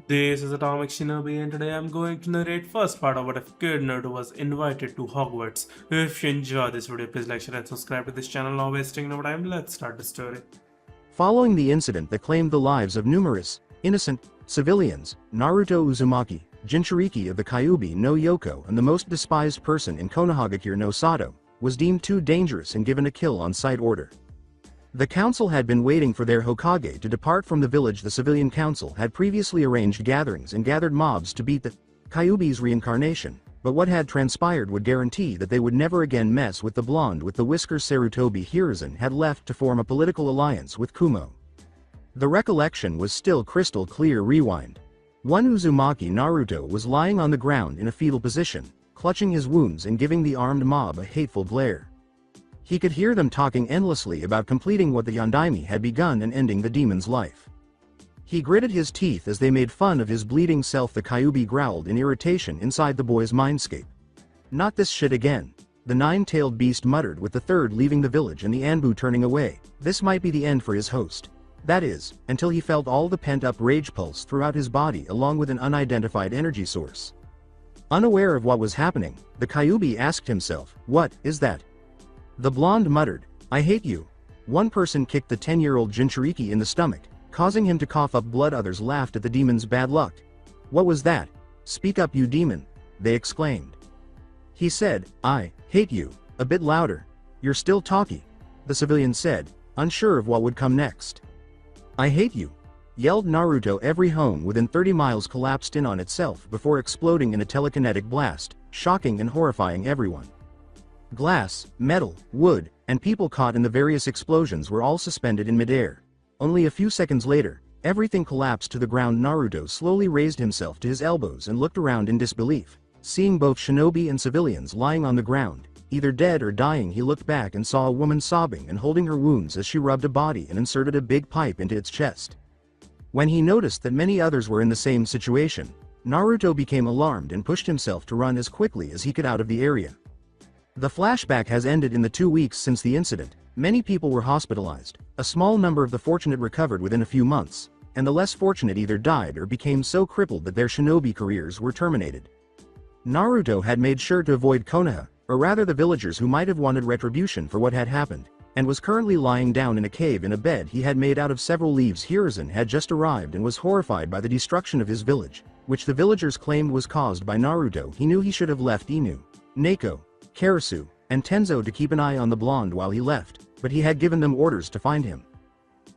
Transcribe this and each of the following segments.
This is Atomic Shinobi and today I'm going to narrate first part of what if kid Naruto was invited to Hogwarts. If you enjoy this video, please like, share and subscribe to this channel. Now wasting no time, let's start the story. Following the incident that claimed the lives of numerous, innocent, civilians, Naruto Uzumaki, Jinchuriki of the Kyuubi no Yoko and the most despised person in Konohagakure no Sato, was deemed too dangerous and given a kill-on-sight order. The council had been waiting for their Hokage to depart from the village. The civilian council had previously arranged gatherings and gathered mobs to beat the Kyuubi's reincarnation, but what had transpired would guarantee that they would never again mess with the blonde with the whiskers. Sarutobi Hiruzen had left to form a political alliance with Kumo. The recollection was still crystal clear. Rewind. One Uzumaki Naruto was lying on the ground in a fetal position, clutching his wounds and giving the armed mob a hateful glare. He could hear them talking endlessly about completing what the Yondaime had begun and ending the demon's life. He gritted his teeth as they made fun of his bleeding self. The Kyuubi growled in irritation inside the boy's mindscape. Not this shit again, the nine-tailed beast muttered, with the third leaving the village and the Anbu turning away. This might be the end for his host. That is, until he felt all the pent-up rage pulse throughout his body along with an unidentified energy source. Unaware of what was happening, the Kyuubi asked himself, "What is that?" The blonde muttered, "I hate you." One person kicked the 10-year-old Jinchuriki in the stomach, causing him to cough up blood. Others laughed at the demon's bad luck. "What was that? Speak up, you demon," they exclaimed. He said, "I hate you," a bit louder. "You're still talky," the civilian said, unsure of what would come next. "I hate you," yelled Naruto. Every home within 30 miles collapsed in on itself before exploding in a telekinetic blast, shocking and horrifying everyone. Glass, metal, wood, and people caught in the various explosions were all suspended in midair. Only a few seconds later, everything collapsed to the ground. Naruto slowly raised himself to his elbows and looked around in disbelief. Seeing both shinobi and civilians lying on the ground, either dead or dying, he looked back and saw a woman sobbing and holding her wounds as she rubbed a body and inserted a big pipe into its chest. When he noticed that many others were in the same situation, Naruto became alarmed and pushed himself to run as quickly as he could out of the area. The flashback has ended. In the 2 weeks since the incident, many people were hospitalized. A small number of the fortunate recovered within a few months, and the less fortunate either died or became so crippled that their shinobi careers were terminated. Naruto had made sure to avoid Konoha, or rather the villagers who might have wanted retribution for what had happened, and was currently lying down in a cave in a bed he had made out of several leaves. Hiruzen had just arrived and was horrified by the destruction of his village, which the villagers claimed was caused by Naruto. He knew he should have left Inu, Neko, Karasu, and Tenzo to keep an eye on the blonde while he left, but he had given them orders to find him.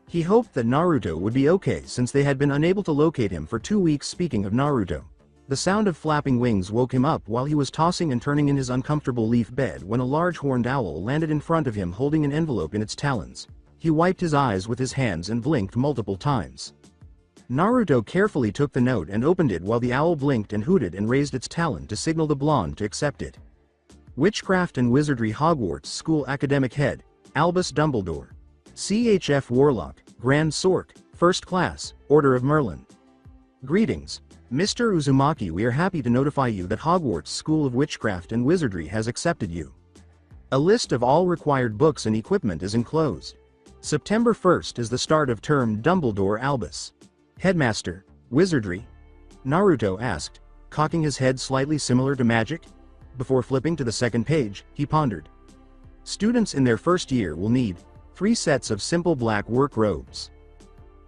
He hoped that Naruto would be okay since they had been unable to locate him for 2 weeks. Speaking of Naruto, the sound of flapping wings woke him up while he was tossing and turning in his uncomfortable leaf bed when a large horned owl landed in front of him holding an envelope in its talons. He wiped his eyes with his hands and blinked multiple times. Naruto carefully took the note and opened it while the owl blinked and hooted and raised its talon to signal the blonde to accept it. Witchcraft and Wizardry, Hogwarts School Academic Head, Albus Dumbledore. CHF Warlock, Grand Sork, First Class, Order of Merlin. Greetings, Mr. Uzumaki. We are happy to notify you that Hogwarts School of Witchcraft and Wizardry has accepted you. A list of all required books and equipment is enclosed. September 1st is the start of term. Dumbledore Albus. Headmaster, Wizardry? Naruto asked, cocking his head slightly. Similar to magic? Before flipping to the second page, he pondered. Students in their first year will need 3 sets of simple black work robes.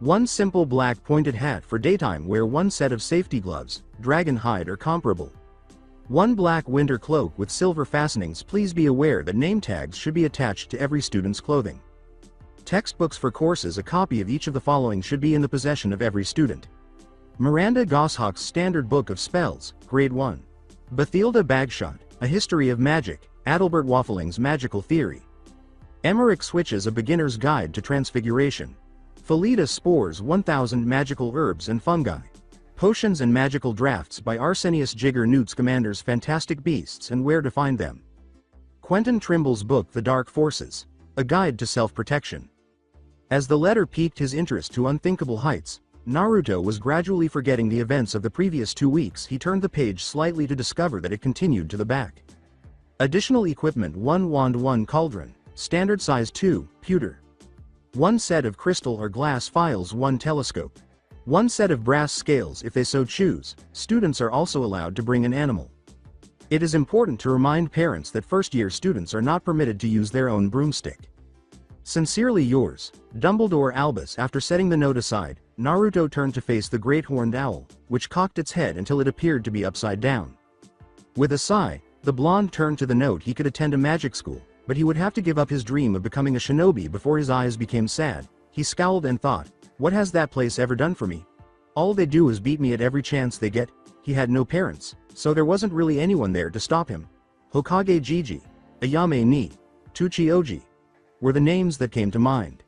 1 simple black pointed hat for daytime wear. 1 set of safety gloves, dragon hide or comparable. 1 black winter cloak with silver fastenings. Please be aware that name tags should be attached to every student's clothing. Textbooks for courses. A copy of each of the following should be in the possession of every student. Miranda Goshawk's Standard Book of Spells, Grade 1. Bathilda Bagshot, A History of Magic, Adalbert Waffling's Magical Theory. Emmerich Switches, A Beginner's Guide to Transfiguration. Felida Spores, 1000 Magical Herbs and Fungi. Potions and Magical Drafts by Arsenius Jigger. Newt's Commander's Fantastic Beasts and Where to Find Them. Quentin Trimble's book The Dark Forces, A Guide to Self-Protection. As the letter piqued his interest to unthinkable heights, Naruto was gradually forgetting the events of the previous 2 weeks. He turned the page slightly to discover that it continued to the back. Additional equipment: 1 wand, 1 cauldron, standard size 2, pewter. 1 set of crystal or glass files, 1 telescope. One set of brass scales if they so choose. Students are also allowed to bring an animal. It is important to remind parents that first-year students are not permitted to use their own broomstick. Sincerely yours, Dumbledore Albus. After setting the note aside, Naruto turned to face the great horned owl, which cocked its head until it appeared to be upside down. With a sigh, the blonde turned to the note. He could attend a magic school, but he would have to give up his dream of becoming a shinobi before his eyes became sad. He scowled and thought, what has that place ever done for me? All they do is beat me at every chance they get. He had no parents, so there wasn't really anyone there to stop him. Hokage Jiji, Ayame ni, Tsuchiyoji were the names that came to mind.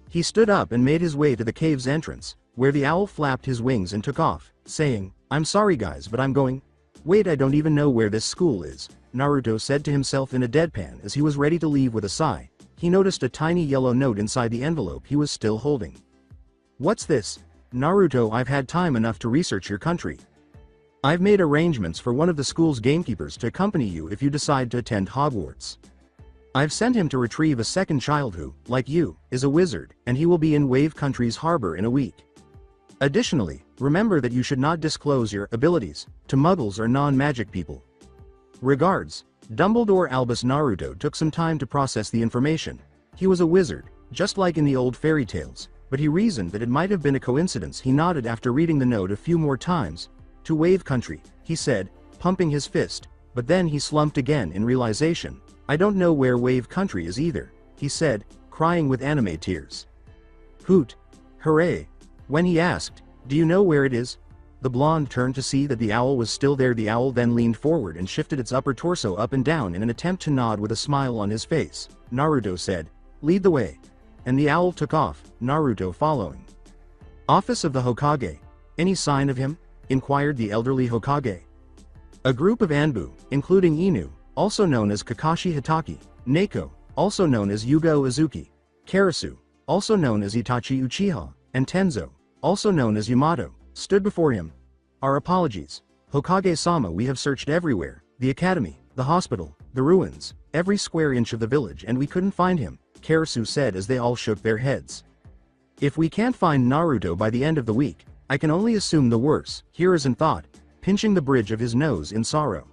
He stood up and made his way to the cave's entrance, where the owl flapped his wings and took off, saying, I'm sorry guys, but I'm going. Wait, I don't even know where this school is, Naruto said to himself in a deadpan as he was ready to leave. With a sigh, he noticed a tiny yellow note inside the envelope he was still holding. What's this? Naruto, I've had time enough to research your country. I've made arrangements for one of the school's gamekeepers to accompany you if you decide to attend Hogwarts. I've sent him to retrieve a second child who, like you, is a wizard, and he will be in Wave Country's harbor in a week. Additionally, remember that you should not disclose your abilities to muggles or non-magic people. Regards, Dumbledore Albus. Naruto took some time to process the information. He was a wizard, just like in the old fairy tales, but he reasoned that it might have been a coincidence. He nodded after reading the note a few more times. To Wave Country, he said, pumping his fist, but then he slumped again in realization. I don't know where Wave Country is either, he said, crying with anime tears. Hoot! Hooray! When he asked, do you know where it is? The blonde turned to see that the owl was still there. The owl then leaned forward and shifted its upper torso up and down in an attempt to nod with a smile on his face. Naruto said, lead the way. And the owl took off, Naruto following. Office of the Hokage. Any sign of him? Inquired the elderly Hokage. A group of Anbu, including Inu, also known as Kakashi Hitaki, Neko, also known as Yuga Uzuki, Karasu, also known as Itachi Uchiha, and Tenzo, also known as Yamato, stood before him. Our apologies, Hokage-sama. We have searched everywhere, the academy, the hospital, the ruins, every square inch of the village, and we couldn't find him, Karasu said as they all shook their heads. If we can't find Naruto by the end of the week, I can only assume the worst, Hiruzen thought, pinching the bridge of his nose in sorrow.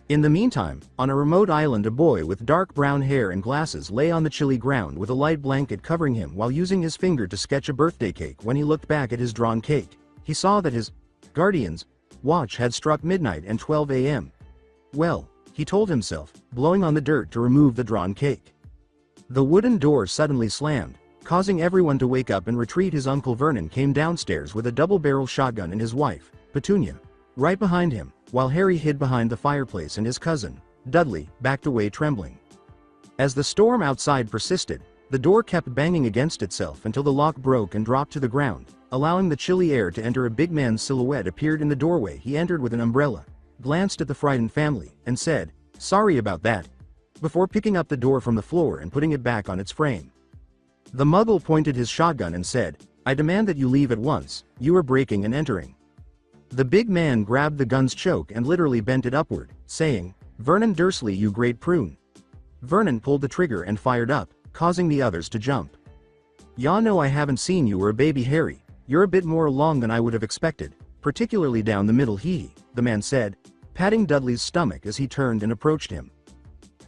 In the meantime, on a remote island, a boy with dark brown hair and glasses lay on the chilly ground with a light blanket covering him while using his finger to sketch a birthday cake. When he looked back at his drawn cake, he saw that his guardian's watch had struck midnight and 12 a.m. Well, he told himself, blowing on the dirt to remove the drawn cake. The wooden door suddenly slammed, causing everyone to wake up and retreat. His uncle Vernon came downstairs with a double-barrel shotgun and his wife, Petunia, right behind him, while Harry hid behind the fireplace and his cousin, Dudley, backed away trembling. As the storm outside persisted, the door kept banging against itself until the lock broke and dropped to the ground, allowing the chilly air to enter. A big man's silhouette appeared in the doorway. He entered with an umbrella, glanced at the frightened family, and said, sorry about that, before picking up the door from the floor and putting it back on its frame. The muggle pointed his shotgun and said, I demand that you leave at once, you are breaking and entering. The big man grabbed the gun's choke and literally bent it upward, saying, Vernon Dursley, you great prune. Vernon pulled the trigger and fired up, causing the others to jump. Ya know I haven't seen you or a baby Harry, you're a bit more long than I would have expected, particularly down the middle, the man said, patting Dudley's stomach as he turned and approached him.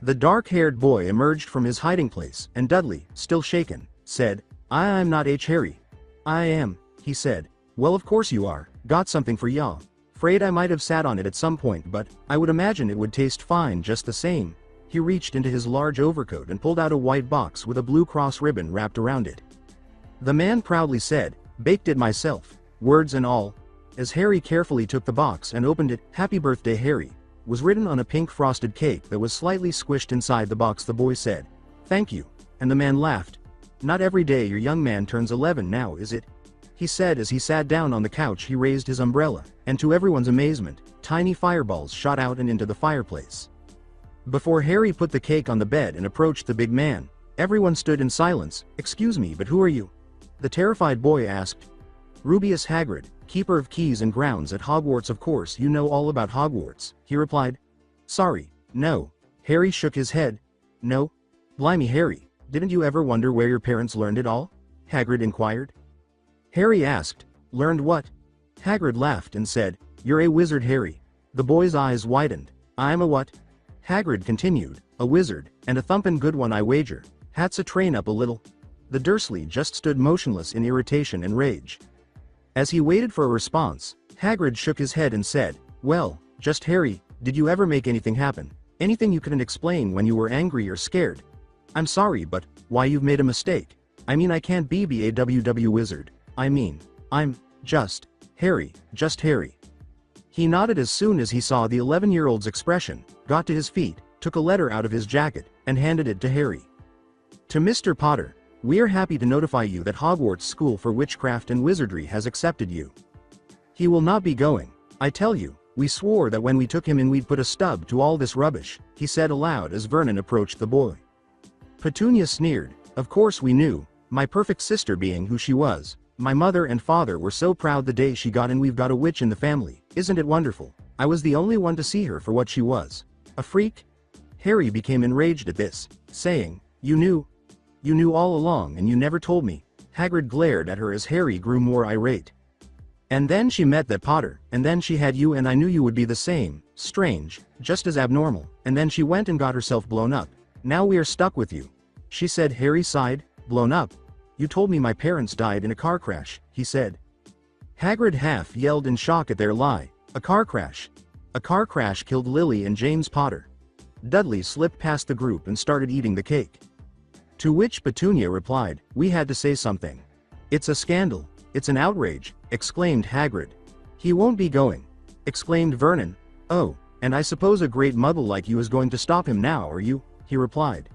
The dark-haired boy emerged from his hiding place, and Dudley, still shaken, said, I'm not Harry. I am, he said. Well, of course you are, got something for ya. Afraid I might have sat on it at some point, but I would imagine it would taste fine just the same. He reached into his large overcoat and pulled out a white box with a blue cross ribbon wrapped around it. The man proudly said, baked it myself, words and all. As Harry carefully took the box and opened it, Happy Birthday Harry, was written on a pink frosted cake that was slightly squished inside the box. The boy said, thank you, and the man laughed. Not every day your young man turns 11 now, is it? He said as he sat down on the couch. He raised his umbrella, and to everyone's amazement, tiny fireballs shot out and into the fireplace. Before Harry put the cake on the bed and approached the big man, everyone stood in silence. Excuse me, but who are you? The terrified boy asked. Rubius Hagrid, keeper of keys and grounds at Hogwarts. Of course you know all about Hogwarts, he replied. Sorry, no. Harry shook his head. No? Blimey Harry, didn't you ever wonder where your parents learned it all? Hagrid inquired. Harry asked, Learned what? Hagrid laughed and said, "You're a wizard, Harry." The boy's eyes widened. "I'm a what?" Hagrid continued, "A wizard, and a thumpin' good one I wager. Hat's a train up a little." The Dursley just stood motionless in irritation and rage. As he waited for a response, Hagrid shook his head and said, "Well, just Harry, did you ever make anything happen? Anything you couldn't explain when you were angry or scared? I'm sorry, but why, you've made a mistake. I mean, I can't be a WW wizard. I mean, I'm just Harry, just Harry." He nodded as soon as he saw the 11-year-old's expression, got to his feet, took a letter out of his jacket, and handed it to Harry. "To Mr. Potter, we are happy to notify you that Hogwarts School for Witchcraft and Wizardry has accepted you. He will not be going. I tell you, we swore that when we took him in we'd put a stub to all this rubbish," he said aloud as Vernon approached the boy. Petunia sneered, "Of course we knew, my perfect sister being who she was. My mother and father were so proud the day she got in. We've got a witch in the family, isn't it wonderful? I was the only one to see her for what she was. A freak?" Harry became enraged at this, saying, You knew all along and you never told me." Hagrid glared at her as Harry grew more irate. "And then she met that Potter, and then she had you, and I knew you would be the same, strange, just as abnormal, and then she went and got herself blown up. Now we are stuck with you," she said. Harry sighed. "Blown up? You told me my parents died in a car crash," he said. Hagrid half yelled in shock at their lie. "A car crash? A car crash killed Lily and James Potter." Dudley slipped past the group and started eating the cake. To which Petunia replied, "We had to say something. It's a scandal, it's an outrage," exclaimed Hagrid. "He won't be going," exclaimed Vernon. "Oh, and I suppose a great muggle like you is going to stop him now, are you?" he replied.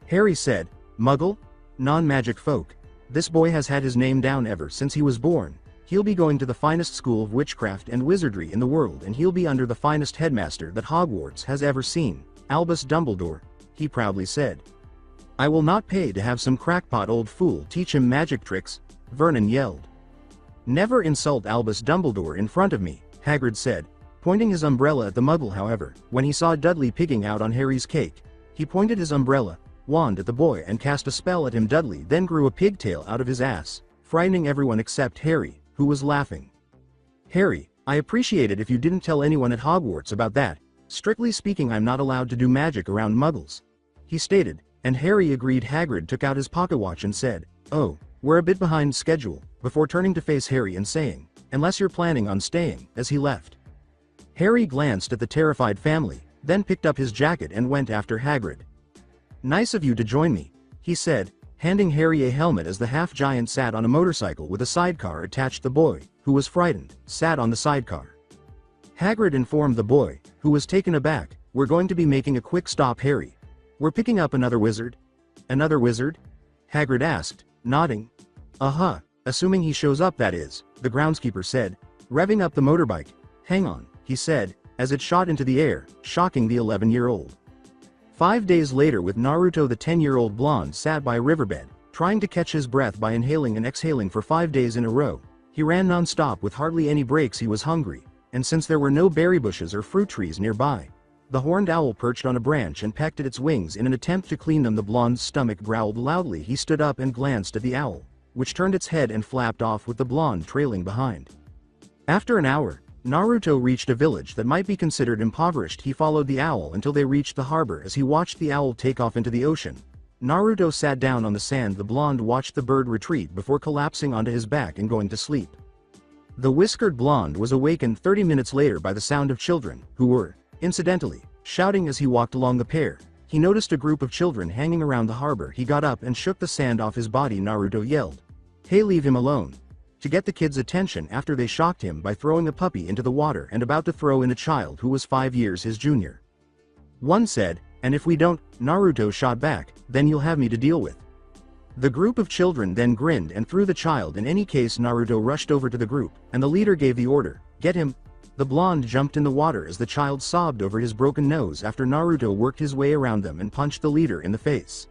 Harry said, "Muggle? Non-magic folk. This boy has had his name down ever since he was born. He'll be going to the finest school of witchcraft and wizardry in the world, and he'll be under the finest headmaster that Hogwarts has ever seen, Albus Dumbledore," he proudly said. "I will not pay to have some crackpot old fool teach him magic tricks," Vernon yelled. "Never insult Albus Dumbledore in front of me," Hagrid said, pointing his umbrella at the muggle. However, when he saw Dudley pigging out on Harry's cake, he pointed his umbrella wand at the boy and cast a spell at him. Dudley then grew a pigtail out of his ass, frightening everyone except Harry, who was laughing. "Harry, I appreciate it if you didn't tell anyone at Hogwarts about that. Strictly speaking, I'm not allowed to do magic around muggles," he stated, and Harry agreed. Hagrid took out his pocket watch and said, "Oh, we're a bit behind schedule," before turning to face Harry and saying, "Unless you're planning on staying," as he left. Harry glanced at the terrified family, then picked up his jacket and went after Hagrid. "Nice of you to join me," he said, handing Harry a helmet as the half-giant sat on a motorcycle with a sidecar attached. The boy, who was frightened, sat on the sidecar. Hagrid informed the boy, who was taken aback, "We're going to be making a quick stop, Harry. We're picking up another wizard." "Another wizard?" Hagrid asked, nodding. "Uh-huh, assuming he shows up, that is," the groundskeeper said, revving up the motorbike. "Hang on," he said, as it shot into the air, shocking the 11-year-old. 5 days later, with Naruto, the 10-year-old blonde sat by a riverbed, trying to catch his breath by inhaling and exhaling for 5 days in a row. He ran non-stop with hardly any breaks. He was hungry, and since there were no berry bushes or fruit trees nearby, the horned owl perched on a branch and pecked at its wings in an attempt to clean them. The blonde's stomach growled loudly. He stood up and glanced at the owl, which turned its head and flapped off with the blonde trailing behind. After an hour, Naruto reached a village that might be considered impoverished. He followed the owl until they reached the harbor. As he watched the owl take off into the ocean, Naruto sat down on the sand. The blonde watched the bird retreat before collapsing onto his back and going to sleep. The whiskered blonde was awakened 30 minutes later by the sound of children, who were, incidentally, shouting. As he walked along the pier, he noticed a group of children hanging around the harbor. He got up and shook the sand off his body. Naruto yelled, "Hey, leave him alone!" to get the kids' attention after they shocked him by throwing a puppy into the water and about to throw in a child who was 5 years his junior. One said, "And if we don't," Naruto shot back, "then you'll have me to deal with." The group of children then grinned and threw the child. In any case, Naruto rushed over to the group, and the leader gave the order, "Get him!" The blonde jumped in the water as the child sobbed over his broken nose after Naruto worked his way around them and punched the leader in the face.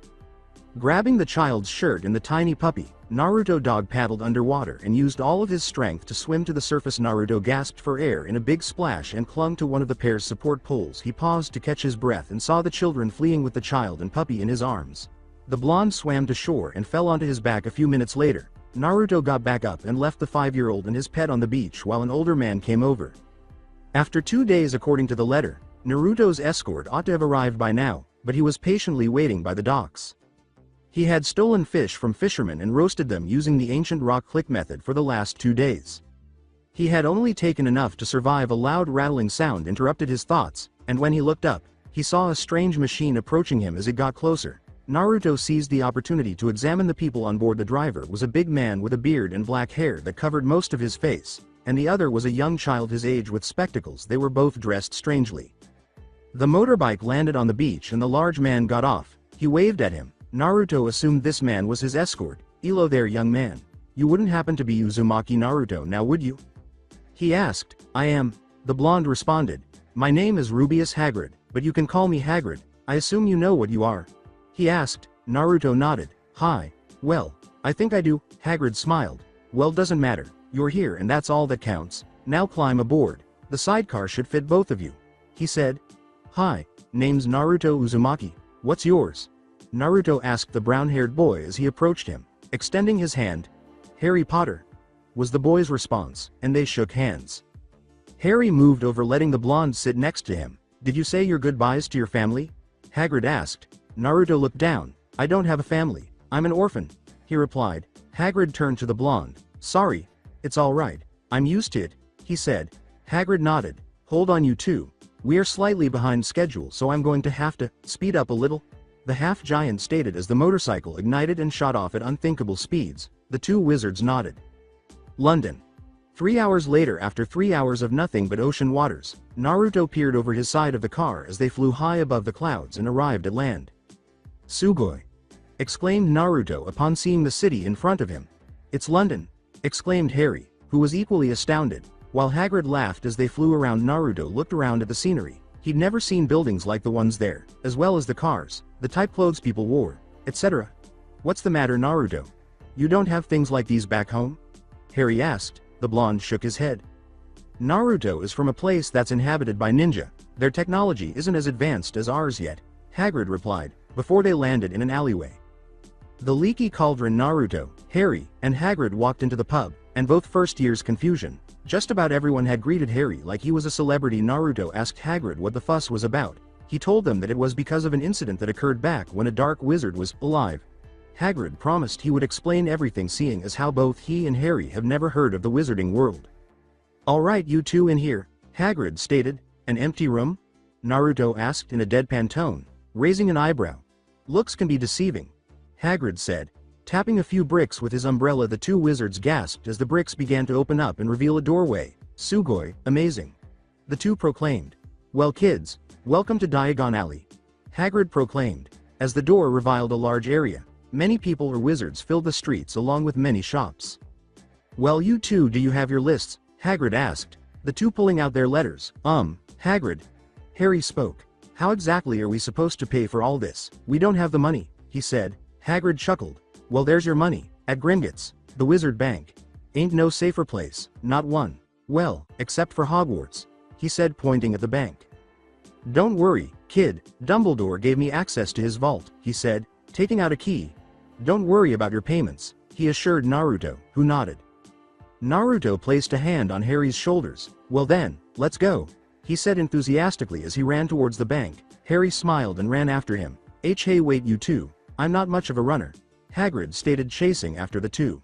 Grabbing the child's shirt and the tiny puppy, Naruto dog paddled underwater and used all of his strength to swim to the surface. Naruto gasped for air in a big splash and clung to one of the pair's support poles. He paused to catch his breath and saw the children fleeing with the child and puppy in his arms. The blonde swam to shore and fell onto his back. A few minutes later, Naruto got back up and left the 5-year-old and his pet on the beach while an older man came over. After 2 days according to the letter, Naruto's escort ought to have arrived by now, but he was patiently waiting by the docks. He had stolen fish from fishermen and roasted them using the ancient rock click method for the last 2 days. He had only taken enough to survive. A loud rattling sound interrupted his thoughts, and when he looked up, he saw a strange machine approaching him. As it got closer, Naruto seized the opportunity to examine the people on board. The driver was a big man with a beard and black hair that covered most of his face, and the other was a young child his age with spectacles. They were both dressed strangely. The motorbike landed on the beach and the large man got off. He waved at him. Naruto assumed this man was his escort. "Hello there, young man. You wouldn't happen to be Uzumaki Naruto now, would you?" he asked. "I am," the blonde responded. "My name is Rubius Hagrid, but you can call me Hagrid. I assume you know what you are?" he asked. Naruto nodded. "Hi. Well, I think I do." Hagrid smiled. "Well, doesn't matter. You're here and that's all that counts. Now climb aboard. The sidecar should fit both of you," he said. "Hi, name's Naruto Uzumaki. What's yours?" Naruto asked the brown-haired boy as he approached him, extending his hand. "Harry Potter," was the boy's response, and they shook hands. Harry moved over, letting the blonde sit next to him. "Did you say your goodbyes to your family?" Hagrid asked. Naruto looked down. "I don't have a family. I'm an orphan," he replied. Hagrid turned to the blonde. "Sorry. It's all right. I'm used to it," he said. Hagrid nodded. "Hold on, you two. We are slightly behind schedule, so I'm going to have to speed up a little," the half-giant stated as the motorcycle ignited and shot off at unthinkable speeds. The two wizards nodded. London. 3 hours later, after 3 hours of nothing but ocean waters, Naruto peered over his side of the car as they flew high above the clouds and arrived at land. "Sugoi!" exclaimed Naruto upon seeing the city in front of him. "It's London!" exclaimed Harry, who was equally astounded, while Hagrid laughed as they flew around. Naruto looked around at the scenery. He'd never seen buildings like the ones there, as well as the cars, the type clothes people wore, etc. "What's the matter, Naruto? You don't have things like these back home?" Harry asked. The blonde shook his head. "Naruto is from a place that's inhabited by ninja. Their technology isn't as advanced as ours yet," Hagrid replied, before they landed in an alleyway. The Leaky Cauldron. Naruto, Harry, and Hagrid walked into the pub, and both first years confusion. Just about everyone had greeted Harry like he was a celebrity. Naruto asked Hagrid what the fuss was about. He told them that it was because of an incident that occurred back when a dark wizard was alive. Hagrid promised he would explain everything, seeing as how both he and Harry have never heard of the wizarding world. "All right, you two in here," Hagrid stated. "An empty room?" Naruto asked in a deadpan tone, raising an eyebrow. "Looks can be deceiving," Hagrid said. Tapping a few bricks with his umbrella, the two wizards gasped as the bricks began to open up and reveal a doorway. "Sugoi, amazing," the two proclaimed. "Well, kids, welcome to Diagon Alley," Hagrid proclaimed, as the door revealed a large area. Many people or wizards filled the streets along with many shops. "Well, you two, do you have your lists?" Hagrid asked, the two pulling out their letters. Hagrid," Harry spoke. "How exactly are we supposed to pay for all this?" "We don't have the money," he said. Hagrid chuckled. "Well, there's your money, at Gringotts, the wizard bank. Ain't no safer place, not one. Well, except for Hogwarts," he said, pointing at the bank. "Don't worry, kid, Dumbledore gave me access to his vault," he said, taking out a key. "Don't worry about your payments," he assured Naruto, who nodded. Naruto placed a hand on Harry's shoulders. "Well then, let's go," he said enthusiastically as he ran towards the bank. Harry smiled and ran after him. Hey, wait, you two. I'm not much of a runner," Hagrid stated, chasing after the two.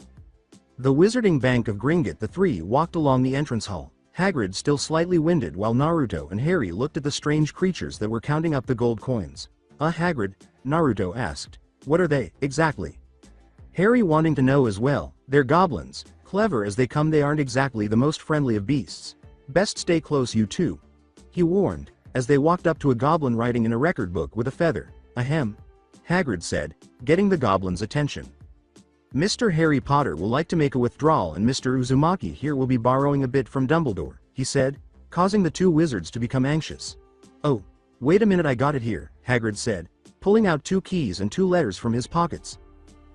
The Wizarding Bank of Gringotts. The three walked along the entrance hall, Hagrid still slightly winded, while Naruto and Harry looked at the strange creatures that were counting up the gold coins. Hagrid," Naruto asked. "What are they, exactly?" Harry wanting to know as well. "They're goblins. Clever as they come, they aren't exactly the most friendly of beasts. Best stay close, you two," he warned, as they walked up to a goblin writing in a record book with a feather. "Ahem," Hagrid said, getting the goblin's attention. "Mr. Harry Potter will like to make a withdrawal, and Mr. Uzumaki here will be borrowing a bit from Dumbledore," he said, causing the two wizards to become anxious. "Oh, wait a minute, I got it here," Hagrid said, pulling out 2 keys and 2 letters from his pockets.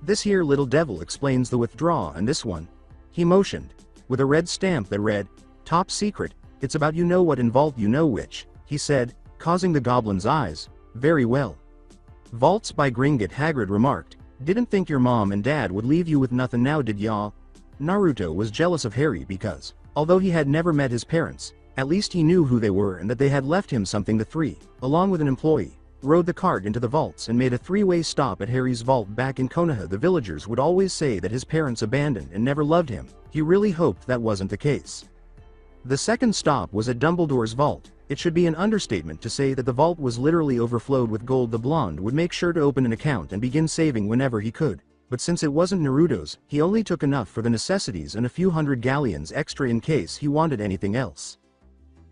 "This here little devil explains the withdraw, and this one," he motioned, with a red stamp that read, "Top Secret, it's about you know what in vault you know which," he said, causing the goblin's eyes. "Very well. Vaults by Gringotts," Hagrid remarked. Didn't think your mom and dad would leave you with nothing now, did ya? Naruto was jealous of Harry because, although he had never met his parents, at least he knew who they were and that they had left him something. The three, along with an employee, rode the cart into the vaults and made a three-way stop at Harry's vault back in Konoha. The villagers would always say that his parents abandoned and never loved him. He really hoped that wasn't the case. The second stop was at Dumbledore's vault. It should be an understatement to say that the vault was literally overflowed with gold. The blonde would make sure to open an account and begin saving whenever he could. But since it wasn't Naruto's, he only took enough for the necessities and a few hundred galleons extra in case he wanted anything else.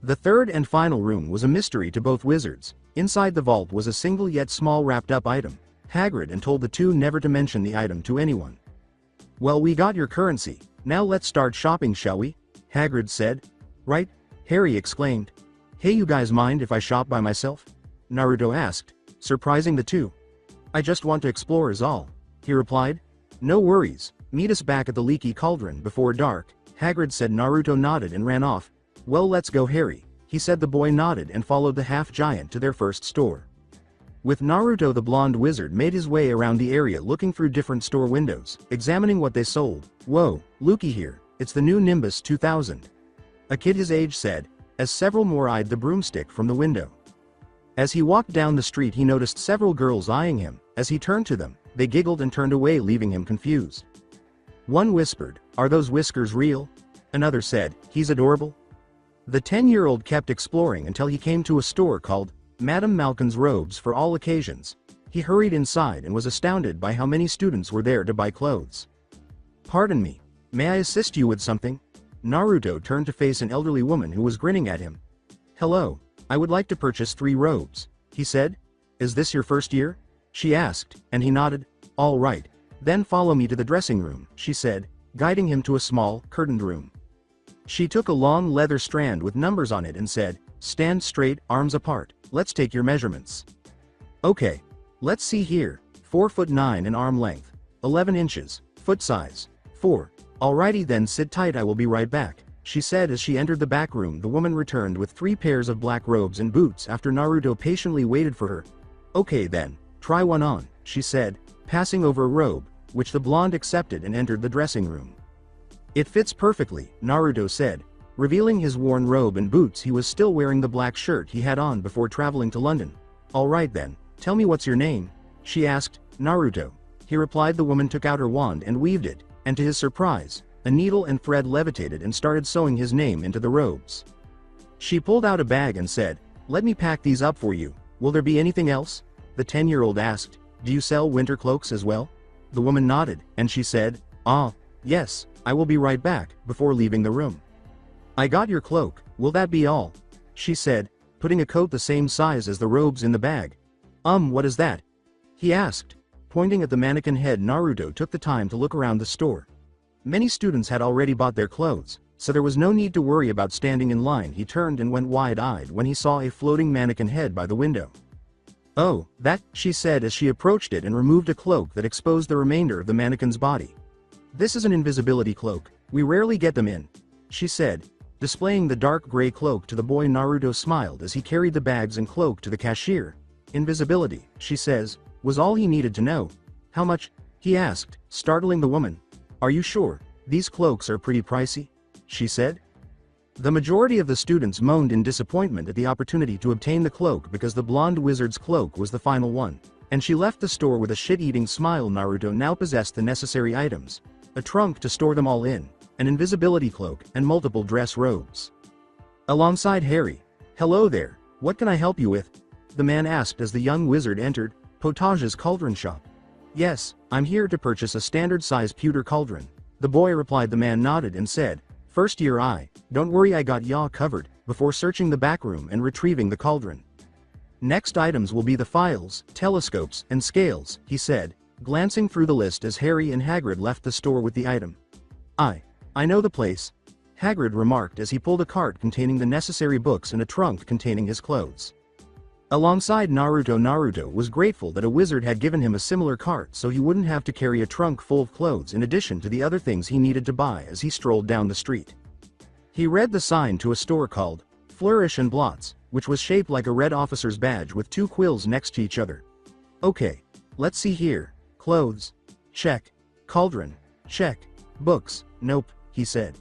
The third and final room was a mystery to both wizards. Inside the vault was a single yet small wrapped-up item. Hagrid and told the two never to mention the item to anyone. "Well, we got your currency. Now let's start shopping, shall we?" Hagrid said. "Right?" Harry exclaimed. "Hey, you guys mind if I shop by myself?" Naruto asked, surprising the two. "I just want to explore is all," he replied. "No worries, meet us back at the Leaky Cauldron before dark," Hagrid said. Naruto nodded and ran off. "Well, let's go, Harry," he said. The boy nodded and followed the half-giant to their first store. With Naruto, the blonde wizard made his way around the area looking through different store windows, examining what they sold. "Whoa, looky here, it's the new Nimbus 2000. A kid his age said, as several more eyed the broomstick from the window. As he walked down the street, he noticed several girls eyeing him. As he turned to them, they giggled and turned away, leaving him confused. One whispered, "Are those whiskers real?" Another said, "He's adorable." The 10-year-old kept exploring until he came to a store called Madame Malkin's Robes for All Occasions. He hurried inside and was astounded by how many students were there to buy clothes. "Pardon me, may I assist you with something?" Naruto turned to face an elderly woman who was grinning at him. "Hello, I would like to purchase 3 robes," he said. "Is this your first year?" she asked, and he nodded. "All right, then follow me to the dressing room," she said, guiding him to a small, curtained room. She took a long leather strand with numbers on it and said, "Stand straight, arms apart, let's take your measurements." "Okay, let's see here, 4'9" in arm length, 11 inches, foot size, 4. "Alrighty then, sit tight, I will be right back," she said as she entered the back room. The woman returned with 3 pairs of black robes and boots after Naruto patiently waited for her. "Okay then, try one on," she said, passing over a robe, which the blonde accepted and entered the dressing room. "It fits perfectly," Naruto said, revealing his worn robe and boots. He was still wearing the black shirt he had on before traveling to London. "Alright then, tell me what's your name?" she asked. "Naruto," he replied. The woman took out her wand and weaved it, and to his surprise, a needle and thread levitated and started sewing his name into the robes. She pulled out a bag and said, "Let me pack these up for you. Will there be anything else?" The 10-year-old asked, "Do you sell winter cloaks as well?" The woman nodded, and she said, "Ah, yes, I will be right back," before leaving the room. "I got your cloak, will that be all?" she said, putting a coat the same size as the robes in the bag. What is that?" he asked. Pointing at the mannequin head, Naruto took the time to look around the store. Many students had already bought their clothes, so there was no need to worry about standing in line. He turned and went wide-eyed when he saw a floating mannequin head by the window. "Oh, that," she said as she approached it and removed a cloak that exposed the remainder of the mannequin's body. "This is an invisibility cloak, we rarely get them in," she said, displaying the dark gray cloak to the boy. Naruto smiled as he carried the bags and cloak to the cashier. "Invisibility," she says, was all he needed to know. "How much?" he asked, startling the woman. "Are you sure? These cloaks are pretty pricey," she said. The majority of the students moaned in disappointment at the opportunity to obtain the cloak because the blonde wizard's cloak was the final one, and she left the store with a shit-eating smile. Naruto now possessed the necessary items: a trunk to store them all in, an invisibility cloak, and multiple dress robes. Alongside Harry. "Hello there, what can I help you with?" the man asked as the young wizard entered Potage's cauldron shop. "Yes, I'm here to purchase a standard-size pewter cauldron," the boy replied. The man nodded and said, "First year don't worry, I got yaw covered," before searching the back room and retrieving the cauldron. "Next items will be the files, telescopes, and scales," he said, glancing through the list as Harry and Hagrid left the store with the item. I know the place," Hagrid remarked as he pulled a cart containing the necessary books and a trunk containing his clothes. Alongside Naruto. Naruto was grateful that a wizard had given him a similar cart so he wouldn't have to carry a trunk full of clothes in addition to the other things he needed to buy as he strolled down the street. He read the sign to a store called Flourish and Blots, which was shaped like a red officer's badge with 2 quills next to each other. "Okay, let's see here, clothes," Check. Cauldron. Check. Books. Nope, he said.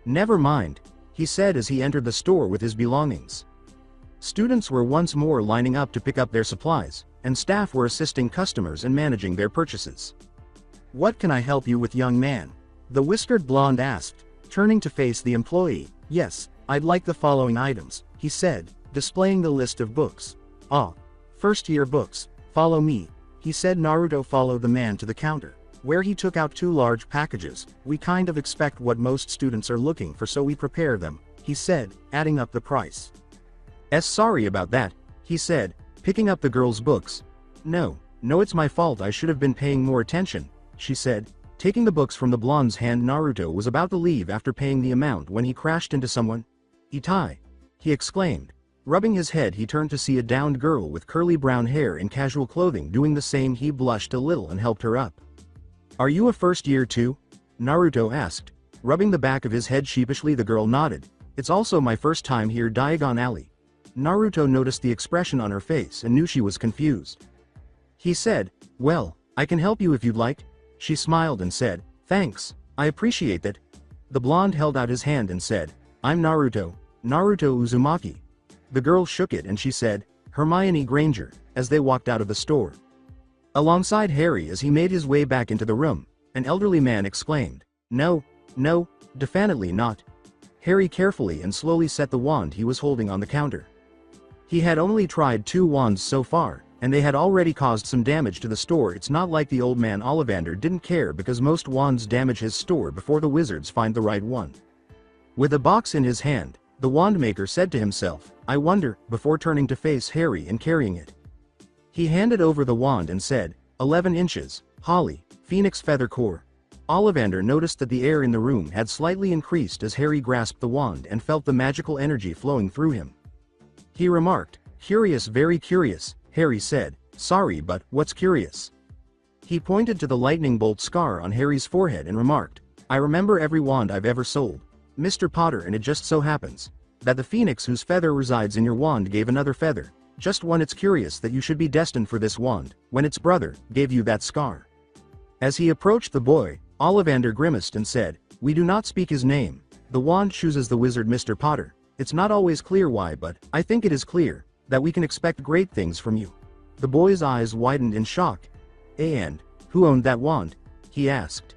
Never mind, he said as he entered the store with his belongings. Students were once more lining up to pick up their supplies, and staff were assisting customers and managing their purchases. What can I help you with, young man? The whiskered blonde asked, turning to face the employee. Yes, I'd like the following items, he said, displaying the list of books. Ah, first-year books, follow me, he said. Naruto followed the man to the counter, where he took out 2 large packages. We kind of expect what most students are looking for, so we prepare them, he said, adding up the price. Sorry about that, he said, picking up the girl's books. No, it's my fault, I should have been paying more attention, she said, taking the books from the blonde's hand. Naruto was about to leave after paying the amount when he crashed into someone. Itai! He exclaimed. Rubbing his head, he turned to see a downed girl with curly brown hair in casual clothing doing the same. He blushed a little and helped her up. Are you a first year too? Naruto asked, rubbing the back of his head sheepishly. The girl nodded. It's also my first time here. Diagon Alley. Naruto noticed the expression on her face and knew she was confused. He said, well, I can help you if you'd like. She smiled and said, thanks, I appreciate that. The blonde held out his hand and said, I'm Naruto Uzumaki. The girl shook it and she said, Hermione Granger, as they walked out of the store. Alongside Harry as he made his way back into the room, an elderly man exclaimed, No, definitely not. Harry carefully and slowly set the wand he was holding on the counter. He had only tried 2 wands so far, and they had already caused some damage to the store. It's not like the old man Ollivander didn't care, because most wands damage his store before the wizards find the right one. With a box in his hand, the wand maker said to himself, I wonder, before turning to face Harry and carrying it. He handed over the wand and said, 11 inches, Holly, Phoenix Feather Core. Ollivander noticed that the air in the room had slightly increased as Harry grasped the wand and felt the magical energy flowing through him. He remarked, Curious, very curious. Harry said, Sorry, but what's curious? He pointed to the lightning bolt scar on Harry's forehead and remarked, I remember every wand I've ever sold, Mr. Potter, and it just so happens that the phoenix whose feather resides in your wand gave another feather, just one. It's curious that you should be destined for this wand, when its brother gave you that scar. As he approached the boy, Ollivander grimaced and said, We do not speak his name. The wand chooses the wizard, Mr. Potter. It's not always clear why, but I think it is clear that we can expect great things from you. The boy's eyes widened in shock. And who owned that wand? He asked.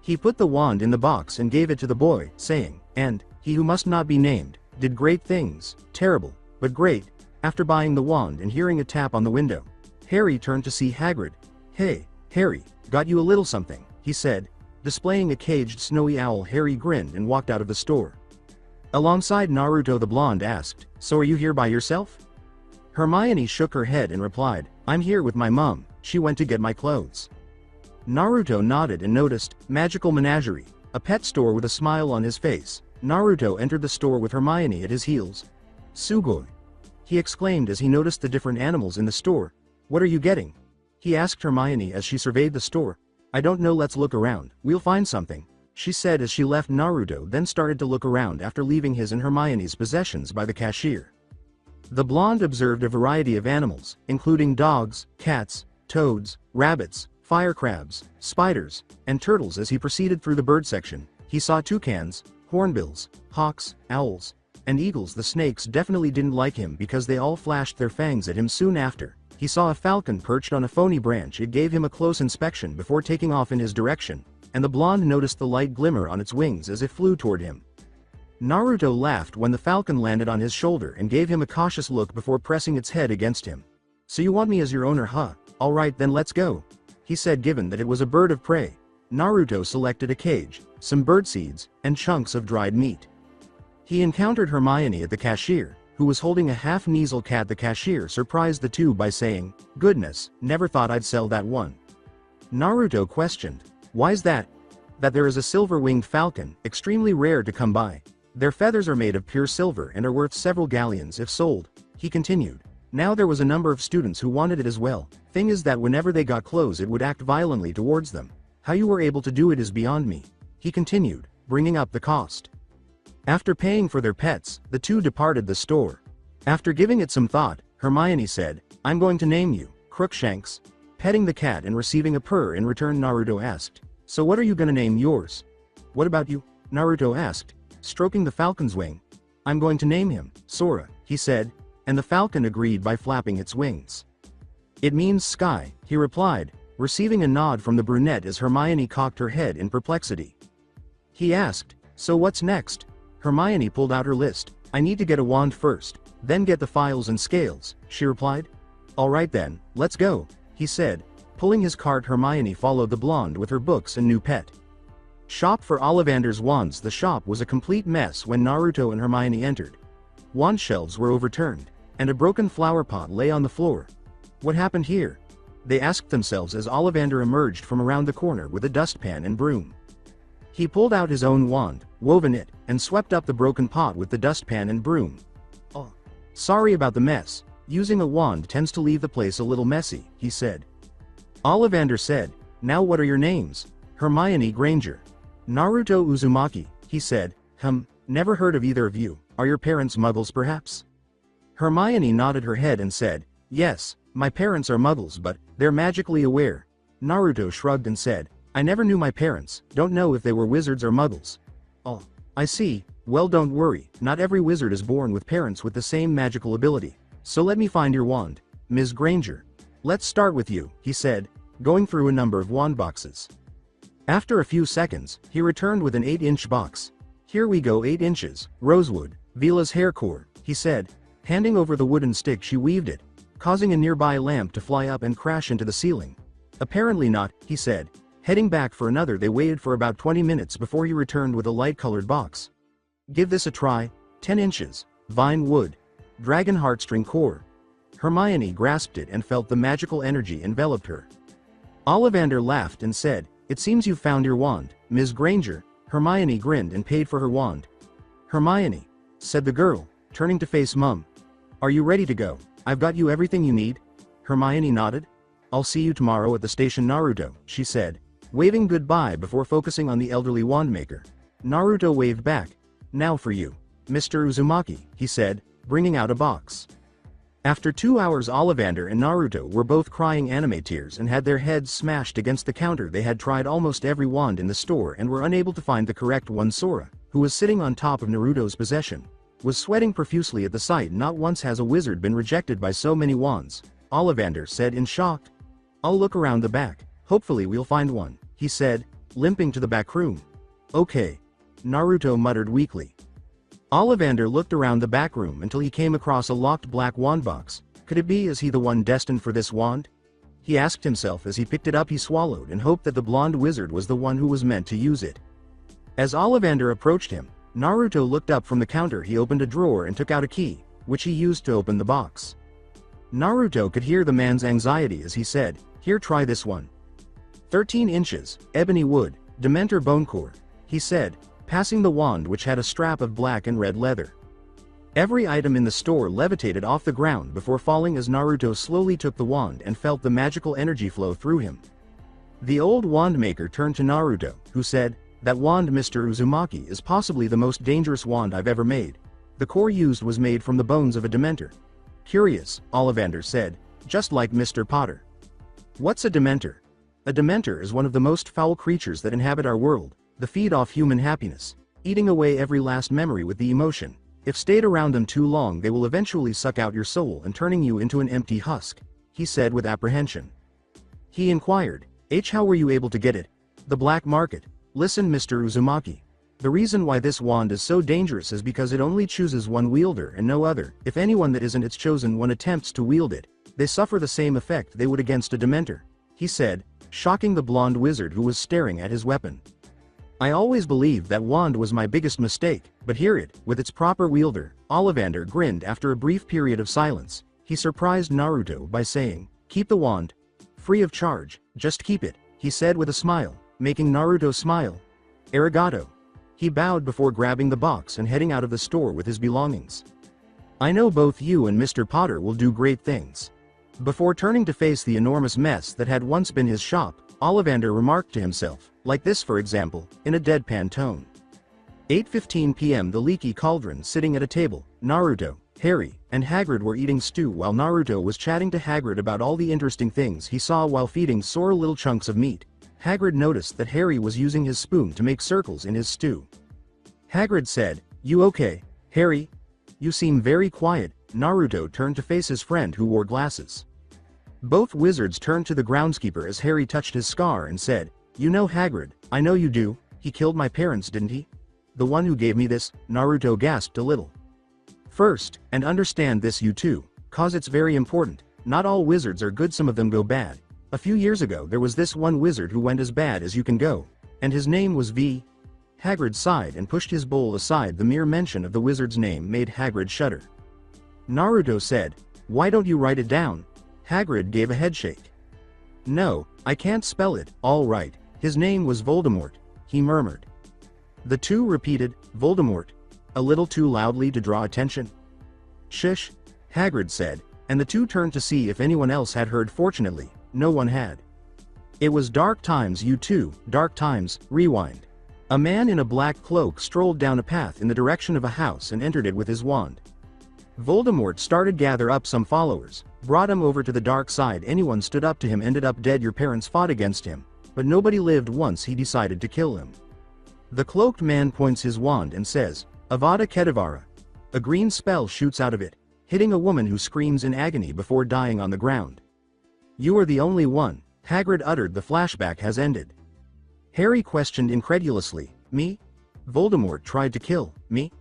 He put the wand in the box and gave it to the boy, saying, And he who must not be named did great things, terrible, but great. After buying the wand and hearing a tap on the window, Harry turned to see Hagrid. Hey, Harry, got you a little something, he said, displaying a caged snowy owl. Harry grinned and walked out of the store. Alongside Naruto, the blonde asked, So are you here by yourself? Hermione shook her head and replied, I'm here with my mom, she went to get my clothes. Naruto nodded and noticed, Magical Menagerie, a pet store. With a smile on his face, Naruto entered the store with Hermione at his heels. Sugoi! He exclaimed as he noticed the different animals in the store. What are you getting? He asked Hermione as she surveyed the store. I don't know, let's look around, we'll find something, she said as she left. Naruto then started to look around after leaving his and Hermione's possessions by the cashier. The blonde observed a variety of animals, including dogs, cats, toads, rabbits, fire crabs, spiders, and turtles. As he proceeded through the bird section, he saw toucans, hornbills, hawks, owls, and eagles. The snakes definitely didn't like him because they all flashed their fangs at him. Soon after, he saw a falcon perched on a phony branch. It gave him a close inspection before taking off in his direction, and the blonde noticed the light glimmer on its wings as it flew toward him. Naruto laughed when the falcon landed on his shoulder and gave him a cautious look before pressing its head against him. So you want me as your owner, huh? Alright then, let's go, he said. Given that it was a bird of prey, Naruto selected a cage, some bird seeds, and chunks of dried meat. He encountered Hermione at the cashier, who was holding a half-Kneasel cat. The cashier surprised the two by saying, Goodness, never thought I'd sell that one. Naruto questioned, Why's that? That there is a silver-winged falcon, extremely rare to come by. Their feathers are made of pure silver and are worth several galleons if sold, he continued. Now there was a number of students who wanted it as well. Thing is that whenever they got close it would act violently towards them. How you were able to do it is beyond me, he continued, bringing up the cost. After paying for their pets, the two departed the store. After giving it some thought, Hermione said, I'm going to name you Crookshanks. Petting the cat and receiving a purr in return, Naruto asked, "So what are you gonna name yours?" "What about you?" Naruto asked, stroking the falcon's wing. "I'm going to name him Sora," he said, and the falcon agreed by flapping its wings. "It means sky," he replied, receiving a nod from the brunette as Hermione cocked her head in perplexity. He asked, "So what's next?" Hermione pulled out her list. "I need to get a wand first, then get the files and scales," she replied. "Alright then, let's go," he said, pulling his cart. Hermione followed the blonde with her books and new pet. Shop for Ollivander's wands. The shop was a complete mess when Naruto and Hermione entered. Wand shelves were overturned, and a broken flower pot lay on the floor. What happened here? They asked themselves as Ollivander emerged from around the corner with a dustpan and broom. He pulled out his own wand, woven it, and swept up the broken pot with the dustpan and broom. "Oh, sorry about the mess. Using a wand tends to leave the place a little messy," he said. Ollivander said, "Now what are your names?" "Hermione Granger." "Naruto Uzumaki," he said. Never heard of either of you. Are your parents muggles perhaps?" Hermione nodded her head and said, "Yes, my parents are muggles, but they're magically aware." Naruto shrugged and said, "I never knew my parents, don't know if they were wizards or muggles." "Oh, I see. Well, don't worry, not every wizard is born with parents with the same magical ability. So let me find your wand, Ms. Granger. Let's start with you," he said, going through a number of wand boxes. After a few seconds, he returned with an 8-inch box. "Here we go, 8 inches, rosewood, Vila's hair core," he said, handing over the wooden stick. She weaved it, causing a nearby lamp to fly up and crash into the ceiling. "Apparently not," he said. Heading back for another, they waited for about 20 minutes before he returned with a light-colored box. "Give this a try, 10 inches, vine wood, dragon heartstring core." Hermione grasped it and felt the magical energy enveloped her. Ollivander laughed and said, "It seems you've found your wand, Ms. Granger." Hermione grinned and paid for her wand. "Hermione," said the girl, turning to face Mum. "Are you ready to go? I've got you everything you need." Hermione nodded. "I'll see you tomorrow at the station, Naruto," she said, waving goodbye before focusing on the elderly wandmaker. Naruto waved back. "Now for you, Mr. Uzumaki," he said, bringing out a box. After 2 hours, Ollivander and Naruto were both crying anime tears and had their heads smashed against the counter. They had tried almost every wand in the store and were unable to find the correct one. Sora, who was sitting on top of Naruto's possession, was sweating profusely at the sight. "Not once has a wizard been rejected by so many wands," Ollivander said in shock. "I'll look around the back. Hopefully we'll find one," he said, limping to the back room. "Okay," Naruto muttered weakly. Ollivander looked around the back room until he came across a locked black wand box. Could it be? Is he the one destined for this wand? He asked himself as he picked it up. He swallowed and hoped that the blonde wizard was the one who was meant to use it. As Ollivander approached him, Naruto looked up from the counter. He opened a drawer and took out a key, which he used to open the box. Naruto could hear the man's anxiety as he said, "Here, try this one. 13 inches, ebony wood, Dementor bone core," he said, passing the wand, which had a strap of black and red leather. Every item in the store levitated off the ground before falling as Naruto slowly took the wand and felt the magical energy flow through him. The old wand maker turned to Naruto, who said, "That wand, Mr. Uzumaki, is possibly the most dangerous wand I've ever made. The core used was made from the bones of a Dementor." "Curious," Ollivander said, "just like Mr. Potter." "What's a Dementor?" "A Dementor is one of the most foul creatures that inhabit our world. They feed off human happiness, eating away every last memory with the emotion. If stayed around them too long, they will eventually suck out your soul and turning you into an empty husk," he said with apprehension. He inquired, "How were you able to get it?" "The black market." "Listen, Mr. Uzumaki. The reason why this wand is so dangerous is because it only chooses one wielder and no other. If anyone that isn't its chosen one attempts to wield it, they suffer the same effect they would against a Dementor," he said, shocking the blonde wizard who was staring at his weapon. "I always believed that wand was my biggest mistake, but here it, with its proper wielder." Ollivander grinned after a brief period of silence. He surprised Naruto by saying, "Keep the wand. Free of charge, just keep it," he said with a smile, making Naruto smile. "Arigato." He bowed before grabbing the box and heading out of the store with his belongings. "I know both you and Mr. Potter will do great things." Before turning to face the enormous mess that had once been his shop, Ollivander remarked to himself, like this for example, in a deadpan tone. 8:15 p.m. The leaky cauldron sitting at a table. "Naruto, Harry and Hagrid were eating stew while Naruto was chatting to Hagrid about all the interesting things he saw while feeding Sora little chunks of meat. Hagrid noticed that Harry was using his spoon to make circles in his stew. Hagrid said, "You okay, Harry? You seem very quiet." Naruto turned to face his friend who wore glasses. Both wizards turned to the groundskeeper as Harry touched his scar and said, "You know Hagrid, I know you do. He killed my parents, didn't he? The one who gave me this." Naruto gasped a little. "First, and understand this you too, cause it's very important, not all wizards are good, some of them go bad. A few years ago there was this one wizard who went as bad as you can go, and his name was V." Hagrid sighed and pushed his bowl aside. The mere mention of the wizard's name made Hagrid shudder. Naruto said, "Why don't you write it down?" Hagrid gave a headshake. "No, I can't spell it." "All right, his name was Voldemort," he murmured. The two repeated, "Voldemort," a little too loudly to draw attention. "Shush," Hagrid said, and the two turned to see if anyone else had heard. Fortunately, no one had. It was dark times, you two, dark times. Rewind. A man in a black cloak strolled down a path in the direction of a house and entered it with his wand. Voldemort started gather up some followers, brought him over to the dark side. Anyone stood up to him ended up dead. Your parents fought against him, but nobody lived. Once he decided to kill him. The cloaked man points his wand and says, "Avada Kedavra." A green spell shoots out of it, hitting a woman who screams in agony before dying on the ground. "You are the only one," Hagrid uttered. "The flashback has ended." Harry questioned incredulously, "Me? Voldemort tried to kill me?"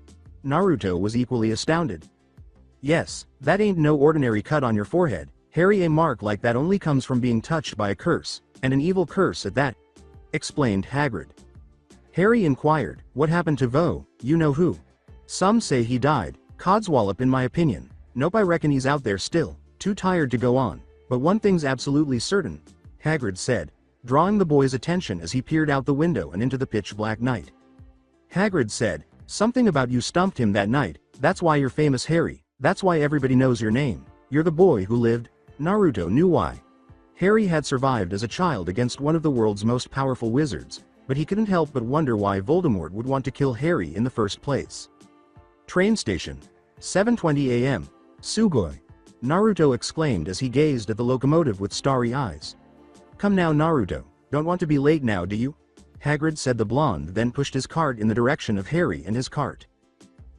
Naruto was equally astounded. "Yes, that ain't no ordinary cut on your forehead, Harry. A mark like that only comes from being touched by a curse, and an evil curse at that," explained Hagrid. Harry inquired, "What happened to Vo? You know who?" "Some say he died. Codswallop in my opinion. Nope, I reckon he's out there still, too tired to go on. But one thing's absolutely certain," Hagrid said, drawing the boy's attention as he peered out the window and into the pitch-black night. Hagrid said, "Something about you stumped him that night. That's why you're famous, Harry. That's why everybody knows your name. You're the boy who lived." Naruto knew why. Harry had survived as a child against one of the world's most powerful wizards, but he couldn't help but wonder why Voldemort would want to kill Harry in the first place. Train station. 7:20 a.m. "Sugoi!" Naruto exclaimed as he gazed at the locomotive with starry eyes. "Come now, Naruto, don't want to be late now, do you?" Hagrid said. The blonde then pushed his cart in the direction of Harry and his cart.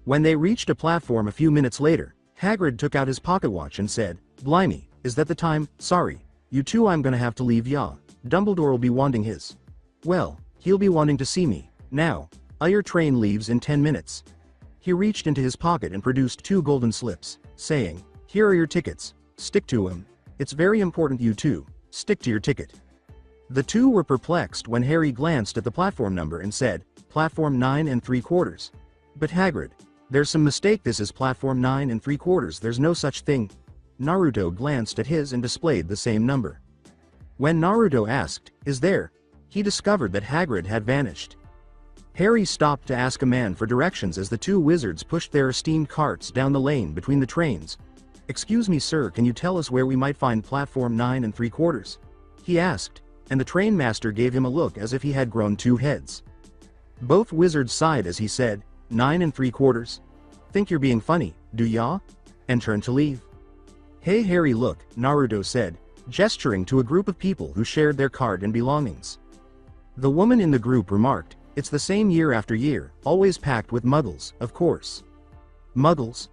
When they reached a platform a few minutes later, Hagrid took out his pocket watch and said, "Blimey, is that the time? Sorry, you two, I'm gonna have to leave ya. Dumbledore'll be wanting his. Well, he'll be wanting to see me. Now, your train leaves in 10 minutes. He reached into his pocket and produced 2 golden slips, saying, "Here are your tickets. Stick to 'em. It's very important you two, stick to your ticket." The two were perplexed when Harry glanced at the platform number and said, "Platform 9 3/4. "But Hagrid, there's some mistake. This is platform 9 3/4. There's no such thing." Naruto glanced at his and displayed the same number. When Naruto asked, "Is there?" he discovered that Hagrid had vanished. Harry stopped to ask a man for directions as the two wizards pushed their esteemed carts down the lane between the trains. "Excuse me, sir, can you tell us where we might find platform 9 3/4? He asked, and the train master gave him a look as if he had grown 2 heads. Both wizards sighed as he said, 9 3/4? Think you're being funny, do ya?" and turned to leave. "Hey Harry, look," Naruto said, gesturing to a group of people who shared their cart and belongings. The woman in the group remarked, "It's the same year after year, always packed with muggles, of course." "Muggles?"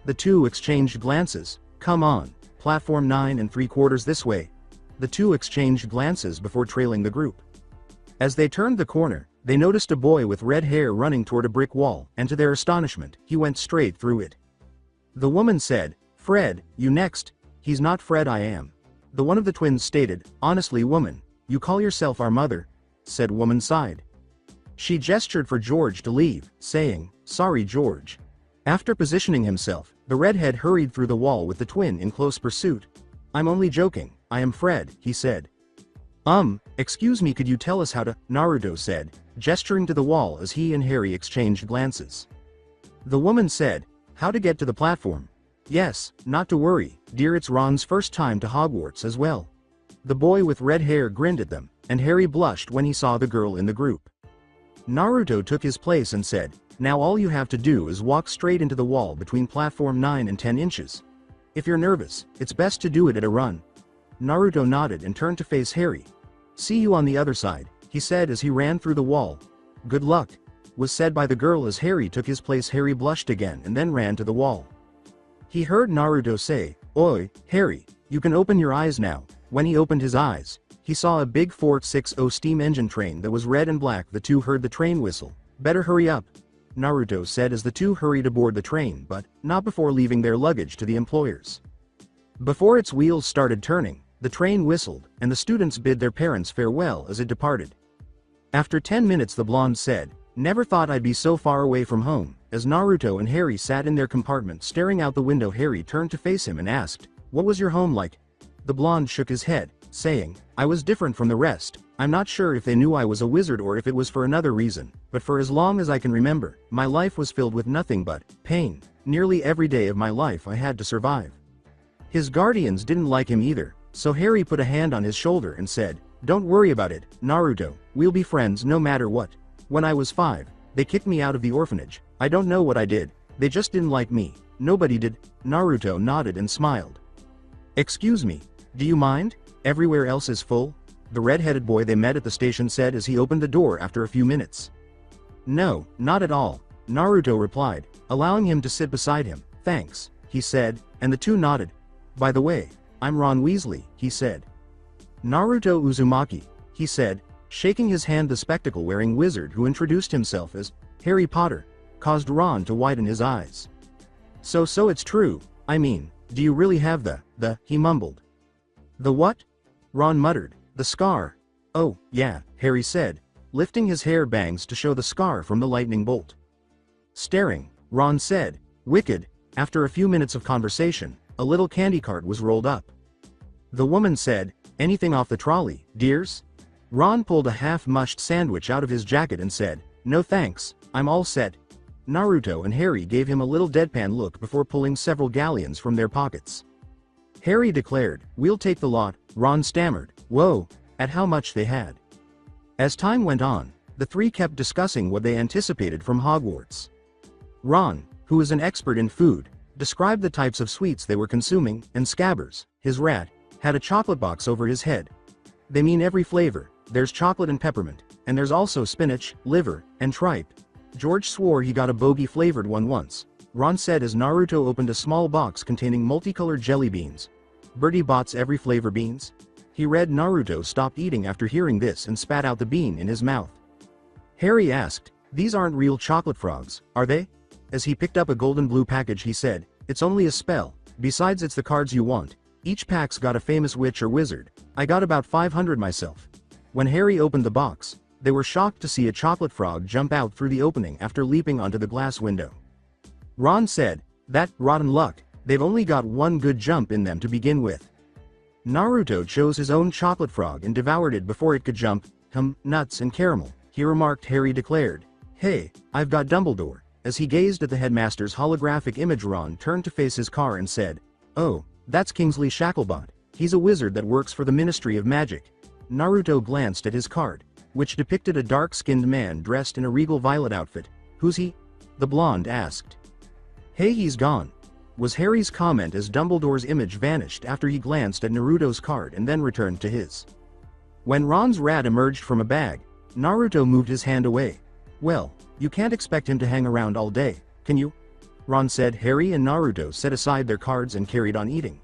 The two exchanged glances. "Come on, platform 9 3/4 this way." The two exchanged glances before trailing the group. As they turned the corner, they noticed a boy with red hair running toward a brick wall, and to their astonishment, he went straight through it. The woman said, "Fred, you next." "He's not Fred, I am." The one of the twins stated, "Honestly, woman, you call yourself our mother?" Said woman sighed. She gestured for George to leave, saying, "Sorry, George." After positioning himself, the redhead hurried through the wall with the twin in close pursuit. "I'm only joking, I am Fred," he said. Excuse me, could you tell us how to?" Naruto said, gesturing to the wall as he and Harry exchanged glances. The woman said, "How to get to the platform?" "Yes, not to worry, dear, it's Ron's first time to Hogwarts as well." The boy with red hair grinned at them, and Harry blushed when he saw the girl in the group. Naruto took his place and said, Now all you have to do is walk straight into the wall between platform 9 and 10 inches. If you're nervous, it's best to do it at a run. Naruto nodded and turned to face Harry. See you on the other side, he said as he ran through the wall. Good luck, was said by the girl as Harry took his place. Harry blushed again and then ran to the wall. He heard Naruto say, "Oi, Harry, you can open your eyes now." When he opened his eyes, he saw a big 460 steam engine train that was red and black. The two heard the train whistle. Better hurry up, Naruto said as the two hurried aboard the train, but not before leaving their luggage to the employers. Before its wheels started turning, the train whistled, and the students bid their parents farewell as it departed. After 10 minutes, the blonde said, "Never thought I'd be so far away from home." As Naruto and Harry sat in their compartment staring out the window, Harry turned to face him and asked, "What was your home like?" The blonde shook his head, saying, "I was different from the rest. I'm not sure if they knew I was a wizard or if it was for another reason, but for as long as I can remember, my life was filled with nothing but pain. Nearly every day of my life I had to survive." His guardians didn't like him either, so Harry put a hand on his shoulder and said, "Don't worry about it, Naruto, we'll be friends no matter what. When I was 5, they kicked me out of the orphanage. I don't know what I did, they just didn't like me." "Nobody did." Naruto nodded and smiled. "Excuse me, do you mind? Everywhere else is full," the red-headed boy they met at the station said as he opened the door after a few minutes. "No, not at all," Naruto replied, allowing him to sit beside him. "Thanks," he said, and the two nodded. "By the way, I'm Ron Weasley," he said. "Naruto Uzumaki," he said, shaking his hand. The spectacle-wearing wizard who introduced himself as Harry Potter caused Ron to widen his eyes. So it's true, I mean, do you really have the, he mumbled. "The what?" Ron muttered. "The scar." "Oh, yeah," Harry said, lifting his hair bangs to show the scar from the lightning bolt. Staring, Ron said, "Wicked." After a few minutes of conversation, a little candy cart was rolled up. The woman said, "Anything off the trolley, dears?" Ron pulled a half-mushed sandwich out of his jacket and said, "No thanks, I'm all set." Naruto and Harry gave him a little deadpan look before pulling several galleons from their pockets. Harry declared, "We'll take the lot." Ron stammered, "Whoa," at how much they had. As time went on, the three kept discussing what they anticipated from Hogwarts. Ron, who is an expert in food, described the types of sweets they were consuming, and Scabbers, his rat, had a chocolate box over his head. "They mean every flavor. There's chocolate and peppermint, and there's also spinach, liver, and tripe." George swore he got a bogey-flavored one once, Ron said as Naruto opened a small box containing multicolored jelly beans. "Bertie Bott's every flavor beans?" He read. Naruto stopped eating after hearing this and spat out the bean in his mouth. Harry asked, "These aren't real chocolate frogs, are they?" As he picked up a golden blue package, he said, "It's only a spell. Besides, it's the cards you want. Each pack's got a famous witch or wizard. I got about 500 myself." When Harry opened the box, they were shocked to see a chocolate frog jump out through the opening after leaping onto the glass window. Ron said, "That rotten luck, they've only got one good jump in them to begin with." Naruto chose his own chocolate frog and devoured it before it could jump. Nuts and caramel," he remarked. Harry declared, "Hey, I've got Dumbledore." As he gazed at the headmaster's holographic image, Ron turned to face his car and said, "Oh, that's Kingsley Shacklebot. He's a wizard that works for the Ministry of Magic." Naruto glanced at his card, which depicted a dark-skinned man dressed in a regal violet outfit. "Who's he?" the blonde asked. "Hey, he's gone," was Harry's comment as Dumbledore's image vanished after he glanced at Naruto's card and then returned to his. When Ron's rat emerged from a bag, Naruto moved his hand away. "Well, you can't expect him to hang around all day, can you?" Ron said. Harry and Naruto set aside their cards and carried on eating.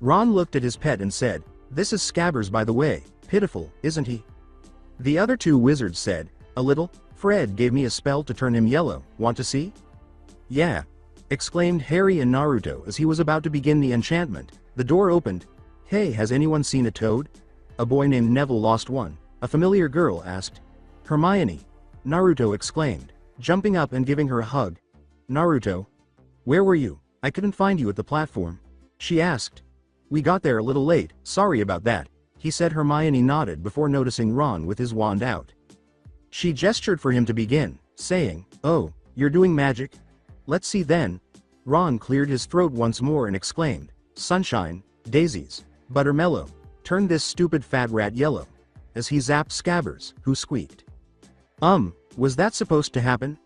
Ron looked at his pet and said, "This is Scabbers, by the way. Pitiful, isn't he?" The other two wizards said, "A little. Fred gave me a spell to turn him yellow. Want to see?" "Yeah," exclaimed Harry and Naruto as he was about to begin the enchantment. The door opened. "Hey, has anyone seen a toad?" A boy named Neville lost one, a familiar girl asked. "Hermione," Naruto exclaimed, jumping up and giving her a hug. "Naruto, where were you? I couldn't find you at the platform," she asked. "We got there a little late, sorry about that," he said. Hermione nodded before noticing Ron with his wand out. She gestured for him to begin, saying, "Oh, you're doing magic? Let's see then." Ron cleared his throat once more and exclaimed, "Sunshine, daisies, buttermellow, turn this stupid fat rat yellow," as he zapped Scabbers, who squeaked. Was that supposed to happen?"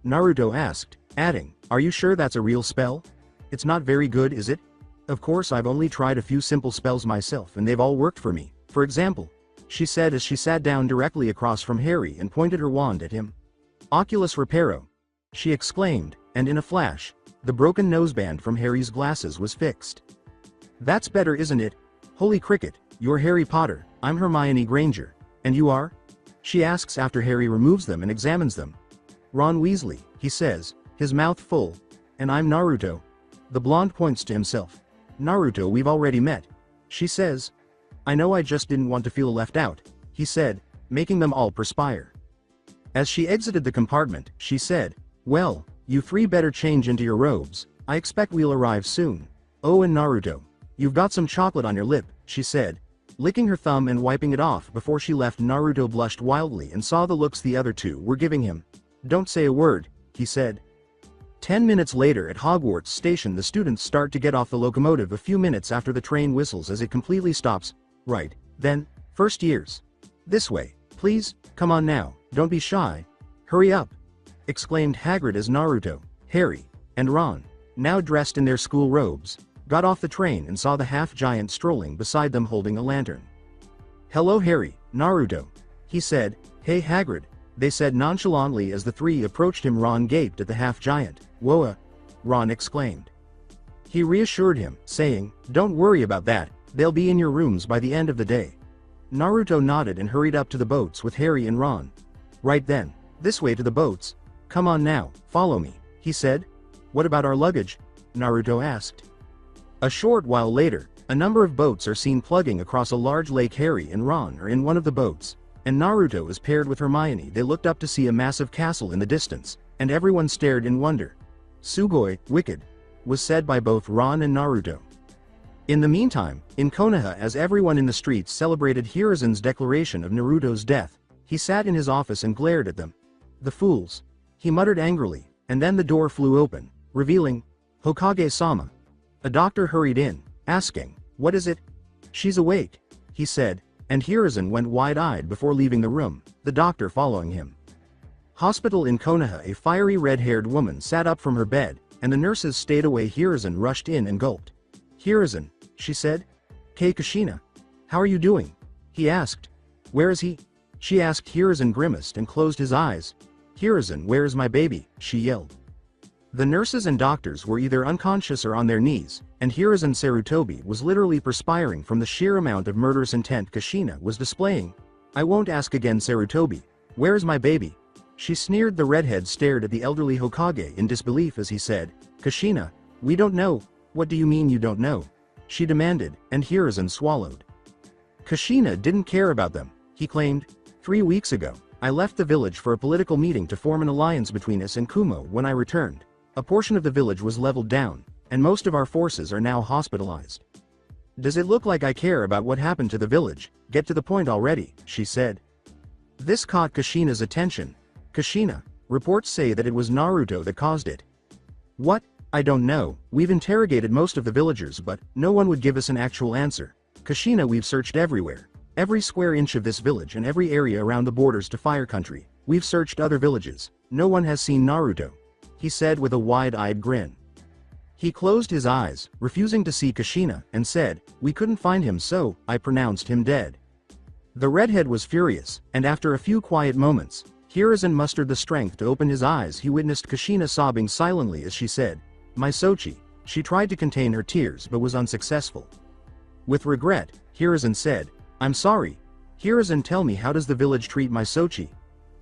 Naruto asked, adding, "Are you sure that's a real spell? It's not very good, is it? Of course I've only tried a few simple spells myself and they've all worked for me, for example," she said as she sat down directly across from Harry and pointed her wand at him. "Oculus Reparo!" she exclaimed, and in a flash, the broken noseband from Harry's glasses was fixed. "That's better, isn't it? Holy cricket, you're Harry Potter, I'm Hermione Granger. And you are?" she asks after Harry removes them and examines them. "Ron Weasley," he says, his mouth full. "And I'm Naruto." The blonde points to himself. "Naruto, we've already met," she says. "I know, I just didn't want to feel left out," he said, making them all perspire. As she exited the compartment, she said, "Well, you three better change into your robes, I expect we'll arrive soon. Oh, and Naruto, you've got some chocolate on your lip," she said, licking her thumb and wiping it off before she left. Naruto blushed wildly and saw the looks the other two were giving him. "Don't say a word," he said. 10 minutes later at Hogwarts Station, the students start to get off the locomotive a few minutes after the train whistles as it completely stops. "Right, then, first years. This way, please, come on now, don't be shy. Hurry up," exclaimed Hagrid as Naruto, Harry, and Ron, now dressed in their school robes, got off the train and saw the half-giant strolling beside them holding a lantern. "Hello Harry, Naruto," he said. "Hey Hagrid," they said nonchalantly as the three approached him. Ron gaped at the half-giant. "Whoa!" Ron exclaimed. He reassured him, saying, "Don't worry about that, they'll be in your rooms by the end of the day." Naruto nodded and hurried up to the boats with Harry and Ron. "Right then, this way to the boats. Come on now, follow me," he said. "What about our luggage?" Naruto asked. A short while later, a number of boats are seen plugging across a large lake. Harry and Ron are in one of the boats, and Naruto is paired with Hermione. They looked up to see a massive castle in the distance, and everyone stared in wonder. "Sugoi, wicked," was said by both Ron and Naruto. In the meantime, in Konoha, as everyone in the streets celebrated Hiruzen's declaration of Naruto's death, he sat in his office and glared at them. "The fools," he muttered angrily, and then the door flew open, revealing Hokage-sama. A doctor hurried in, asking, "What is it?" "She's awake," he said, and Hiruzen went wide-eyed before leaving the room, the doctor following him. Hospital in Konoha. A fiery red-haired woman sat up from her bed, and the nurses stayed away. Hiruzen rushed in and gulped. "Hiruzen," she said. "Kei Kushina. How are you doing?" he asked. "Where is he?" she asked. Hiruzen grimaced and closed his eyes. "Hiruzen, where is my baby?" she yelled. The nurses and doctors were either unconscious or on their knees, and Hiruzen Sarutobi was literally perspiring from the sheer amount of murderous intent Kushina was displaying. "I won't ask again, Sarutobi. Where is my baby?" she sneered. The redhead stared at the elderly Hokage in disbelief as he said, "Kushina, we don't know." "What do you mean you don't know?" she demanded, and Hiruzen swallowed. Kushina didn't care about them, he claimed. 3 weeks ago, I left the village for a political meeting to form an alliance between us and Kumo. When I returned, a portion of the village was leveled down, and most of our forces are now hospitalized. Does it look like I care about what happened to the village? Get to the point already, she said. This caught Kushina's attention. Kushina, reports say that it was Naruto that caused it. What? I don't know. We've interrogated most of the villagers, but no one would give us an actual answer. Kushina, we've searched everywhere. Every square inch of this village and every area around the borders to Fire Country. We've searched other villages. No one has seen Naruto, he said with a wide-eyed grin. He closed his eyes, refusing to see Kushina, and said, "We couldn't find him, so I pronounced him dead." The redhead was furious, and after a few quiet moments, Hiruzen mustered the strength to open his eyes. He witnessed Kushina sobbing silently as she said, "My Sochi." She tried to contain her tears but was unsuccessful. With regret, Hiruzen said, "I'm sorry. Hiruzen, tell me, how does the village treat my Sochi?"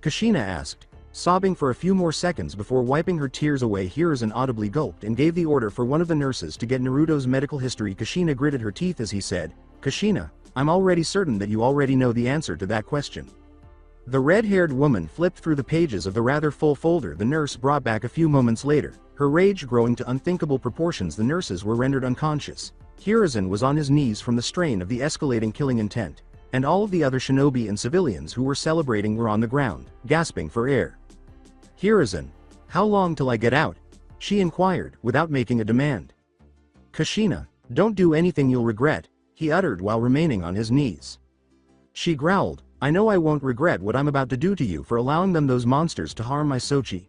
Kushina asked, sobbing for a few more seconds before wiping her tears away. Hiruzen audibly gulped and gave the order for one of the nurses to get Naruto's medical history. Kushina gritted her teeth as he said, "Kushina, I'm already certain that you already know the answer to that question." The red-haired woman flipped through the pages of the rather full folder the nurse brought back a few moments later, her rage growing to unthinkable proportions. The nurses were rendered unconscious. Hiruzen was on his knees from the strain of the escalating killing intent, and all of the other shinobi and civilians who were celebrating were on the ground, gasping for air. "Hiruzen, how long till I get out?" she inquired, without making a demand. "Kushina, don't do anything you'll regret," he uttered while remaining on his knees. She growled, "I know I won't regret what I'm about to do to you for allowing those monsters to harm my Sochi."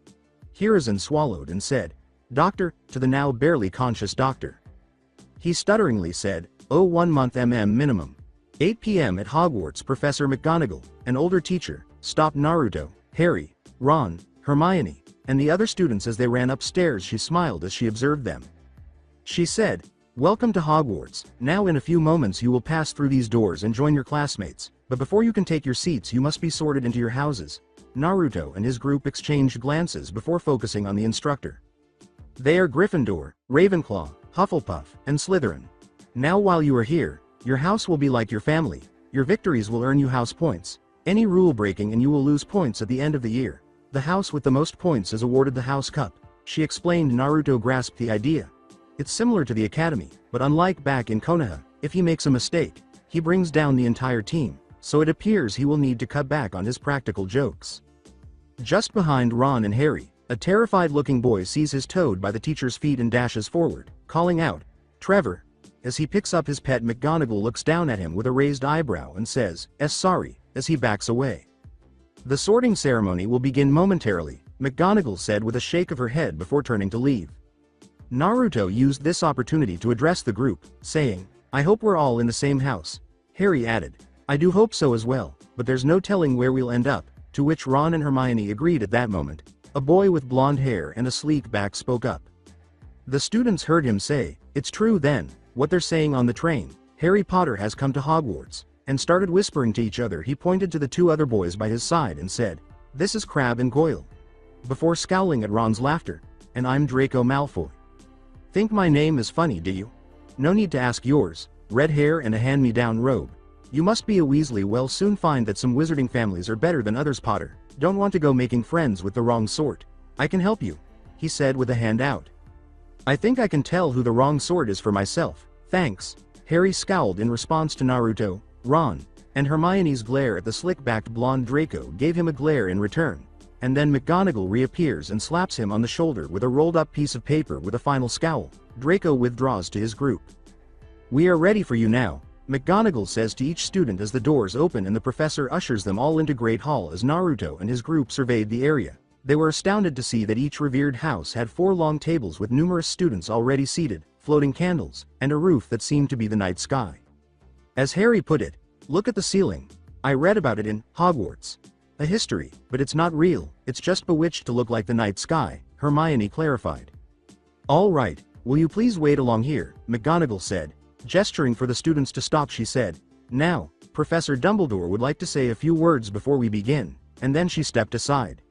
Hiruzen swallowed and said, "Doctor," to the now barely conscious doctor. He stutteringly said, "Oh, 1 month minimum." 8 p.m. at Hogwarts. Professor McGonagall, an older teacher, stopped Naruto, Harry, Ron, Hermione, and the other students as they ran upstairs. She smiled as she observed them. She said, "Welcome to Hogwarts. Now in a few moments you will pass through these doors and join your classmates, but before you can take your seats you must be sorted into your houses." Naruto and his group exchanged glances before focusing on the instructor. "They are Gryffindor, Ravenclaw, Hufflepuff, and Slytherin. Now while you are here, your house will be like your family. Your victories will earn you house points. Any rule breaking and you will lose points at the end of the year. The house with the most points is awarded the House Cup," she explained. Naruto grasped the idea. It's similar to the academy, but unlike back in Konoha, if he makes a mistake, he brings down the entire team, so it appears he will need to cut back on his practical jokes. Just behind Ron and Harry, a terrified-looking boy sees his toad by the teacher's feet and dashes forward, calling out, "Trevor!" As he picks up his pet, McGonagall looks down at him with a raised eyebrow and says, "Sorry," as he backs away. "The sorting ceremony will begin momentarily," McGonagall said with a shake of her head before turning to leave. Naruto used this opportunity to address the group, saying, "I hope we're all in the same house." Harry added, "I do hope so as well, but there's no telling where we'll end up," to which Ron and Hermione agreed at that moment. A boy with blonde hair and a sleek back spoke up. The students heard him say, "It's true then, what they're saying on the train. Harry Potter has come to Hogwarts," and started whispering to each other. He pointed to the 2 other boys by his side and said, "This is Crabbe and Goyle," before scowling at Ron's laughter, "And I'm Draco Malfoy. Think my name is funny, do you? No need to ask yours. Red hair and a hand-me-down robe. You must be a Weasley. Well, soon find that some wizarding families are better than others. Potter, don't want to go making friends with the wrong sort. I can help you," he said with a hand out. "I think I can tell who the wrong sort is for myself, thanks." Harry scowled in response to Naruto, Ron, and Hermione's glare at the slick-backed blonde Draco gave him a glare in return. And then McGonagall reappears and slaps him on the shoulder with a rolled-up piece of paper with a final scowl. Draco withdraws to his group. "We are ready for you now," McGonagall says to each student as the doors open and the professor ushers them all into Great Hall. As Naruto and his group surveyed the area, they were astounded to see that each revered house had 4 long tables with numerous students already seated, floating candles, and a roof that seemed to be the night sky. As Harry put it, "Look at the ceiling. I read about it in Hogwarts. A history, but it's not real, it's just bewitched to look like the night sky," Hermione clarified. "All right, will you please wait along here," McGonagall said. Gesturing for the students to stop, she said, "Now, Professor Dumbledore would like to say a few words before we begin," and then she stepped aside.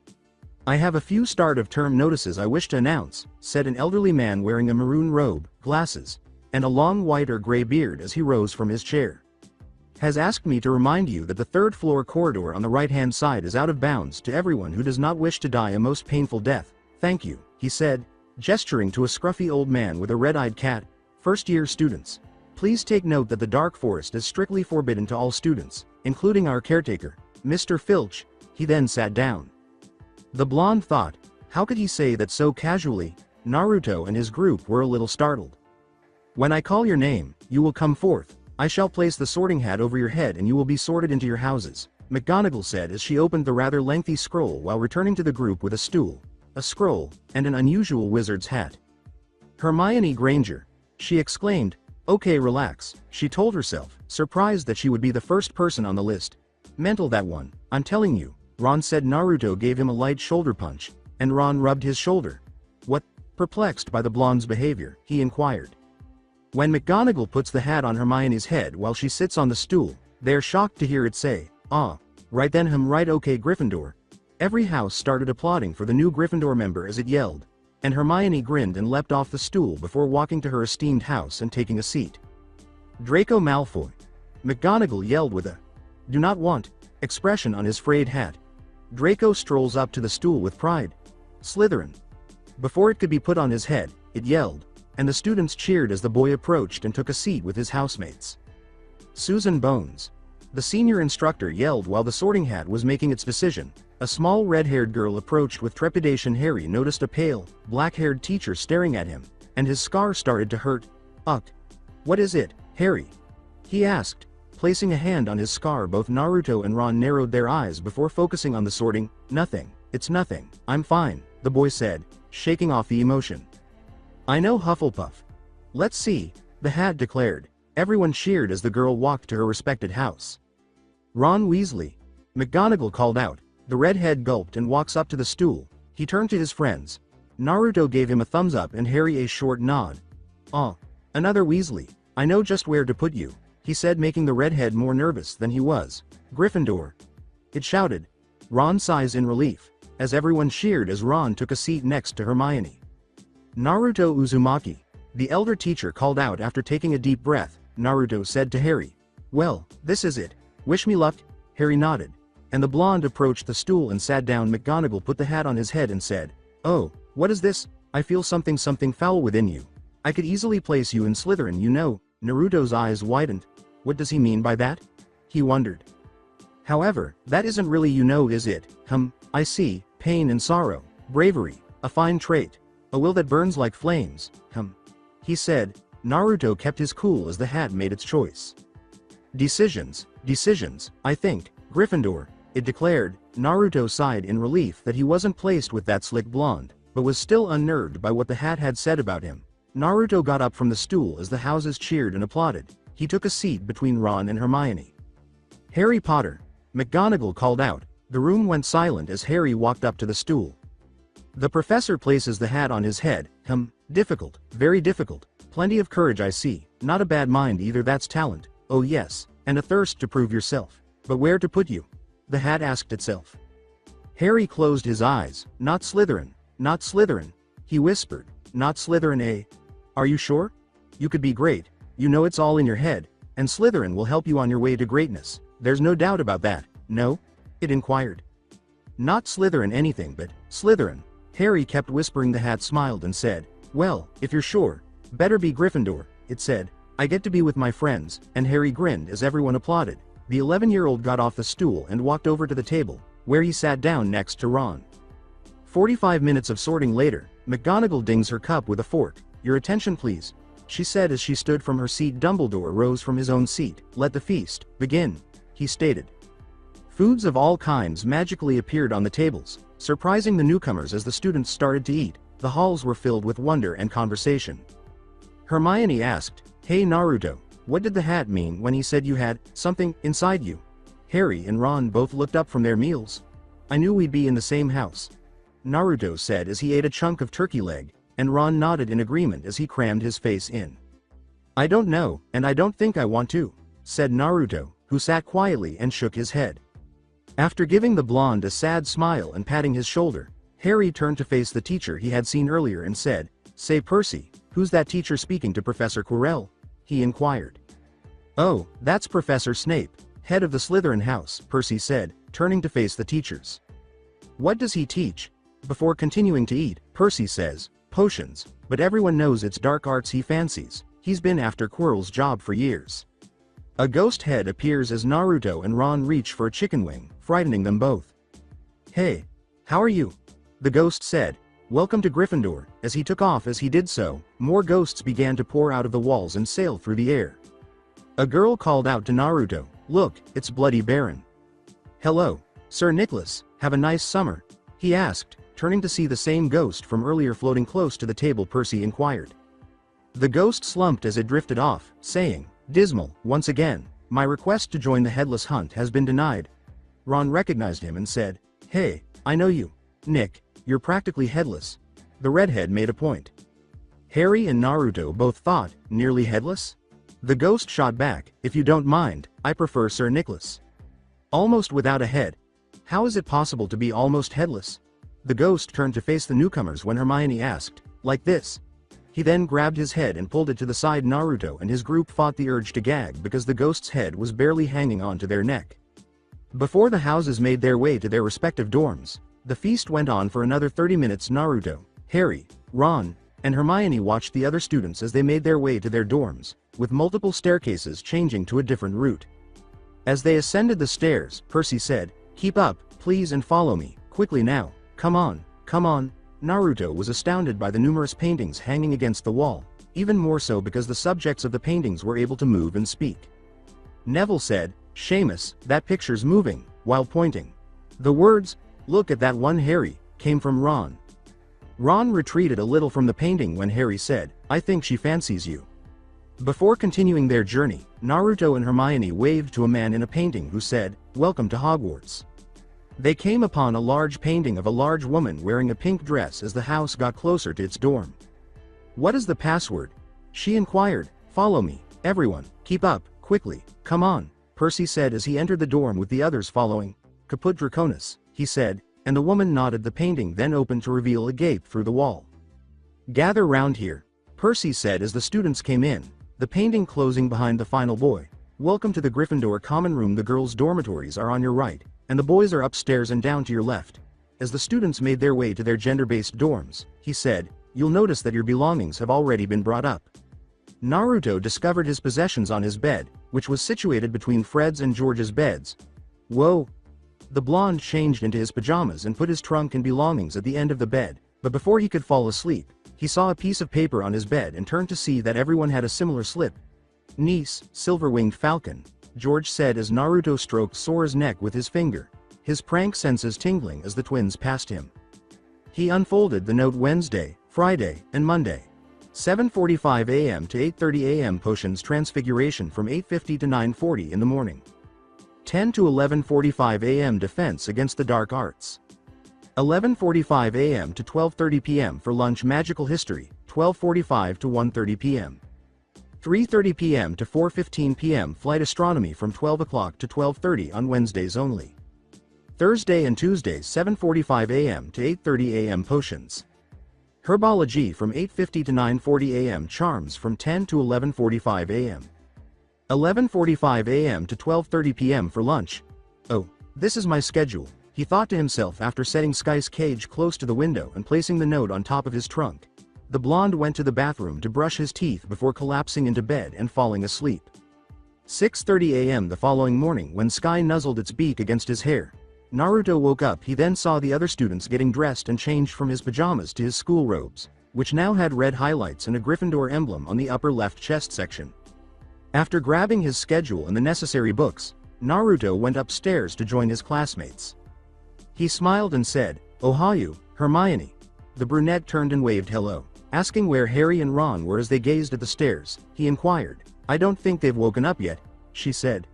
"I have a few start-of-term notices I wish to announce," said an elderly man wearing a maroon robe, glasses, and a long white or gray beard as he rose from his chair. "Has asked me to remind you that the 3rd floor corridor on the right-hand side is out of bounds to everyone who does not wish to die a most painful death. Thank you," he said, gesturing to a scruffy old man with a red-eyed cat. "First-year students, please take note that the Dark Forest is strictly forbidden to all students, including our caretaker, Mr. Filch." He then sat down. The blonde thought, how could he say that so casually? Naruto and his group were a little startled. "When I call your name, you will come forth. I shall place the sorting hat over your head and you will be sorted into your houses," McGonagall said as she opened the rather lengthy scroll while returning to the group with a stool, a scroll, and an unusual wizard's hat. "Hermione Granger," she exclaimed. "Okay, relax," she told herself, surprised that she would be the first person on the list. "Mental that one, I'm telling you," Ron said. Naruto gave him a light shoulder punch, and Ron rubbed his shoulder. "What?" Perplexed by the blonde's behavior, he inquired. When McGonagall puts the hat on Hermione's head while she sits on the stool, they are shocked to hear it say, "Ah, right then, right, okay, Gryffindor." Every house started applauding for the new Gryffindor member as it yelled, and Hermione grinned and leapt off the stool before walking to her esteemed house and taking a seat. "Draco Malfoy," McGonagall yelled with a "do not want" expression on his frayed hat. Draco strolls up to the stool with pride. "Slytherin." Before it could be put on his head, it yelled, and the students cheered as the boy approached and took a seat with his housemates. "Susan Bones," the senior instructor yelled while the sorting hat was making its decision. A small red-haired girl approached with trepidation. Harry noticed a pale, black-haired teacher staring at him, and his scar started to hurt. What is it, Harry?" he asked, placing a hand on his scar. Both Naruto and Ron narrowed their eyes before focusing on the sorting. "Nothing, it's nothing, I'm fine," the boy said, shaking off the emotion. I know, Hufflepuff. Let's see, the hat declared. Everyone cheered as the girl walked to her respected house. Ron Weasley. McGonagall called out. The redhead gulped and walks up to the stool. He turned to his friends. Naruto gave him a thumbs up and Harry a short nod. "Ah, another Weasley. I know just where to put you," he said, making the redhead more nervous than he was. "Gryffindor," it shouted. Ron sighs in relief, as everyone cheered as Ron took a seat next to Hermione. Naruto Uzumaki. The elder teacher called out after taking a deep breath. Naruto said to Harry. "Well, this is it. Wish me luck." Harry nodded, and the blonde approached the stool and sat down. McGonagall put the hat on his head and said, "Oh, what is this? I feel something foul within you. I could easily place you in Slytherin, you know." Naruto's eyes widened. What does he mean by that? He wondered. However, that isn't really, you know, is it? I see, pain and sorrow, bravery, a fine trait, a will that burns like flames, he said. Naruto kept his cool as the hat made its choice. Decisions, I think, Gryffindor, it declared. Naruto sighed in relief that he wasn't placed with that slick blonde, but was still unnerved by what the hat had said about him. Naruto got up from the stool as the houses cheered and applauded. He took a seat between Ron and Hermione. Harry Potter, McGonagall called out. The room went silent as Harry walked up to the stool. The professor places the hat on his head. Difficult, very difficult. Plenty of courage, I see. Not a bad mind either, that's talent. Oh yes, and a thirst to prove yourself. But where to put you? The hat asked itself. Harry closed his eyes. Not Slytherin, not Slytherin, he whispered. Not Slytherin, eh? Are you sure? You could be great. You know it's all in your head, and Slytherin will help you on your way to greatness. There's no doubt about that, no? It inquired. Not Slytherin anything but Slytherin. Harry kept whispering. The hat smiled and said, "Well, if you're sure, better be Gryffindor," it said. "I get to be with my friends," and Harry grinned as everyone applauded. The 11-year-old got off the stool and walked over to the table, where he sat down next to Ron. 45 minutes of sorting later, McGonagall dings her cup with a fork. "Your attention please," she said as she stood from her seat. Dumbledore rose from his own seat. "Let the feast begin," he stated. Foods of all kinds magically appeared on the tables, surprising the newcomers as the students started to eat. The halls were filled with wonder and conversation. Hermione asked, "Hey Naruto, what did the hat mean when he said you had something inside you?" Harry and Ron both looked up from their meals. "I knew we'd be in the same house," Naruto said as he ate a chunk of turkey leg, and Ron nodded in agreement as he crammed his face in. "I don't know, and I don't think I want to," said Naruto, who sat quietly and shook his head. After giving the blonde a sad smile and patting his shoulder, Harry turned to face the teacher he had seen earlier and said, "Say Percy, who's that teacher speaking to Professor Quirrell?" he inquired. "Oh, that's Professor Snape, head of the Slytherin house," Percy said, turning to face the teachers. "What does he teach?" Before continuing to eat, Percy says, "Potions, but everyone knows it's dark arts he fancies. He's been after Quirrell's job for years." A ghost head appears as Naruto and Ron reach for a chicken wing, frightening them both. "Hey, how are you?" the ghost said. "Welcome to Gryffindor." As he took off, as he did so, more ghosts began to pour out of the walls and sail through the air. A girl called out to Naruto, "Look, it's Bloody Baron." "Hello, Sir Nicholas, have a nice summer?" he asked, turning to see the same ghost from earlier floating close to the table. Percy inquired. The ghost slumped as it drifted off, saying, "Dismal, once again, my request to join the Headless Hunt has been denied." Ron recognized him and said, "Hey, I know you. Nick, you're practically headless." The redhead made a point. Harry and Naruto both thought, nearly headless? The ghost shot back, "If you don't mind, I prefer Sir Nicholas. Almost without a head. How is it possible to be almost headless?" The ghost turned to face the newcomers when Hermione asked, "Like this?" He then grabbed his head and pulled it to the side. Naruto and his group fought the urge to gag because the ghost's head was barely hanging onto their neck. Before the houses made their way to their respective dorms, the feast went on for another 30 minutes. Naruto, Harry, Ron, and Hermione watched the other students as they made their way to their dorms, with multiple staircases changing to a different route. As they ascended the stairs, Percy said, "Keep up, please, and follow me, quickly now, come on, come on." Naruto was astounded by the numerous paintings hanging against the wall, even more so because the subjects of the paintings were able to move and speak. Neville said, "Seamus, that picture's moving," while pointing. The words, "Look at that one, Harry," came from Ron. Ron retreated a little from the painting when Harry said, "I think she fancies you." Before continuing their journey, Naruto and Hermione waved to a man in a painting who said, "Welcome to Hogwarts." They came upon a large painting of a large woman wearing a pink dress as the house got closer to its dorm. "What is the password?" she inquired. "Follow me, everyone, keep up, quickly, come on," Percy said as he entered the dorm with the others following. "Caput Draconis," he said, and the woman nodded. The painting then opened to reveal a gape through the wall. "Gather round here," Percy said as the students came in, the painting closing behind the final boy. "Welcome to the Gryffindor common room. The girls' dormitories are on your right, and the boys are upstairs and down to your left." As the students made their way to their gender-based dorms, he said, "You'll notice that your belongings have already been brought up." Naruto discovered his possessions on his bed, which was situated between Fred's and George's beds. "Whoa!" The blonde changed into his pajamas and put his trunk and belongings at the end of the bed, but before he could fall asleep, he saw a piece of paper on his bed and turned to see that everyone had a similar slip. "Niece, silver-winged falcon," George said as Naruto stroked Sora's neck with his finger, his prank senses tingling as the twins passed him. He unfolded the note. Wednesday, Friday, and Monday. 7:45 a.m. to 8:30 a.m. Potions Transfiguration from 8:50 to 9:40 in the morning. 10 to 11:45 a.m. Defense Against the Dark Arts. 11:45 a.m. to 12:30 p.m. for lunch. Magical History, 12:45 to 1:30 p.m. 3:30 p.m. to 4:15 p.m. Flight Astronomy from 12 o'clock to 12:30 on Wednesdays only. Thursday and Tuesdays 7:45 a.m. to 8:30 a.m. Potions. Herbology from 8:50 to 9:40 a.m. Charms from 10 to 11:45 a.m. 11:45 a.m. to 12:30 p.m. for lunch. "Oh, this is my schedule," he thought to himself after setting Sky's cage close to the window and placing the note on top of his trunk. The blonde went to the bathroom to brush his teeth before collapsing into bed and falling asleep. 6:30 a.m. the following morning when Sky nuzzled its beak against his hair. Naruto woke up. He then saw the other students getting dressed and changed from his pajamas to his school robes, which now had red highlights and a Gryffindor emblem on the upper left chest section. After grabbing his schedule and the necessary books, Naruto went upstairs to join his classmates. He smiled and said, "Ohio, Hermione." The brunette turned and waved hello. Asking where Harry and Ron were as they gazed at the stairs, he inquired. "I don't think they've woken up yet," she said.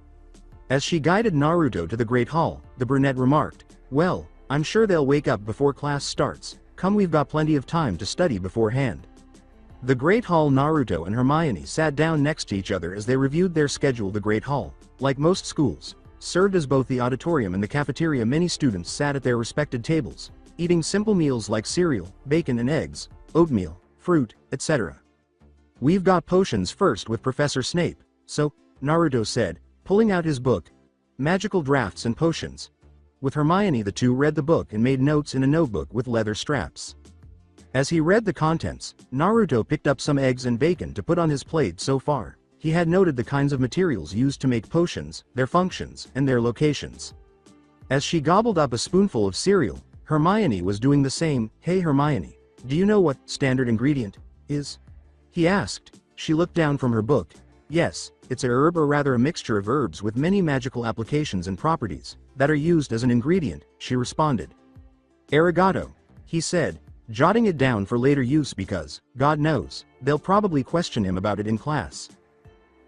As she guided Naruto to the Great Hall, the brunette remarked, "Well, I'm sure they'll wake up before class starts. Come, we've got plenty of time to study beforehand." The Great Hall. Naruto and Hermione sat down next to each other as they reviewed their schedule. The Great Hall, like most schools, served as both the auditorium and the cafeteria. Many students sat at their respected tables, eating simple meals like cereal, bacon and eggs, oatmeal, fruit, etc. "We've got potions first with Professor Snape, so," Naruto said, pulling out his book, Magical Drafts and Potions. With Hermione, the two read the book and made notes in a notebook with leather straps. As he read the contents, Naruto picked up some eggs and bacon to put on his plate. So far, he had noted the kinds of materials used to make potions, their functions, and their locations. As she gobbled up a spoonful of cereal, Hermione was doing the same. "Hey Hermione, do you know what standard ingredient is?" he asked. She looked down from her book. "Yes, it's a herb, or rather a mixture of herbs with many magical applications and properties that are used as an ingredient," she responded. "Arigato," he said, jotting it down for later use because, God knows, they'll probably question him about it in class.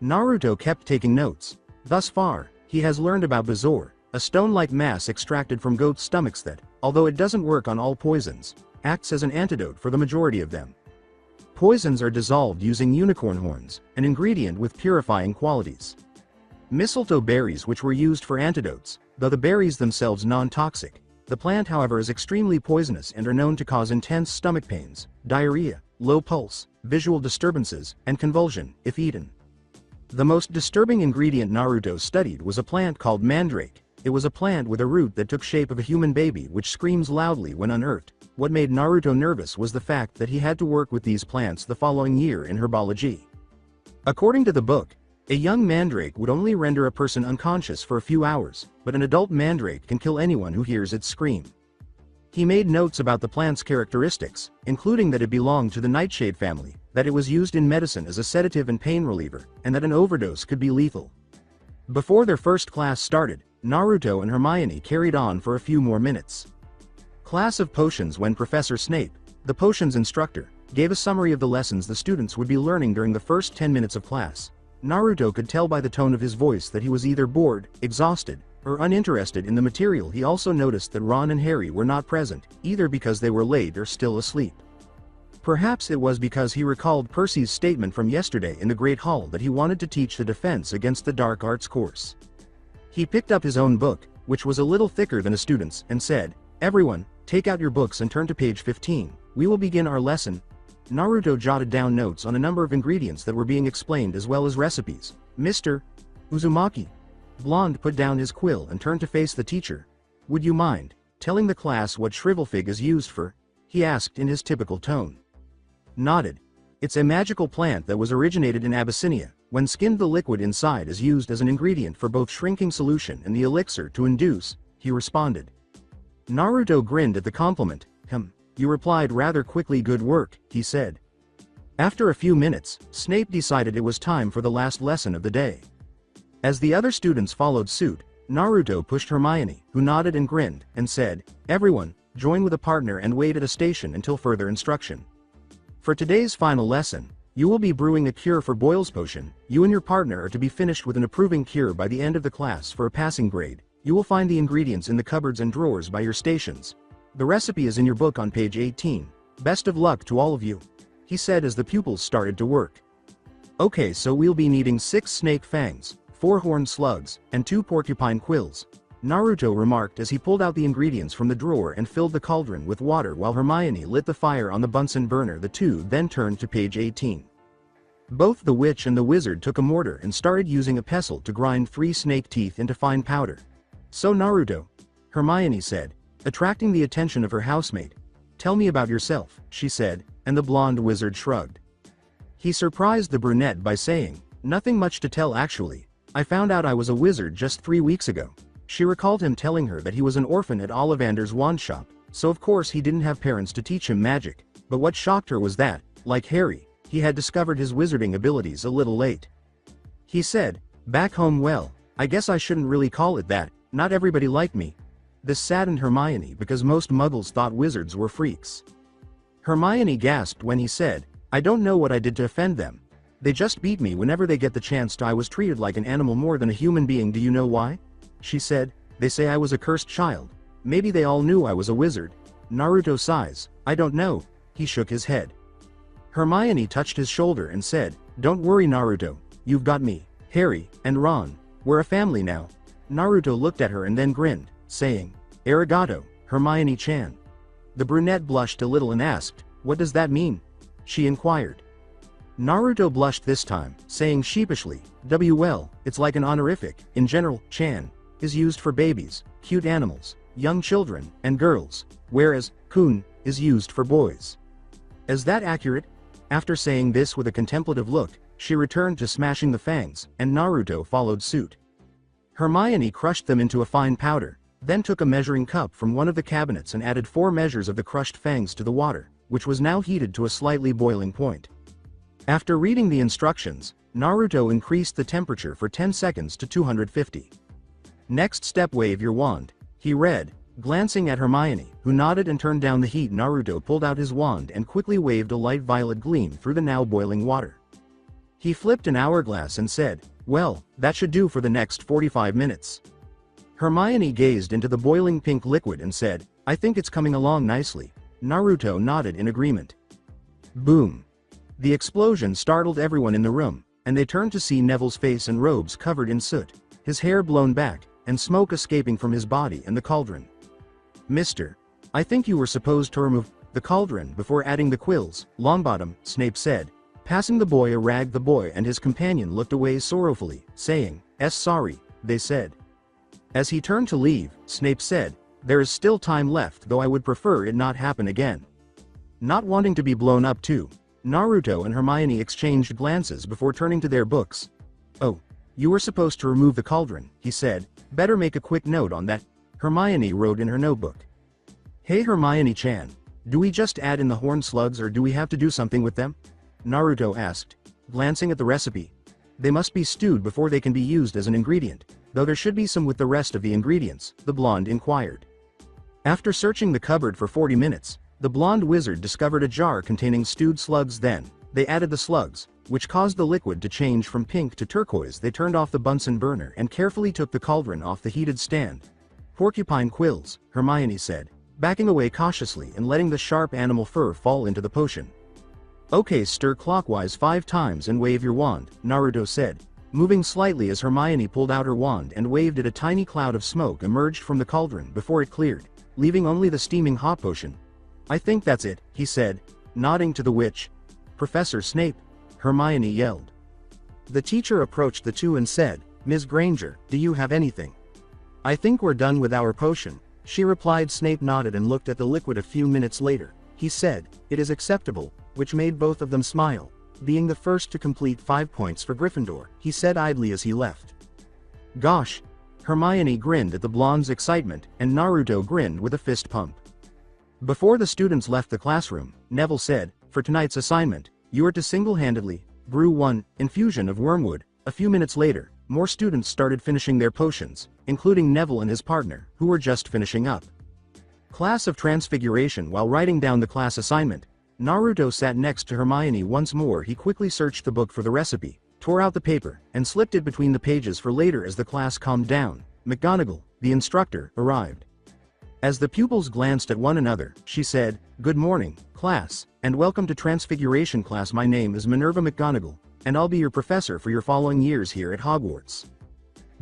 Naruto kept taking notes. Thus far, he has learned about Bezoar, a stone-like mass extracted from goat stomachs that, although it doesn't work on all poisons, acts as an antidote for the majority of them. Poisons are dissolved using unicorn horns, an ingredient with purifying qualities. Mistletoe berries, which were used for antidotes, though the berries themselves non-toxic. The plant, however, is extremely poisonous and are known to cause intense stomach pains, diarrhea, low pulse, visual disturbances, and convulsion, if eaten. The most disturbing ingredient Naruto studied was a plant called mandrake. It was a plant with a root that took shape of a human baby which screams loudly when unearthed. What made Naruto nervous was the fact that he had to work with these plants the following year in herbology. According to the book, a young mandrake would only render a person unconscious for a few hours, but an adult mandrake can kill anyone who hears it scream. He made notes about the plant's characteristics, including that it belonged to the nightshade family, that it was used in medicine as a sedative and pain reliever, and that an overdose could be lethal. Before their first class started, Naruto and Hermione carried on for a few more minutes. Class of Potions. When Professor Snape, The potions instructor gave a summary of the lessons the students would be learning during the first 10 minutes of class. Naruto could tell by the tone of his voice that he was either bored, exhausted, or uninterested in the material. He also noticed that Ron and Harry were not present, either because they were late or still asleep. Perhaps it was because he recalled Percy's statement from yesterday in the Great Hall that he wanted to teach the defense against the dark arts course. He picked up his own book, which was a little thicker than a student's, and said, "Everyone, take out your books and turn to page 15. We will begin our lesson." Naruto jotted down notes on a number of ingredients that were being explained as well as recipes. "Mr. Uzumaki." Blonde put down his quill and turned to face the teacher. "Would you mind telling the class what shrivelfig is used for?" he asked in his typical tone. Nodded. "It's a magical plant that was originated in Abyssinia. When skinned, the liquid inside is used as an ingredient for both shrinking solution and the elixir to induce," he responded. Naruto grinned at the compliment. You replied rather quickly. "Good work," he said. After a few minutes, Snape decided it was time for the last lesson of the day. As the other students followed suit, Naruto pushed Hermione, who nodded and grinned, and said, "Everyone, join with a partner and wait at a station until further instruction. For today's final lesson, you will be brewing a cure for Boyle's potion. You and your partner are to be finished with an approving cure by the end of the class for a passing grade. You will find the ingredients in the cupboards and drawers by your stations. The recipe is in your book on page 18. Best of luck to all of you," he said as the pupils started to work. "Okay, so we'll be needing 6 snake fangs, 4 horned slugs, and 2 porcupine quills," Naruto remarked as he pulled out the ingredients from the drawer and filled the cauldron with water while Hermione lit the fire on the Bunsen burner. The two then turned to page 18. Both the witch and the wizard took a mortar and started using a pestle to grind 3 snake teeth into fine powder. "So Naruto," Hermione said, attracting the attention of her housemate. "Tell me about yourself," she said, and the blonde wizard shrugged. He surprised the brunette by saying, "Nothing much to tell actually. I found out I was a wizard just 3 weeks ago." She recalled him telling her that he was an orphan at Ollivander's wand shop, so of course he didn't have parents to teach him magic, but what shocked her was that, like Harry, he had discovered his wizarding abilities a little late. He said, "Back home, well, I guess I shouldn't really call it that, not everybody liked me." This saddened Hermione because most muggles thought wizards were freaks. Hermione gasped when he said, "I don't know what I did to offend them. They just beat me whenever they get the chance to. I was treated like an animal more than a human being. Do you know why?" she said. "They say I was a cursed child. Maybe they all knew I was a wizard." Naruto sighs, "I don't know," he shook his head. Hermione touched his shoulder and said, "Don't worry Naruto, you've got me, Harry, and Ron. We're a family now." Naruto looked at her and then grinned, saying, "Arigato, Hermione-chan." The brunette blushed a little and asked, "What does that mean?" she inquired. Naruto blushed this time, saying sheepishly, "Well, it's like an honorific. In general, chan is used for babies, cute animals, young children, and girls, whereas kun is used for boys." "Is that accurate?" After saying this with a contemplative look, she returned to smashing the fangs, and Naruto followed suit. Hermione crushed them into a fine powder, then took a measuring cup from one of the cabinets and added 4 measures of the crushed fangs to the water, which was now heated to a slightly boiling point. After reading the instructions, Naruto increased the temperature for 10 seconds to 250. "Next step, wave your wand," he read, glancing at Hermione, who nodded and turned down the heat. Naruto pulled out his wand and quickly waved a light violet gleam through the now boiling water. He flipped an hourglass and said, "Well, that should do for the next 45 minutes. Hermione gazed into the boiling pink liquid and said, "I think it's coming along nicely." Naruto nodded in agreement. Boom. The explosion startled everyone in the room, and they turned to see Neville's face and robes covered in soot, his hair blown back, and smoke escaping from his body and the cauldron. "Mister, I think you were supposed to remove the cauldron before adding the quills, Longbottom," Snape said, passing the boy a rag. The boy and his companion looked away sorrowfully, saying, Sorry," they said. As he turned to leave, Snape said, "There is still time left, though I would prefer it not happen again." Not wanting to be blown up too, Naruto and Hermione exchanged glances before turning to their books. "Oh, you were supposed to remove the cauldron," he said. "Better make a quick note on that," Hermione wrote in her notebook. "Hey Hermione-chan, do we just add in the horned slugs or do we have to do something with them?" Naruto asked, glancing at the recipe. "They must be stewed before they can be used as an ingredient, though there should be some with the rest of the ingredients," the blonde inquired. After searching the cupboard for 40 minutes, The blonde wizard discovered a jar containing stewed slugs. Then they added the slugs, which caused the liquid to change from pink to turquoise. They turned off the Bunsen burner and carefully took the cauldron off the heated stand. Porcupine quills, Hermione said, backing away cautiously and letting the sharp animal fur fall into the potion. Okay, stir clockwise 5 times and wave your wand, Naruto said, moving slightly as Hermione pulled out her wand and waved it. A tiny cloud of smoke emerged from the cauldron before it cleared, leaving only the steaming hot potion. I think that's it, he said, nodding to the witch. Professor Snape, Hermione yelled. The teacher approached the two and said, Ms. Granger, do you have anything? I think we're done with our potion, she replied. Snape nodded and looked at the liquid. A few minutes later, he said, it is acceptable, which made both of them smile. Being the first to complete 5 points for Gryffindor, he said idly as he left. Gosh! Hermione grinned at the blonde's excitement, and Naruto grinned with a fist pump. Before the students left the classroom, Neville said, for tonight's assignment, you are to single-handedly brew 1 infusion of wormwood. A few minutes later, more students started finishing their potions, including Neville and his partner, who were just finishing up. Class of Transfiguration. While writing down the class assignment, Naruto sat next to Hermione once more. He quickly searched the book for the recipe, tore out the paper, and slipped it between the pages for later. As the class calmed down, McGonagall, the instructor, arrived. As the pupils glanced at one another, she said, Good morning, class, and welcome to Transfiguration class. My name is Minerva McGonagall, and I'll be your professor for your following years here at Hogwarts.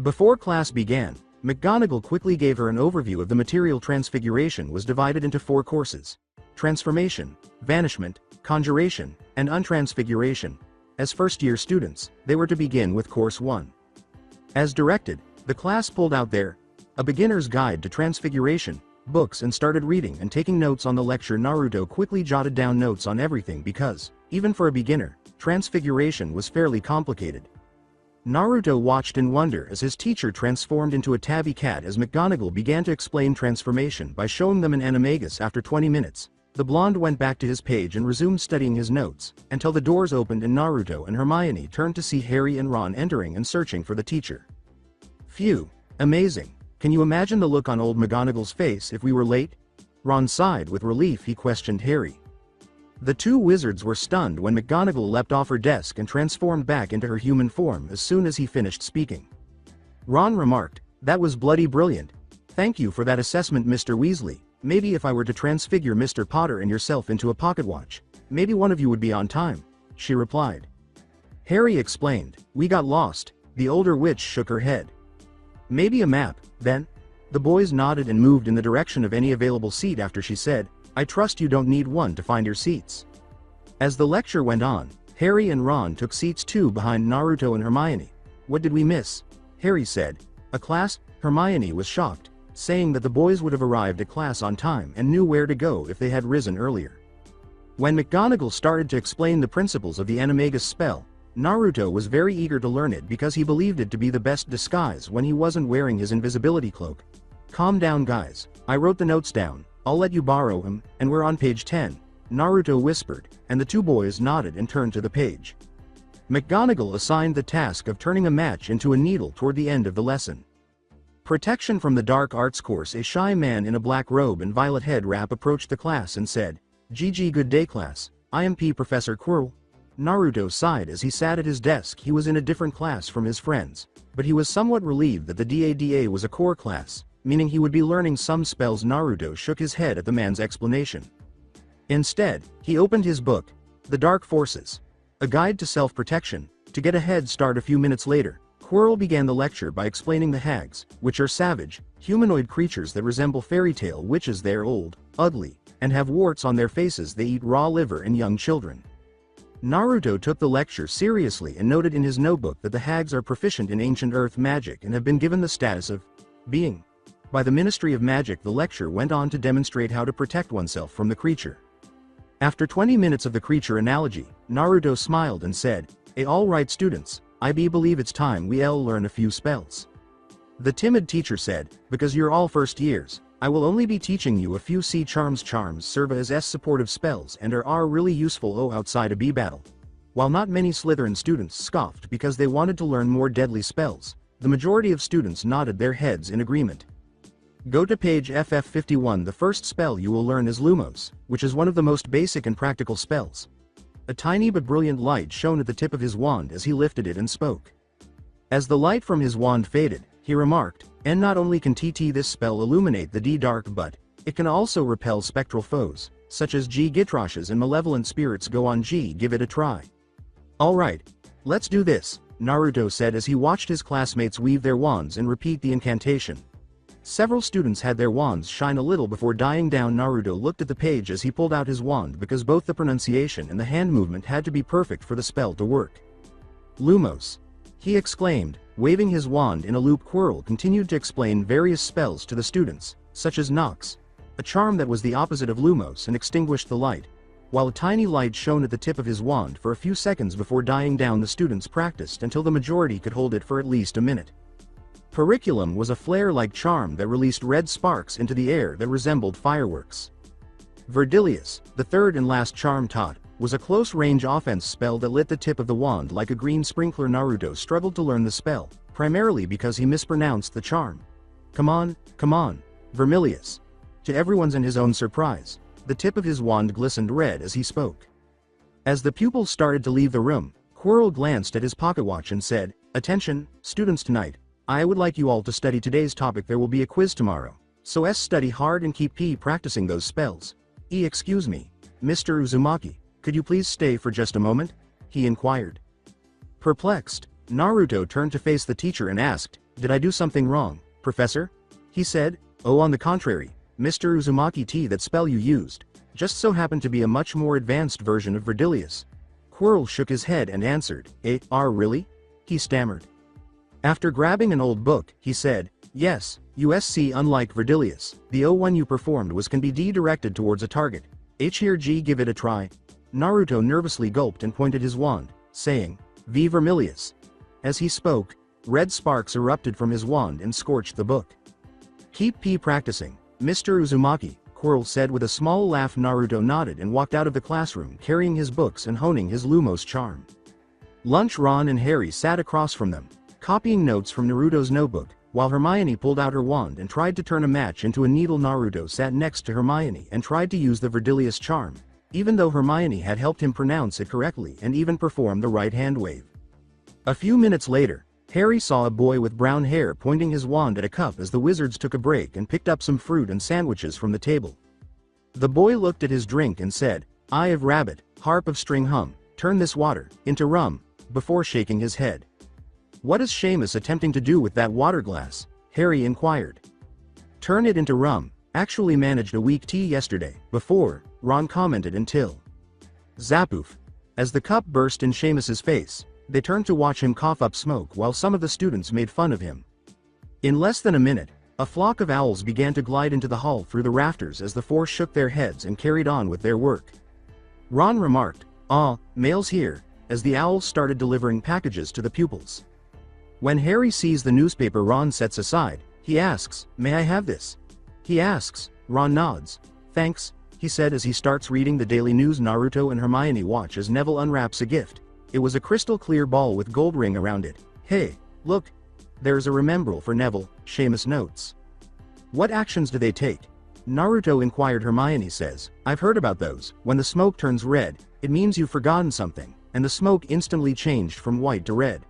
Before class began, McGonagall quickly gave her an overview of the material. Transfiguration was divided into 4 courses: Transformation, Vanishment, Conjuration, and Untransfiguration. As first-year students, they were to begin with Course 1. As directed, the class pulled out A Beginner's Guide to Transfiguration books and started reading and taking notes on the lecture. Naruto quickly jotted down notes on everything because, even for a beginner, Transfiguration was fairly complicated. Naruto watched in wonder as his teacher transformed into a tabby cat. As McGonagall began to explain transformation by showing them an animagus. After 20 minutes, the blonde went back to his page and resumed studying his notes, until the doors opened and Naruto and Hermione turned to see Harry and Ron entering and searching for the teacher. Phew, amazing. Can you imagine the look on old McGonagall's face if we were late? Ron sighed with relief. He questioned Harry. The two wizards were stunned when McGonagall leapt off her desk and transformed back into her human form as soon as he finished speaking. Ron remarked, That was bloody brilliant. Thank you for that assessment, Mr. Weasley. Maybe if I were to transfigure Mr. Potter and yourself into a pocket watch, maybe one of you would be on time, she replied. Harry explained, We got lost. The older witch shook her head. Maybe a map, then? The boys nodded and moved in the direction of any available seat after she said, I trust you don't need one to find your seats. As the lecture went on, Harry and Ron took seats 2 behind Naruto and Hermione. What did we miss? Harry said. A class? Hermione was shocked, saying that the boys would have arrived at class on time and knew where to go if they had risen earlier. When McGonagall started to explain the principles of the animagus spell, Naruto was very eager to learn it because he believed it to be the best disguise when he wasn't wearing his invisibility cloak. Calm down, guys. I wrote the notes down. I'll let you borrow him, and we're on page 10, Naruto whispered, and the two boys nodded and turned to the page. McGonagall assigned the task of turning a match into a needle toward the end of the lesson. Protection from the Dark Arts course. A shy man in a black robe and violet head wrap approached the class and said, GG, good day class. I am Professor Quirrell. Naruto sighed as he sat at his desk. He was in a different class from his friends, but he was somewhat relieved that the DADA was a core class, meaning he would be learning some spells. Naruto shook his head at the man's explanation. Instead, he opened his book, The Dark Forces, a guide to self-protection. To get a head start a few minutes later, Quirrell began the lecture by explaining the hags, which are savage, humanoid creatures that resemble fairy tale witches. They're old, ugly, and have warts on their faces. They eat raw liver and young children. Naruto took the lecture seriously and noted in his notebook that the hags are proficient in ancient earth magic and have been given the status of being by the Ministry of Magic. The lecture went on to demonstrate how to protect oneself from the creature. After 20 minutes of the creature analogy, Naruto smiled and said, All right students, I believe it's time we learn a few spells. The timid teacher said, Because you're all first years, I will only be teaching you a few C charms. Charms serve as supportive spells and are really useful outside a battle. While not many Slytherin students scoffed because they wanted to learn more deadly spells, the majority of students nodded their heads in agreement. Go to page FF51. The first spell you will learn is Lumos, which is one of the most basic and practical spells. A tiny but brilliant light shone at the tip of his wand as he lifted it and spoke. As the light from his wand faded, he remarked, and not only can this spell illuminate the dark but it can also repel spectral foes, such as Gitroshes and malevolent spirits. Go on give it a try. Alright. Let's do this, Naruto said as he watched his classmates weave their wands and repeat the incantation. Several students had their wands shine a little before dying down. Naruto looked at the page as he pulled out his wand because both the pronunciation and the hand movement had to be perfect for the spell to work. Lumos, he exclaimed, waving his wand in a loop. Quirrell continued to explain various spells to the students, such as Nox, a charm that was the opposite of Lumos and extinguished the light, while a tiny light shone at the tip of his wand for a few seconds before dying down. The students practiced until the majority could hold it for at least a minute. Periculum was a flare-like charm that released red sparks into the air that resembled fireworks. Verdilius, the third and last charm taught, was a close-range offense spell that lit the tip of the wand like a green sprinkler. Naruto struggled to learn the spell, primarily because he mispronounced the charm. Come on, Vermilius. To everyone's and his own surprise, the tip of his wand glistened red as he spoke. As the pupils started to leave the room, Quirrell glanced at his pocket watch and said, "Attention, students, tonight, I would like you all to study today's topic. There will be a quiz tomorrow, so study hard and keep practicing those spells." Excuse me, Mr. Uzumaki, could you please stay for just a moment?" he inquired. Perplexed, Naruto turned to face the teacher and asked, "Did I do something wrong, Professor?" He said, "Oh, on the contrary, Mr. Uzumaki, that spell you used just so happened to be a much more advanced version of Verdilius." Quirrell shook his head and answered, Really?" he stammered. After grabbing an old book, he said, "Yes, USC. Unlike Verdilius, the one you performed can be directed towards a target. Here, give it a try." Naruto nervously gulped and pointed his wand, saying, "V Vermilius." As he spoke, red sparks erupted from his wand and scorched the book. "Keep practicing, Mr. Uzumaki," Quirrell said with a small laugh. Naruto nodded and walked out of the classroom carrying his books and honing his Lumos charm. Lunch. Ron and Harry sat across from them, copying notes from Naruto's notebook, while Hermione pulled out her wand and tried to turn a match into a needle. Naruto sat next to Hermione and tried to use the Verdilius charm, even though Hermione had helped him pronounce it correctly and even perform the right hand wave. A few minutes later, Harry saw a boy with brown hair pointing his wand at a cup as the wizards took a break and picked up some fruit and sandwiches from the table. The boy looked at his drink and said, "Eye of rabbit, harp of string hum, turn this water into rum," before shaking his head. "What is Seamus attempting to do with that water glass?" Harry inquired. "Turn it into rum. Actually managed a weak tea yesterday, before," Ron commented until Zapoof. As the cup burst in Seamus's face, they turned to watch him cough up smoke while some of the students made fun of him. In less than a minute, a flock of owls began to glide into the hall through the rafters as the four shook their heads and carried on with their work. Ron remarked, "Mail's here," as the owls started delivering packages to the pupils. When Harry sees the newspaper Ron sets aside, he asks, "May I have this?" He asks, Ron nods. "Thanks," he said as he starts reading the daily news. Naruto and Hermione watch as Neville unwraps a gift. It was a crystal clear ball with gold ring around it. "Hey, look! There's a remembrall for Neville," Seamus notes. "What actions do they take?" Naruto inquired. Hermione says, "I've heard about those. When the smoke turns red, it means you've forgotten something," and the smoke instantly changed from white to red.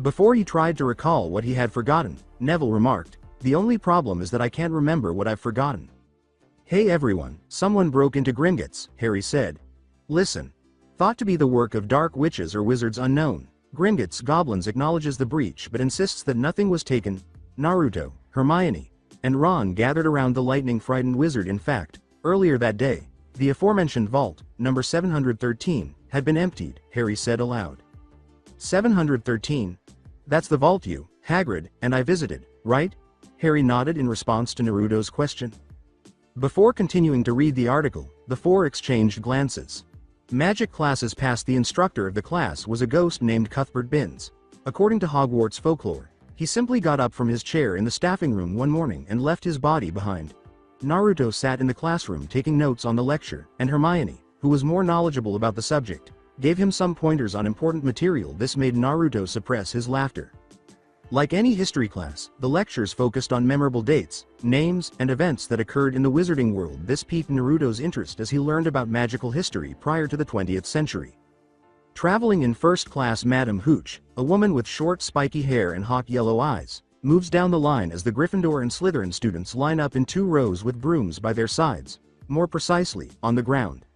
Before he tried to recall what he had forgotten, Neville remarked, "The only problem is that I can't remember what I've forgotten." "Hey everyone, someone broke into Gringotts," Harry said. "Listen. Thought to be the work of dark witches or wizards unknown. Gringotts Goblins acknowledges the breach but insists that nothing was taken." Naruto, Hermione, and Ron gathered around the lightning-frightened wizard. In fact, earlier that day, the aforementioned vault, number 713, had been emptied, Harry said aloud. 713? That's the vault you, Hagrid, and I visited, right? Harry nodded in response to Naruto's question. Before continuing to read the article, the four exchanged glances. Magic classes past. The instructor of the class was a ghost named Cuthbert Binns. According to Hogwarts folklore, he simply got up from his chair in the staffing room one morning and left his body behind. Naruto sat in the classroom taking notes on the lecture, and Hermione, who was more knowledgeable about the subject, gave him some pointers on important material. This made Naruto suppress his laughter. Like any history class, the lectures focused on memorable dates, names, and events that occurred in the wizarding world. This piqued Naruto's interest as he learned about magical history prior to the 20th century. Traveling in first class, Madame Hooch, a woman with short spiky hair and hawk yellow eyes, moves down the line as the Gryffindor and Slytherin students line up in 2 rows with brooms by their sides, more precisely, on the ground.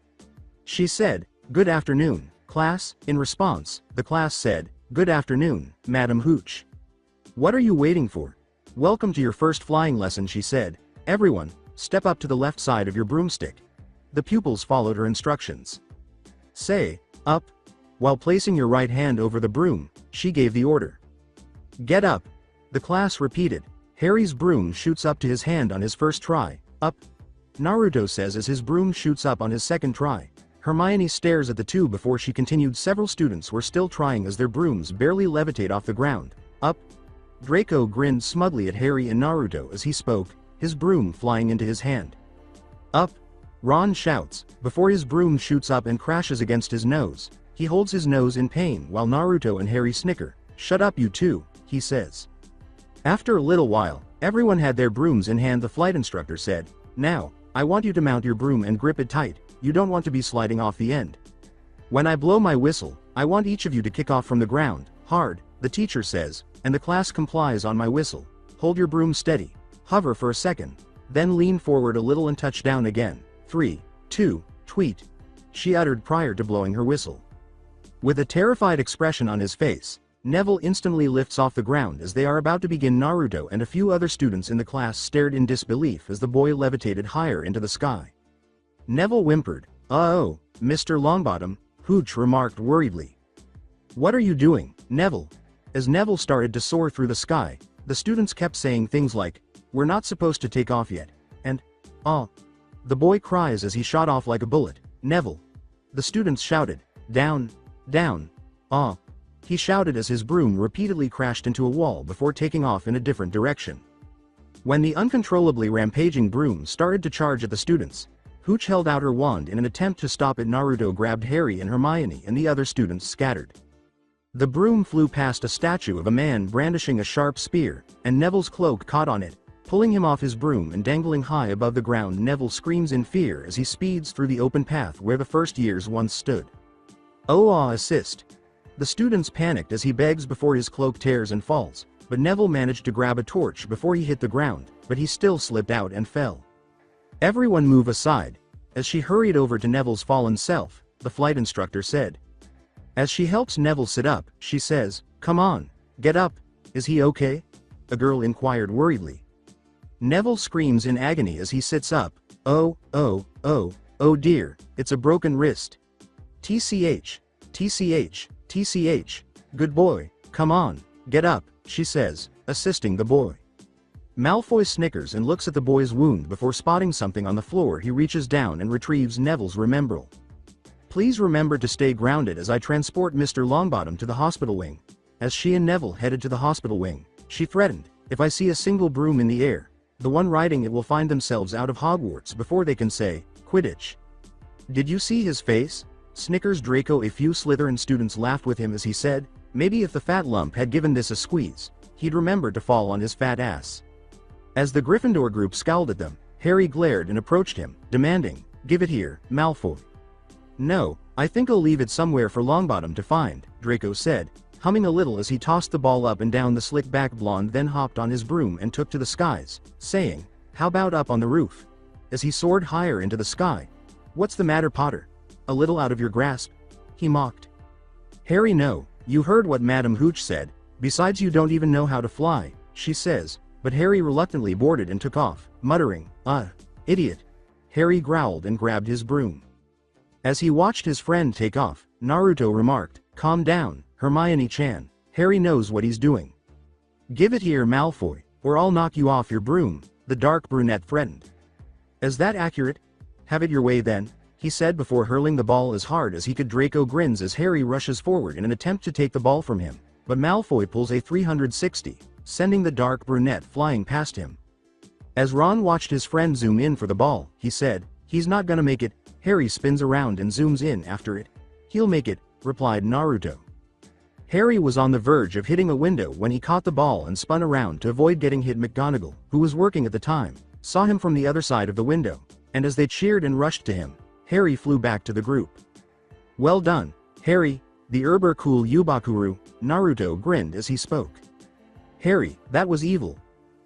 She said, "Good afternoon, class." In response, the class said, "Good afternoon, Madame Hooch." "What are you waiting for? Welcome to your first flying lesson," she said. "Everyone, step up to the left side of your broomstick." The pupils followed her instructions. "Say, up." While placing your right hand over the broom, she gave the order. "Get up." The class repeated. Harry's broom shoots up to his hand on his first try. "Up." Naruto says as his broom shoots up on his second try. Hermione stares at the two before she continued. Several students were still trying as their brooms barely levitate off the ground. "Up." Draco grinned smugly at Harry and Naruto as he spoke, his broom flying into his hand. "Up." Ron shouts, before his broom shoots up and crashes against his nose. He holds his nose in pain while Naruto and Harry snicker. "Shut up, you two," he says. After a little while, everyone had their brooms in hand. The flight instructor said, "Now, I want you to mount your broom and grip it tight. You don't want to be sliding off the end. When I blow my whistle, I want each of you to kick off from the ground, hard," the teacher says, and the class complies. "On my whistle, hold your broom steady, hover for a second, then lean forward a little and touch down again. 3, 2, tweet," she uttered prior to blowing her whistle. With a terrified expression on his face, Neville instantly lifts off the ground as they are about to begin. Naruto and a few other students in the class stared in disbelief as the boy levitated higher into the sky. Neville whimpered, "Oh, Mr. Longbottom," Hooch remarked worriedly. "What are you doing, Neville?" As Neville started to soar through the sky, the students kept saying things like, "We're not supposed to take off yet," and, "Oh." The boy cries as he shot off like a bullet. "Neville." The students shouted, "Down, down, ah." He shouted as his broom repeatedly crashed into a wall before taking off in a different direction. When the uncontrollably rampaging broom started to charge at the students, Hooch held out her wand in an attempt to stop it. Naruto grabbed Harry and Hermione and the other students scattered. The broom flew past a statue of a man brandishing a sharp spear, and Neville's cloak caught on it, pulling him off his broom and dangling high above the ground. Neville screams in fear as he speeds through the open path where the first years once stood. "Oh, assist." The students panicked as he begs before his cloak tears and falls, but Neville managed to grab a torch before he hit the ground, but he still slipped out and fell. "Everyone move aside." As she hurried over to Neville's fallen self, the flight instructor said. As she helps Neville sit up, she says, "Come on, get up. Is he okay?" A girl inquired worriedly. Neville screams in agony as he sits up. "Oh, oh, oh, oh dear, it's a broken wrist. TCH, TCH, TCH, good boy, come on, get up," she says, assisting the boy. Malfoy snickers and looks at the boy's wound before spotting something on the floor. He reaches down and retrieves Neville's remembrall. "Please remember to stay grounded as I transport Mr. Longbottom to the hospital wing." As she and Neville headed to the hospital wing, she threatened, "If I see a single broom in the air, the one riding it will find themselves out of Hogwarts before they can say, Quidditch." "Did you see his face?" snickers Draco. A few Slytherin students laughed with him as he said, "Maybe if the fat lump had given this a squeeze, he'd remember to fall on his fat ass." As the Gryffindor group scowled at them, Harry glared and approached him, demanding, "Give it here, Malfoy." "No, I think I'll leave it somewhere for Longbottom to find," Draco said, humming a little as he tossed the ball up and down. The slick-back blonde then hopped on his broom and took to the skies, saying, "How about up on the roof?" As he soared higher into the sky. "What's the matter, Potter? A little out of your grasp?" he mocked. "Harry, no, you heard what Madame Hooch said. Besides, you don't even know how to fly," she says, but Harry reluctantly boarded and took off, muttering, Idiot." Harry growled and grabbed his broom. As he watched his friend take off, Naruto remarked, "Calm down, Hermione-chan. Harry knows what he's doing." "Give it here, Malfoy, or I'll knock you off your broom," the dark brunette threatened. "Is that accurate? Have it your way then," he said before hurling the ball as hard as he could. Draco grins as Harry rushes forward in an attempt to take the ball from him, but Malfoy pulls a 360, sending the dark brunette flying past him. As Ron watched his friend zoom in for the ball, he said, "He's not gonna make it." Harry spins around and zooms in after it. "He'll make it," replied Naruto. Harry was on the verge of hitting a window when he caught the ball and spun around to avoid getting hit. McGonagall, who was working at the time, saw him from the other side of the window, and as they cheered and rushed to him, Harry flew back to the group. "Well done, Harry, the Urber cool Yubakuru," Naruto grinned as he spoke. "Harry, that was evil."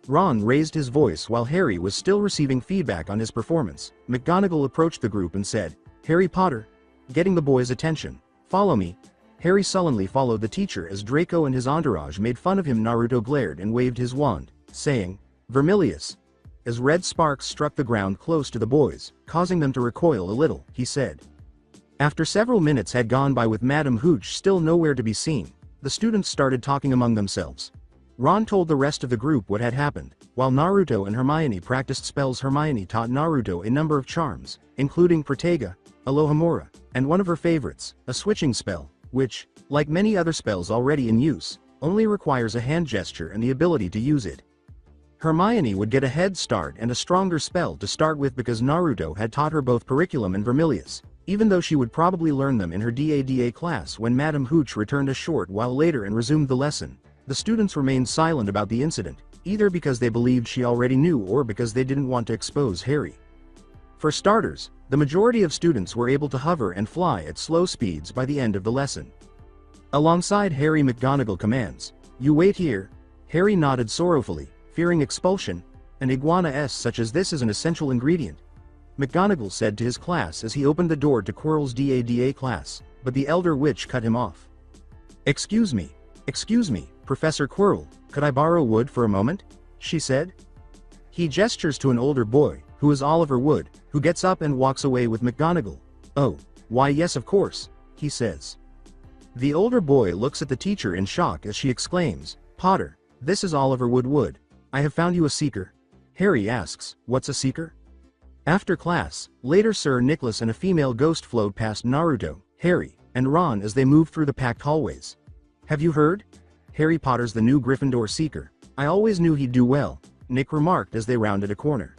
Ron raised his voice while Harry was still receiving feedback on his performance. McGonagall approached the group and said, "Harry Potter," getting the boys' attention, "follow me." Harry sullenly followed the teacher as Draco and his entourage made fun of him. Naruto glared and waved his wand, saying, "Vermilius." As red sparks struck the ground close to the boys, causing them to recoil a little, he said. After several minutes had gone by with Madame Hooch still nowhere to be seen, the students started talking among themselves. Ron told the rest of the group what had happened, while Naruto and Hermione practiced spells. Hermione taught Naruto a number of charms, including Protega, Alohomora, and one of her favorites, a switching spell, which, like many other spells already in use, only requires a hand gesture and the ability to use it. Hermione would get a head start and a stronger spell to start with because Naruto had taught her both Periculum and Vermilius, even though she would probably learn them in her DADA class when Madame Hooch returned a short while later and resumed the lesson. The students remained silent about the incident, either because they believed she already knew or because they didn't want to expose Harry. For starters, the majority of students were able to hover and fly at slow speeds by the end of the lesson. Alongside Harry, McGonagall commands, "You wait here." Harry nodded sorrowfully, fearing expulsion. An iguana such as this is an essential ingredient, McGonagall said to his class as he opened the door to Quirrell's DADA class, but the elder witch cut him off. Excuse me, Professor Quirrell, could I borrow wood for a moment?" she said. He gestures to an older boy, who is Oliver Wood, who gets up and walks away with McGonagall. "Oh, why yes of course," he says. The older boy looks at the teacher in shock as she exclaims, "Potter, this is Oliver Wood. I have found you a seeker." Harry asks, "What's a seeker?" After class, later Sir Nicholas and a female ghost flowed past Naruto, Harry, and Ron as they moved through the packed hallways. "Have you heard? Harry Potter's the new Gryffindor seeker. I always knew he'd do well," Nick remarked as they rounded a corner.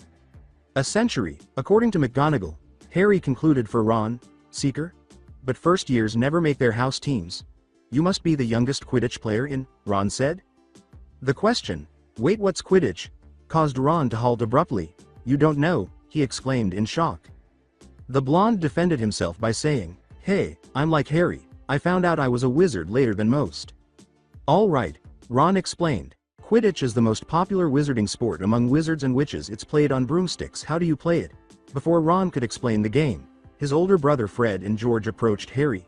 "A century, according to McGonagall," Harry concluded for Ron, "Seeker? But first years never make their house teams. You must be the youngest Quidditch player in," Ron said. The question, "Wait, what's Quidditch?" caused Ron to halt abruptly. "You don't know," he exclaimed in shock. The blonde defended himself by saying, "Hey, I'm like Harry, I found out I was a wizard later than most." "All right," Ron explained. "Quidditch is the most popular wizarding sport among wizards and witches. It's played on broomsticks. How do you play it?" Before Ron could explain the game, his older brother Fred and George approached Harry.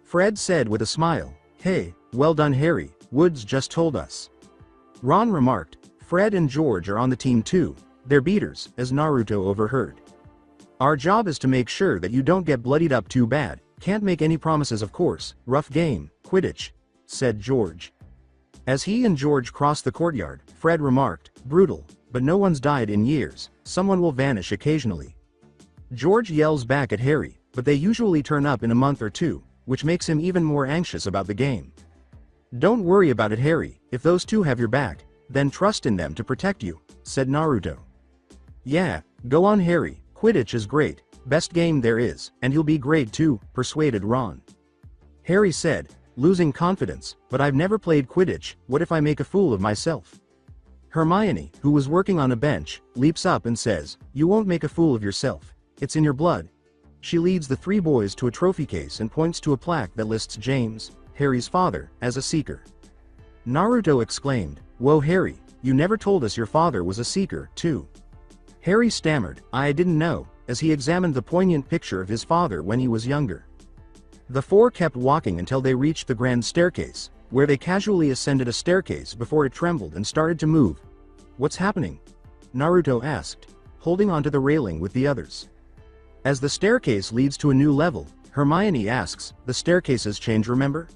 Fred said with a smile, "Hey, well done Harry, Woods just told us." Ron remarked, "Fred and George are on the team too. They're beaters," as Naruto overheard. "Our job is to make sure that you don't get bloodied up too bad. Can't make any promises of course. Rough game, Quidditch," said George. As he and George crossed the courtyard, Fred remarked, "Brutal, but no one's died in years. Someone will vanish occasionally." George yells back at Harry, but they usually turn up in a month or two, which makes him even more anxious about the game. "Don't worry about it Harry, if those two have your back, then trust in them to protect you," said Naruto. "Yeah, go on Harry, Quidditch is great, best game there is, and you'll be great too," persuaded Ron. Harry said, losing confidence, "But I've never played Quidditch, what if I make a fool of myself?" Hermione, who was working on a bench, leaps up and says, "You won't make a fool of yourself. It's in your blood." She leads the three boys to a trophy case and points to a plaque that lists James, Harry's father, as a seeker. Naruto exclaimed, "Whoa Harry, you never told us your father was a seeker, too." Harry stammered, "I didn't know," as he examined the poignant picture of his father when he was younger. The four kept walking until they reached the grand staircase, where they casually ascended a staircase before it trembled and started to move. "What's happening?" Naruto asked, holding onto the railing with the others. As the staircase leads to a new level, Hermione asks, "The staircases change, remember?"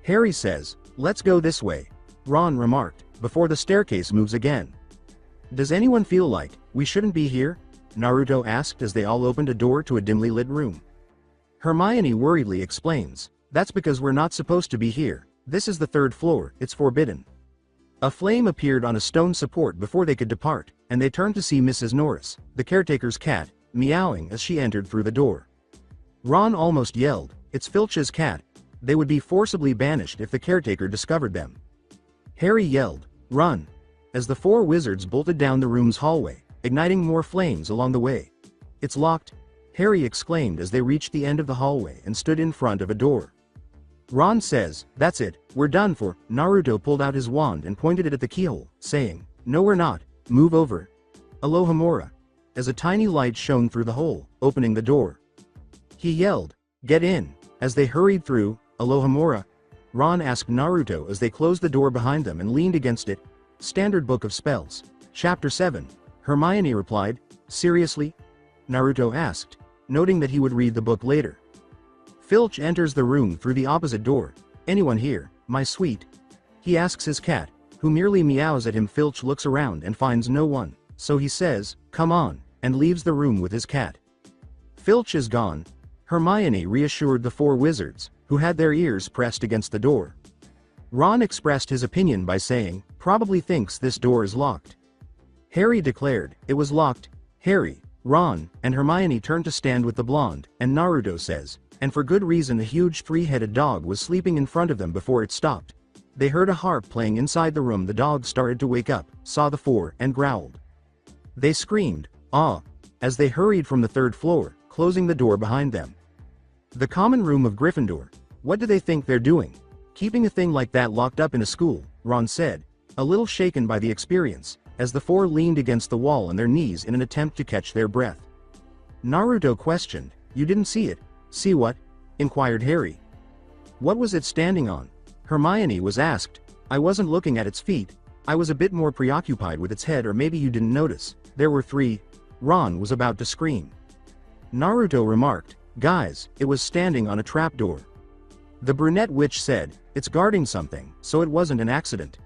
Harry says, "Let's go this way," Ron remarked, before the staircase moves again. "Does anyone feel like we shouldn't be here?" Naruto asked as they all opened a door to a dimly lit room. Hermione worriedly explains, "That's because we're not supposed to be here. This is the third floor, it's forbidden." A flame appeared on a stone support before they could depart, and they turned to see Mrs. Norris, the caretaker's cat, meowing as she entered through the door. Ron almost yelled, "It's Filch's cat." They would be forcibly banished if the caretaker discovered them. Harry yelled, "Run!" as the four wizards bolted down the room's hallway, igniting more flames along the way. "It's locked," Harry exclaimed as they reached the end of the hallway and stood in front of a door. Ron says, "That's it, we're done for." Naruto pulled out his wand and pointed it at the keyhole, saying, "No we're not, move over." Alohomora. As a tiny light shone through the hole, opening the door. He yelled, "Get in." As they hurried through, "Alohomora?" Ron asked Naruto as they closed the door behind them and leaned against it. "Standard Book of Spells. Chapter 7. Hermione replied, "Seriously?" Naruto asked, noting that he would read the book later. Filch enters the room through the opposite door. "Anyone here, my sweet?" He asks his cat, who merely meows at him. Filch looks around and finds no one, so he says, "Come on," and leaves the room with his cat. Filch is gone. Hermione reassured the four wizards, who had their ears pressed against the door. Ron expressed his opinion by saying, "Probably thinks this door is locked." Harry declared, "It was locked." Harry, Ron, and Hermione turned to stand with the blonde, and Naruto says, "And for good reason." A huge three-headed dog was sleeping in front of them before it stopped. They heard a harp playing inside the room. The dog started to wake up, saw the four, and growled. They screamed, "Ah!" as they hurried from the third floor, closing the door behind them. The common room of Gryffindor. What do they think they're doing? Keeping a thing like that locked up in a school, Ron said, a little shaken by the experience, as the four leaned against the wall on their knees in an attempt to catch their breath. Naruto questioned, "You didn't see it?" "See what?" inquired Harry. "What was it standing on?" Hermione was asked. "I wasn't looking at its feet. I was a bit more preoccupied with its head, or maybe you didn't notice. There were three." Ron was about to scream. Naruto remarked, "Guys, it was standing on a trapdoor." The brunette witch said, "It's guarding something, so it wasn't an accident."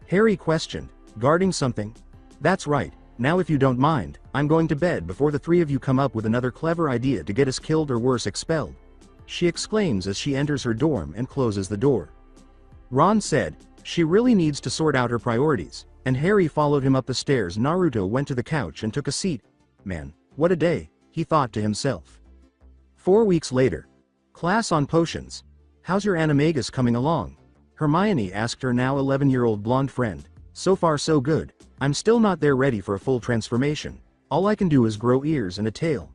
Harry questioned, "Guarding something?" "That's right. Now if you don't mind, I'm going to bed before the three of you come up with another clever idea to get us killed or worse, expelled," she exclaims as she enters her dorm and closes the door. Ron said, "She really needs to sort out her priorities," and Harry followed him up the stairs. Naruto went to the couch and took a seat. "Man, what a day," he thought to himself. 4 weeks later. Class on potions. "How's your animagus coming along?" Hermione asked her now 11-year-old blonde friend. "So far so good. I'm still not there ready for a full transformation. All I can do is grow ears and a tail."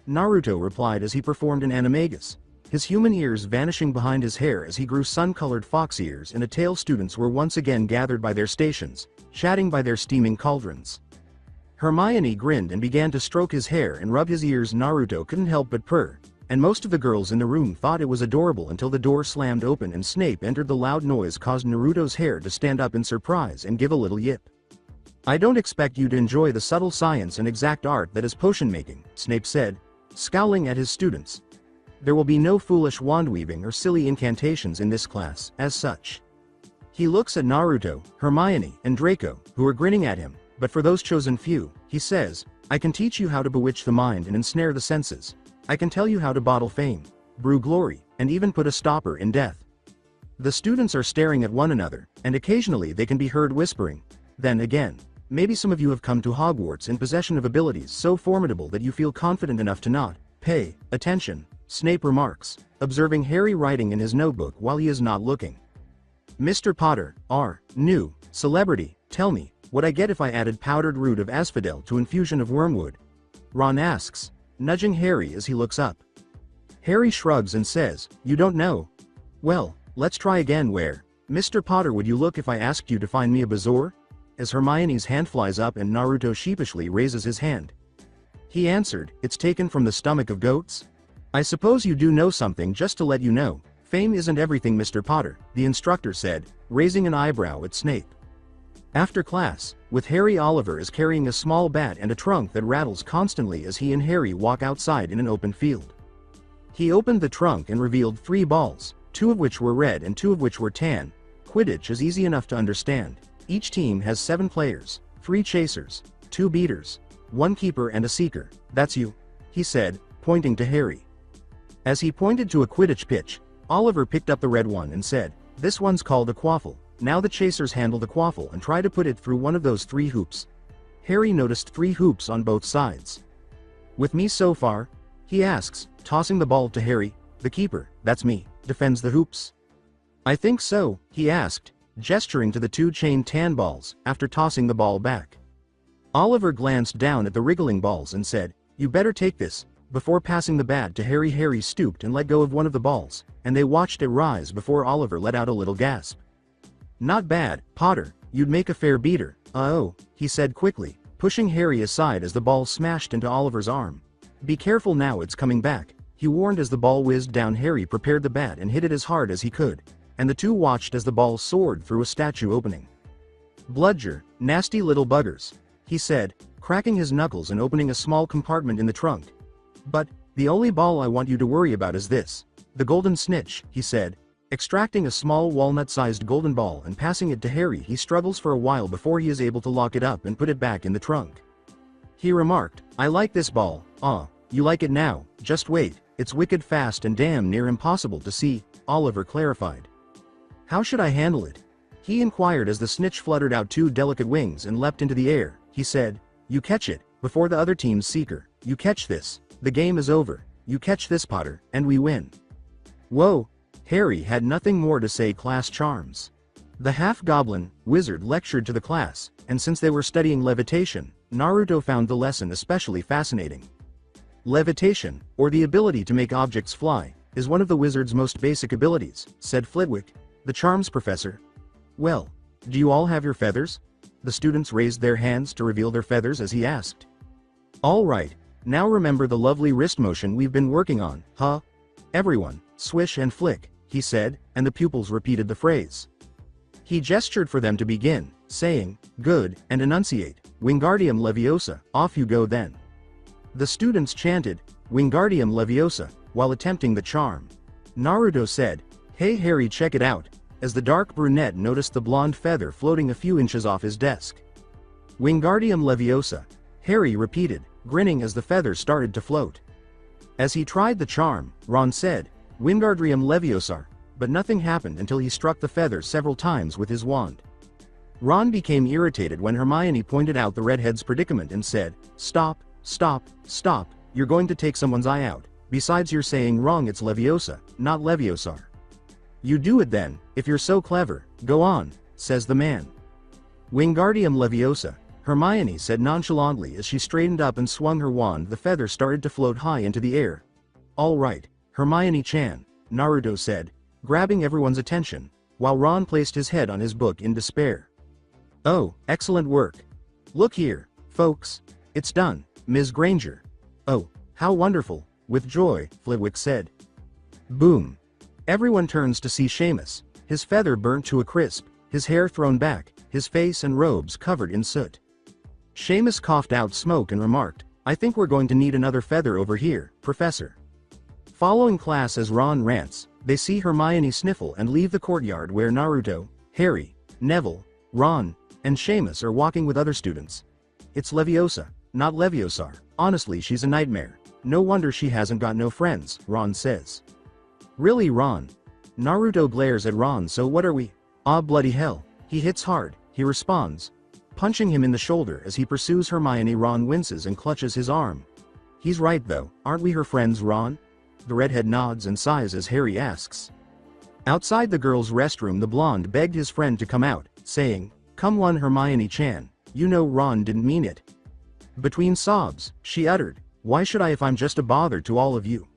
Naruto replied as he performed an animagus, his human ears vanishing behind his hair as he grew sun-colored fox ears and a tail. Students were once again gathered by their stations, chatting by their steaming cauldrons. Hermione grinned and began to stroke his hair and rub his ears. Naruto couldn't help but purr, and most of the girls in the room thought it was adorable until the door slammed open and Snape entered. The loud noise caused Naruto's hair to stand up in surprise and give a little yip. "I don't expect you to enjoy the subtle science and exact art that is potion making," Snape said, scowling at his students. "There will be no foolish wand weaving or silly incantations in this class, as such." He looks at Naruto, Hermione, and Draco, who are grinning at him, but for those chosen few, he says, "I can teach you how to bewitch the mind and ensnare the senses. I can tell you how to bottle fame, brew glory, and even put a stopper in death." The students are staring at one another, and occasionally they can be heard whispering. Then again, maybe some of you have come to Hogwarts in possession of abilities so formidable that you feel confident enough to not pay attention, Snape remarks, observing Harry writing in his notebook while he is not looking. "Mr. Potter, our new celebrity, tell me, what I get if I added powdered root of asphodel to infusion of wormwood?" Ron asks, nudging Harry as he looks up. Harry shrugs and says, "You don't know? Well, let's try again. Where, Mr. Potter, would you look if I asked you to find me a bazour?" As Hermione's hand flies up and Naruto sheepishly raises his hand. He answered, "It's taken from the stomach of goats?" "I suppose you do know something. Just to let you know, fame isn't everything, Mr. Potter," the instructor said, raising an eyebrow at Snape. After class, with Harry, Oliver is carrying a small bat and a trunk that rattles constantly as he and Harry walk outside in an open field. He opened the trunk and revealed 3 balls, 2 of which were red and 2 of which were tan. Quidditch is easy enough to understand. Each team has 7 players, 3 chasers, 2 beaters, 1 keeper and a seeker. "That's you," he said, pointing to Harry. As he pointed to a Quidditch pitch, Oliver picked up the red one and said, "This one's called a quaffle. Now the chasers handle the quaffle and try to put it through one of those 3 hoops." Harry noticed 3 hoops on both sides. "With me so far?" he asks, tossing the ball to Harry. "The keeper, that's me." defends the hoops? I think so, he asked, gesturing to the two chain tan balls, after tossing the ball back. Oliver glanced down at the wriggling balls and said, "You better take this." Before passing the bat to Harry, Harry stooped and let go of one of the balls, and they watched it rise before Oliver let out a little gasp. "Not bad, Potter, you'd make a fair beater." "Oh," he said quickly, pushing Harry aside as the ball smashed into Oliver's arm. "Be careful now, it's coming back," he warned as the ball whizzed down. Harry prepared the bat and hit it as hard as he could, and the two watched as the ball soared through a statue opening. "Bludger, nasty little buggers," he said, cracking his knuckles and opening a small compartment in the trunk. "But, the only ball I want you to worry about is this. The golden snitch," he said, extracting a small walnut-sized golden ball and passing it to Harry. He struggles for a while before he is able to lock it up and put it back in the trunk. He remarked, "I like this ball." "Ah, you like it now, just wait, it's wicked fast and damn near impossible to see," Oliver clarified. "How should I handle it?" he inquired as the snitch fluttered out two delicate wings and leapt into the air. He said, "You catch it, before the other team's seeker. You catch this. The game is over. You catch this, Potter, and we win." Whoa! Harry had nothing more to say. Class charms. The half-goblin wizard lectured to the class, and since they were studying levitation, Naruto found the lesson especially fascinating. Levitation, or the ability to make objects fly, is one of the wizard's most basic abilities, said Flitwick, the charms professor. "Well, do you all have your feathers?" The students raised their hands to reveal their feathers as he asked. "All right. Now remember the lovely wrist motion we've been working on, huh? Everyone, swish and flick," he said, and the pupils repeated the phrase. He gestured for them to begin, saying, "Good, and enunciate, Wingardium Leviosa, off you go then." The students chanted, Wingardium Leviosa, while attempting the charm. Naruto said, "Hey Harry, check it out," as the dark brunette noticed the blonde feather floating a few inches off his desk. Wingardium Leviosa, Harry repeated, grinning as the feather started to float. As he tried the charm, Ron said, Wingardium Leviosa, but nothing happened until he struck the feather several times with his wand. Ron became irritated when Hermione pointed out the redhead's predicament and said, "Stop, stop, stop, you're going to take someone's eye out. Besides, you're saying wrong, it's Leviosa, not Leviosar." "You do it then, if you're so clever, go on," says the man. Wingardium Leviosa, Hermione said nonchalantly as she straightened up and swung her wand. The feather started to float high into the air. "All right, Hermione-chan," Naruto said, grabbing everyone's attention, while Ron placed his head on his book in despair. "Oh, excellent work. Look here, folks. It's done, Ms. Granger." "Oh, how wonderful," with joy, Flitwick said. Boom. Everyone turns to see Seamus, his feather burnt to a crisp, his hair thrown back, his face and robes covered in soot. Seamus coughed out smoke and remarked, "I think we're going to need another feather over here, Professor." Following class as Ron rants, they see Hermione sniffle and leave the courtyard where Naruto, Harry, Neville, Ron, and Seamus are walking with other students. "It's Leviosa, not Leviosar. Honestly, she's a nightmare. No wonder she hasn't got no friends," Ron says. "Really, Ron?" Naruto glares at Ron. "So what are we?" "Ah, bloody hell, he hits hard," he responds, punching him in the shoulder as he pursues Hermione. Ron winces and clutches his arm. "He's right though, aren't we her friends, Ron?" The redhead nods and sighs as Harry asks. Outside the girls' restroom, the blonde begged his friend to come out, saying, "Come on, Hermione-chan, you know Ron didn't mean it." Between sobs, she uttered, "Why should I if I'm just a bother to all of you?"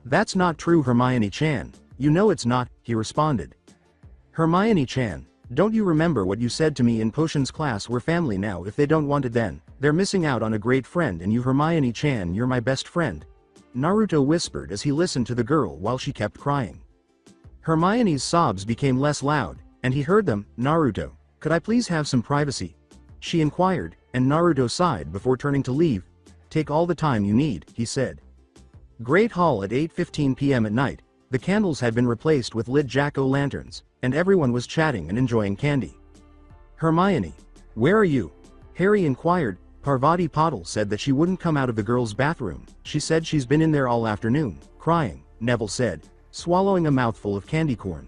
"That's not true, Hermione-chan, you know it's not," he responded. "Hermione-chan, don't you remember what you said to me in potions class? We're family now. If they don't want it, then they're missing out on a great friend, and you, Hermione-chan, you're my best friend," Naruto whispered as he listened to the girl while she kept crying. Hermione's sobs became less loud, and he heard them. "Naruto, could I please have some privacy?" she inquired, and Naruto sighed before turning to leave. "Take all the time you need," he said. Great Hall at 8:15 p.m. at night, the candles had been replaced with lit jack-o'-lanterns, and everyone was chatting and enjoying candy. "Hermione, where are you?" Harry inquired. Parvati Patil said that she wouldn't come out of the girls' bathroom. She said she's been in there all afternoon, crying, Neville said, swallowing a mouthful of candy corn.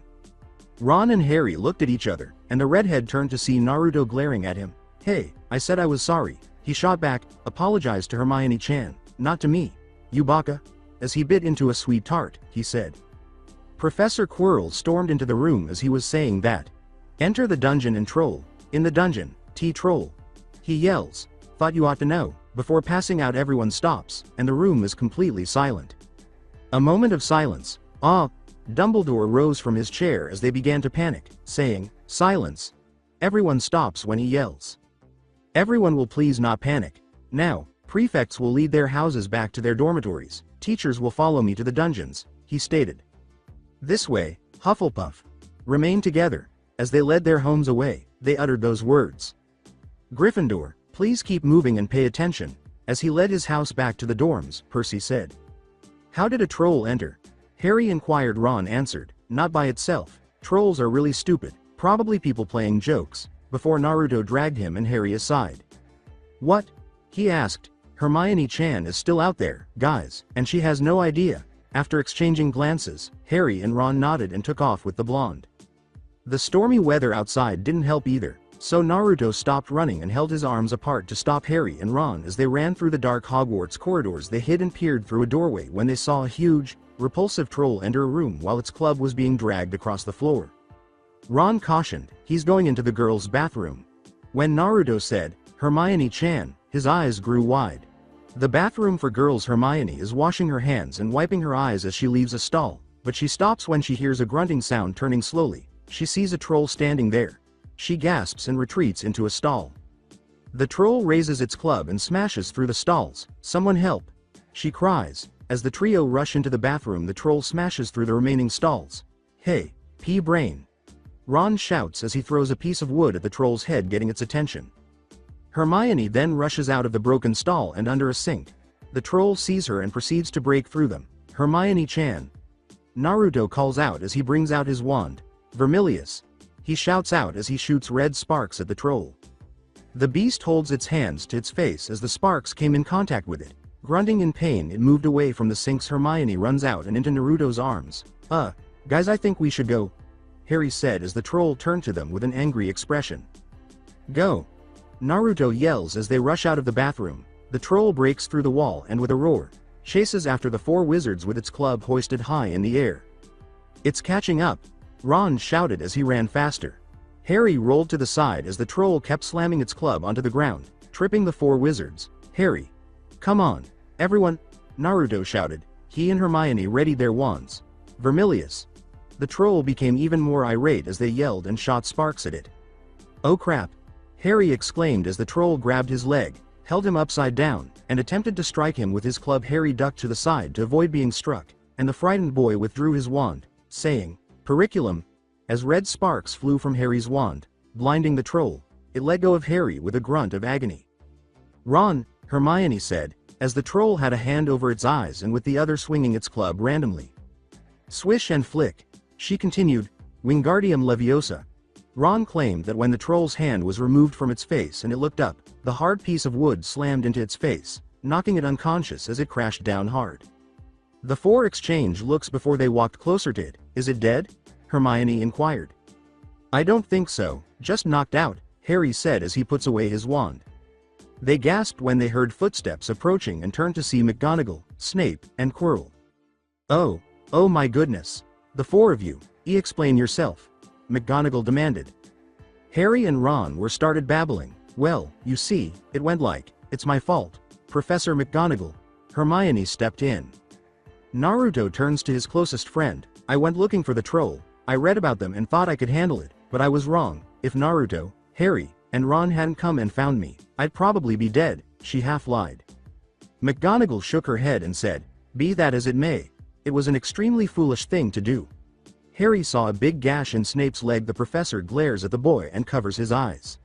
Ron and Harry looked at each other, and the redhead turned to see Naruto glaring at him. "Hey, I said I was sorry," he shot back, "apologize to Hermione-chan, not to me, you baka." As he bit into a sweet tart, he said. Professor Quirrell stormed into the room as he was saying that. Enter the dungeon and troll. In the dungeon, T-Troll. He yells, thought you ought to know, before passing out. Everyone stops, and the room is completely silent. A moment of silence. Dumbledore rose from his chair as they began to panic, saying, silence. Everyone stops when he yells. Everyone will please not panic. Now, prefects will lead their houses back to their dormitories. Teachers will follow me to the dungeons, he stated. This way, Hufflepuff. Remain together. As they led their homes away, they uttered those words. Gryffindor, please keep moving and pay attention. As he led his house back to the dorms, Percy said. How did a troll enter? Harry inquired. Ron answered, not by itself. Trolls are really stupid, probably people playing jokes, before Naruto dragged him and Harry aside. What? He asked. Hermione Chan is still out there, guys, and she has no idea. After exchanging glances, Harry and Ron nodded and took off with the blonde. The stormy weather outside didn't help either, so Naruto stopped running and held his arms apart to stop Harry and Ron as they ran through the dark Hogwarts corridors. They hid and peered through a doorway when they saw a huge, repulsive troll enter a room while its club was being dragged across the floor. Ron cautioned, he's going into the girls' bathroom. When Naruto said, Hermione Chan, his eyes grew wide. The bathroom for girls. Hermione is washing her hands and wiping her eyes as she leaves a stall, but she stops when she hears a grunting sound. Turning slowly, she sees a troll standing there. She gasps and retreats into a stall. The troll raises its club and smashes through the stalls. Someone help! She cries. As the trio rush into the bathroom, the troll smashes through the remaining stalls. Hey, P-Brain! Ron shouts as he throws a piece of wood at the troll's head, getting its attention. Hermione then rushes out of the broken stall and under a sink. The troll sees her and proceeds to break through them. Hermione Chan! Naruto calls out as he brings out his wand. Vermilius! He shouts out as he shoots red sparks at the troll. The beast holds its hands to its face as the sparks came in contact with it. Grunting in pain, it moved away from the sinks. Hermione runs out and into Naruto's arms. Guys, I think we should go, Harry said as the troll turned to them with an angry expression. Go! Naruto yells as they rush out of the bathroom. The troll breaks through the wall and with a roar, chases after the four wizards with its club hoisted high in the air. It's catching up! Ron shouted as he ran faster. Harry rolled to the side as the troll kept slamming its club onto the ground, tripping the four wizards. Harry! Come on, everyone! Naruto shouted. He and Hermione readied their wands. Vermilius! The troll became even more irate as they yelled and shot sparks at it. Oh crap! Harry exclaimed as the troll grabbed his leg, held him upside down, and attempted to strike him with his club. Harry ducked to the side to avoid being struck, and the frightened boy withdrew his wand, saying, Periculum! As red sparks flew from Harry's wand, blinding the troll, it let go of Harry with a grunt of agony. Ron, Hermione said, as the troll had a hand over its eyes and with the other swinging its club randomly. Swish and flick, she continued, Wingardium Leviosa. Ron claimed that when the troll's hand was removed from its face and it looked up, the hard piece of wood slammed into its face, knocking it unconscious as it crashed down hard. The four exchanged looks before they walked closer to it. Is it dead? Hermione inquired. I don't think so, just knocked out, Harry said as he puts away his wand. They gasped when they heard footsteps approaching and turned to see McGonagall, Snape, and Quirrell. Oh my goodness. The four of you, explain yourself, McGonagall demanded. Harry and Ron started babbling. Well, you see, it went like, it's my fault, Professor McGonagall. Hermione stepped in. Naruto turns to his closest friend. I went looking for the troll. I read about them and thought I could handle it, but I was wrong. If Naruto, Harry, and Ron hadn't come and found me, I'd probably be dead, she half lied. McGonagall shook her head and said, Be that as it may, it was an extremely foolish thing to do. Harry saw a big gash in Snape's leg. The professor glares at the boy and covers his eyes.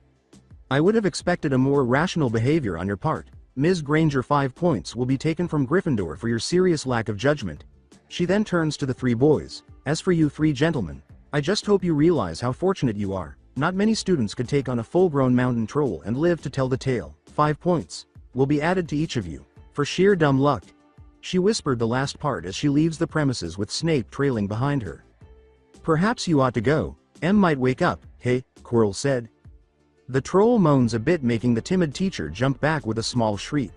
I would have expected a more rational behavior on your part. Ms. Granger, 5 points will be taken from Gryffindor for your serious lack of judgment. She then turns to the three boys. As for you three gentlemen, I just hope you realize how fortunate you are. Not many students could take on a full-grown mountain troll and live to tell the tale. 5 points will be added to each of you, for sheer dumb luck. She whispered the last part as she leaves the premises with Snape trailing behind her. Perhaps you ought to go. Em might wake up, hey, Quirrell said. The troll moans a bit, making the timid teacher jump back with a small shriek.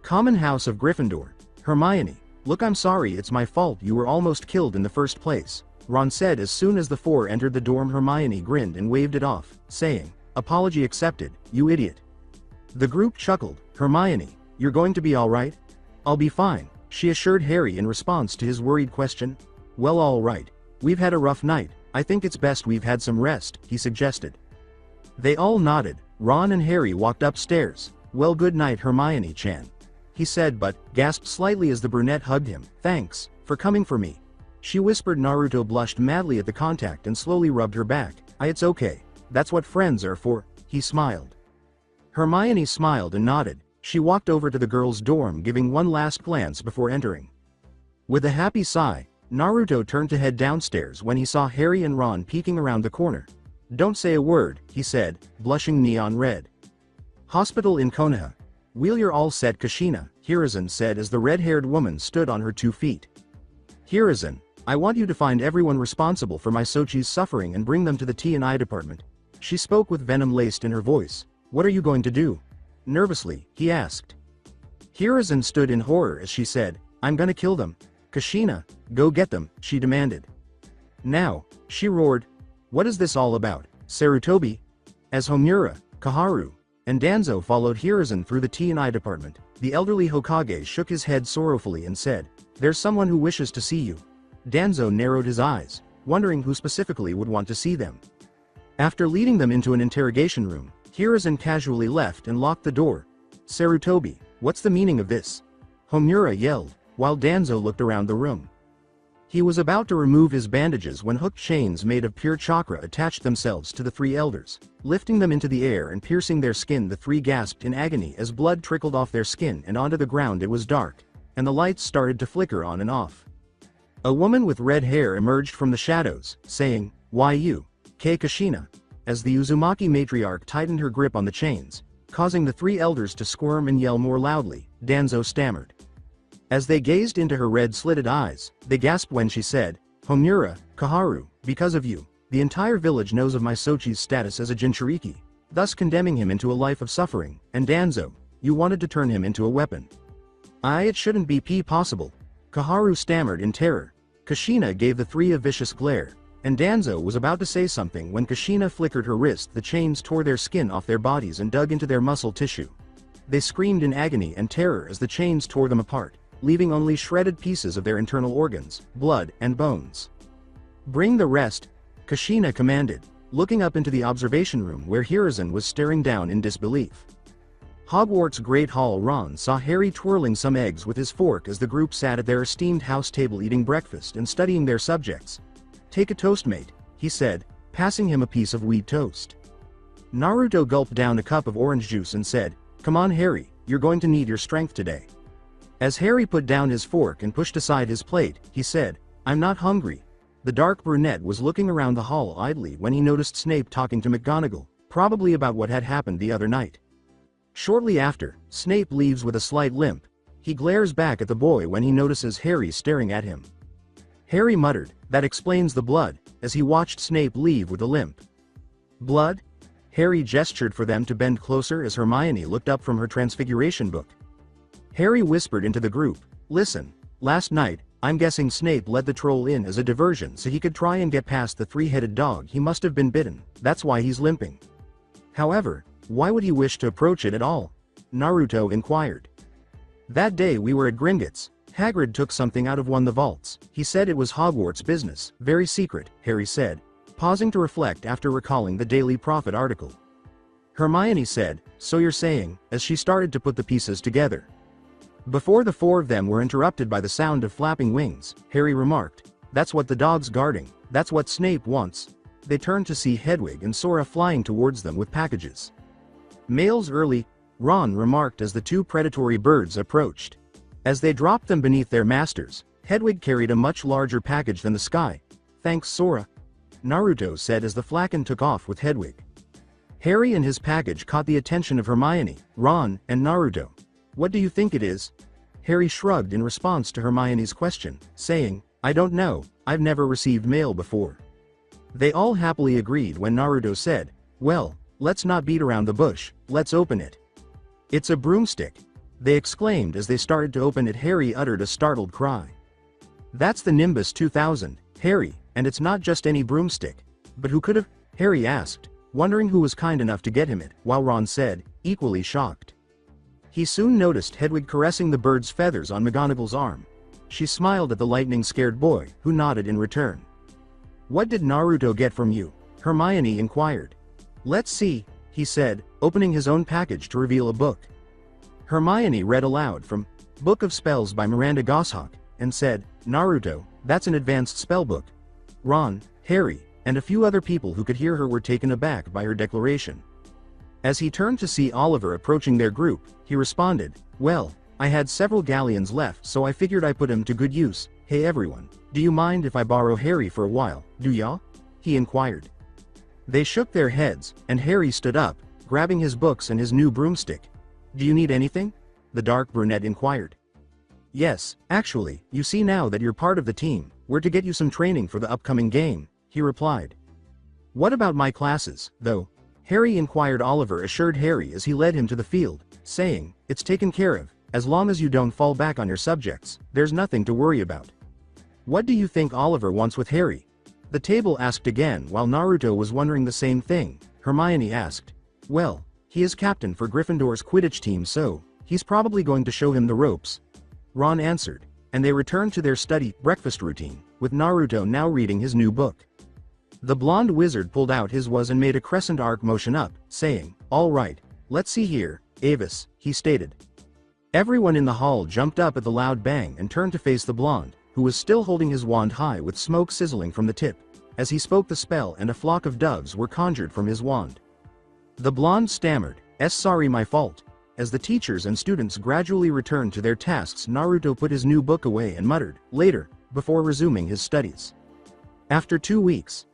Common House of Gryffindor. Hermione, Look, I'm sorry, it's my fault, you were almost killed in the first place, Ron said as soon as the four entered the dorm. Hermione grinned and waved it off, saying, apology accepted, you idiot. The group chuckled. Hermione, you're going to be alright? I'll be fine, she assured Harry in response to his worried question. Well, alright. We've had a rough night, I think it's best we've had some rest, he suggested. They all nodded. Ron and Harry walked upstairs. Well, good night, Hermione-chan, he said, but gasped slightly as the brunette hugged him. Thanks for coming for me, she whispered. Naruto blushed madly at the contact and slowly rubbed her back. It's okay. That's what friends are for, he smiled. Hermione smiled and nodded. She walked over to the girls' dorm, giving one last glance before entering. With a happy sigh, Naruto turned to head downstairs when he saw Harry and Ron peeking around the corner. Don't say a word, he said, blushing neon red. Hospital in Konoha. Well, you're all set, Kushina, Hiruzen said as the red-haired woman stood on her 2 feet. Hiruzen, I want you to find everyone responsible for my Sochi's suffering and bring them to the T&I department. She spoke with venom laced in her voice. What are you going to do? Nervously, he asked. Hiruzen stood in horror as she said, I'm gonna kill them. Kushina, go get them, she demanded. Now, she roared. What is this all about, Sarutobi? As Homura, Kaharu, and Danzo followed Hiruzen through the T&I department, the elderly Hokage shook his head sorrowfully and said, there's someone who wishes to see you. Danzo narrowed his eyes, wondering who specifically would want to see them. After leading them into an interrogation room, Hiruzen casually left and locked the door. Sarutobi, what's the meaning of this? Homura yelled, while Danzo looked around the room. He was about to remove his bandages when hooked chains made of pure chakra attached themselves to the 3 elders. Lifting them into the air and piercing their skin, the 3 gasped in agony as blood trickled off their skin and onto the ground. It was dark, and the lights started to flicker on and off. A woman with red hair emerged from the shadows, saying, Why you, Kei Kushina? As the Uzumaki matriarch tightened her grip on the chains, causing the 3 elders to squirm and yell more loudly, Danzo stammered. As they gazed into her red-slitted eyes, they gasped when she said, Homura, Kaharu, because of you, the entire village knows of my Sochi's status as a Jinchuriki, thus condemning him into a life of suffering, and Danzo, you wanted to turn him into a weapon. It shouldn't be possible. Kaharu stammered in terror. Kushina gave the 3 a vicious glare, and Danzo was about to say something when Kushina flickered her wrist. The chains tore their skin off their bodies and dug into their muscle tissue. They screamed in agony and terror as the chains tore them apart, leaving only shredded pieces of their internal organs, blood, and bones. Bring the rest, Kushina commanded, looking up into the observation room where Hiruzen was staring down in disbelief. Hogwarts Great Hall. Ron saw Harry twirling some eggs with his fork as the group sat at their esteemed house table eating breakfast and studying their subjects. Take a toast, mate, he said, passing him a piece of wheat toast. Naruto gulped down a cup of orange juice and said, Come on, Harry, you're going to need your strength today. As Harry put down his fork and pushed aside his plate, he said, I'm not hungry. The dark brunette was looking around the hall idly when he noticed Snape talking to McGonagall, probably about what had happened the other night. Shortly after, Snape leaves with a slight limp. He glares back at the boy when he notices Harry staring at him. Harry muttered, that explains the blood, as he watched Snape leave with a limp. Blood? Harry gestured for them to bend closer as Hermione looked up from her transfiguration book. Harry whispered into the group, Listen, last night, I'm guessing Snape let the troll in as a diversion so he could try and get past the 3-headed dog. He must have been bitten, that's why he's limping. However, why would he wish to approach it at all? Naruto inquired. That day we were at Gringotts, Hagrid took something out of one of the vaults. He said it was Hogwarts business, very secret, Harry said, pausing to reflect after recalling the Daily Prophet article. Hermione said, So you're saying, as she started to put the pieces together. Before the 4 of them were interrupted by the sound of flapping wings, Harry remarked, That's what the dog's guarding, that's what Snape wants. They turned to see Hedwig and Sora flying towards them with packages. Mails early, Ron remarked as the 2 predatory birds approached. As they dropped them beneath their masters, Hedwig carried a much larger package than the sky. Thanks, Sora, Naruto said as the Flacken took off with Hedwig. Harry and his package caught the attention of Hermione, Ron, and Naruto. What do you think it is? Harry shrugged in response to Hermione's question, saying, I don't know, I've never received mail before. They all happily agreed when Naruto said, Well, let's not beat around the bush, let's open it. It's a broomstick. They exclaimed as they started to open it. Harry uttered a startled cry. That's the Nimbus 2000, Harry, and it's not just any broomstick. But who could have? Harry asked, wondering who was kind enough to get him it, while Ron said, equally shocked. He soon noticed Hedwig caressing the bird's feathers on McGonagall's arm. She smiled at the lightning-scared boy, who nodded in return. What did Naruto get from you? Hermione inquired. Let's see, he said, opening his own package to reveal a book. Hermione read aloud from Book of Spells by Miranda Goshawk, and said, Naruto, that's an advanced spell book. Ron, Harry, and a few other people who could hear her were taken aback by her declaration. As he turned to see Oliver approaching their group, he responded, well, I had several galleons left so I figured I put 'em to good use. Hey everyone, do you mind if I borrow Harry for a while, do ya? He inquired. They shook their heads, and Harry stood up, grabbing his books and his new broomstick. Do you need anything? The dark brunette inquired. Yes, actually, you see now that you're part of the team, we're to get you some training for the upcoming game, he replied. What about my classes, though? Harry inquired. Oliver assured Harry as he led him to the field, saying, it's taken care of, as long as you don't fall back on your subjects, there's nothing to worry about. What do you think Oliver wants with Harry? The table asked again while Naruto was wondering the same thing. Hermione asked. Well, he is captain for Gryffindor's Quidditch team, so he's probably going to show him the ropes. Ron answered, and they returned to their study breakfast routine, with Naruto now reading his new book. The blonde wizard pulled out his was and made a crescent arc motion up, saying, all right, let's see here, Avis, he stated. Everyone in the hall jumped up at the loud bang and turned to face the blonde, who was still holding his wand high with smoke sizzling from the tip. As he spoke the spell and a flock of doves were conjured from his wand. The blonde stammered, sorry, my fault. As the teachers and students gradually returned to their tasks, Naruto put his new book away and muttered, later, before resuming his studies. After 2 weeks,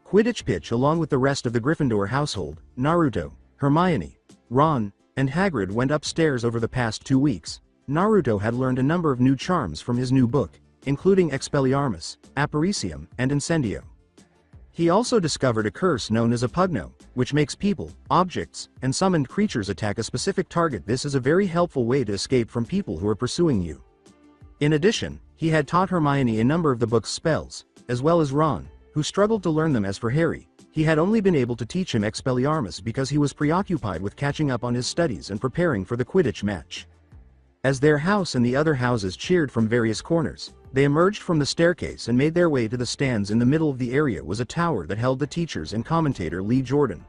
Quidditch pitch along with the rest of the Gryffindor household, Naruto, Hermione, Ron, and Hagrid went upstairs. Over the past 2 weeks, Naruto had learned a number of new charms from his new book, including Expelliarmus, Aparicium, and Incendio. He also discovered a curse known as a Pugno, which makes people, objects, and summoned creatures attack a specific target. This is a very helpful way to escape from people who are pursuing you. In addition, he had taught Hermione a number of the book's spells, as well as Ron, who struggled to learn them. As for Harry, he had only been able to teach him Expelliarmus because he was preoccupied with catching up on his studies and preparing for the Quidditch match. As their house and the other houses cheered from various corners, they emerged from the staircase and made their way to the stands. In the middle of the area was a tower that held the teachers and commentator Lee Jordan.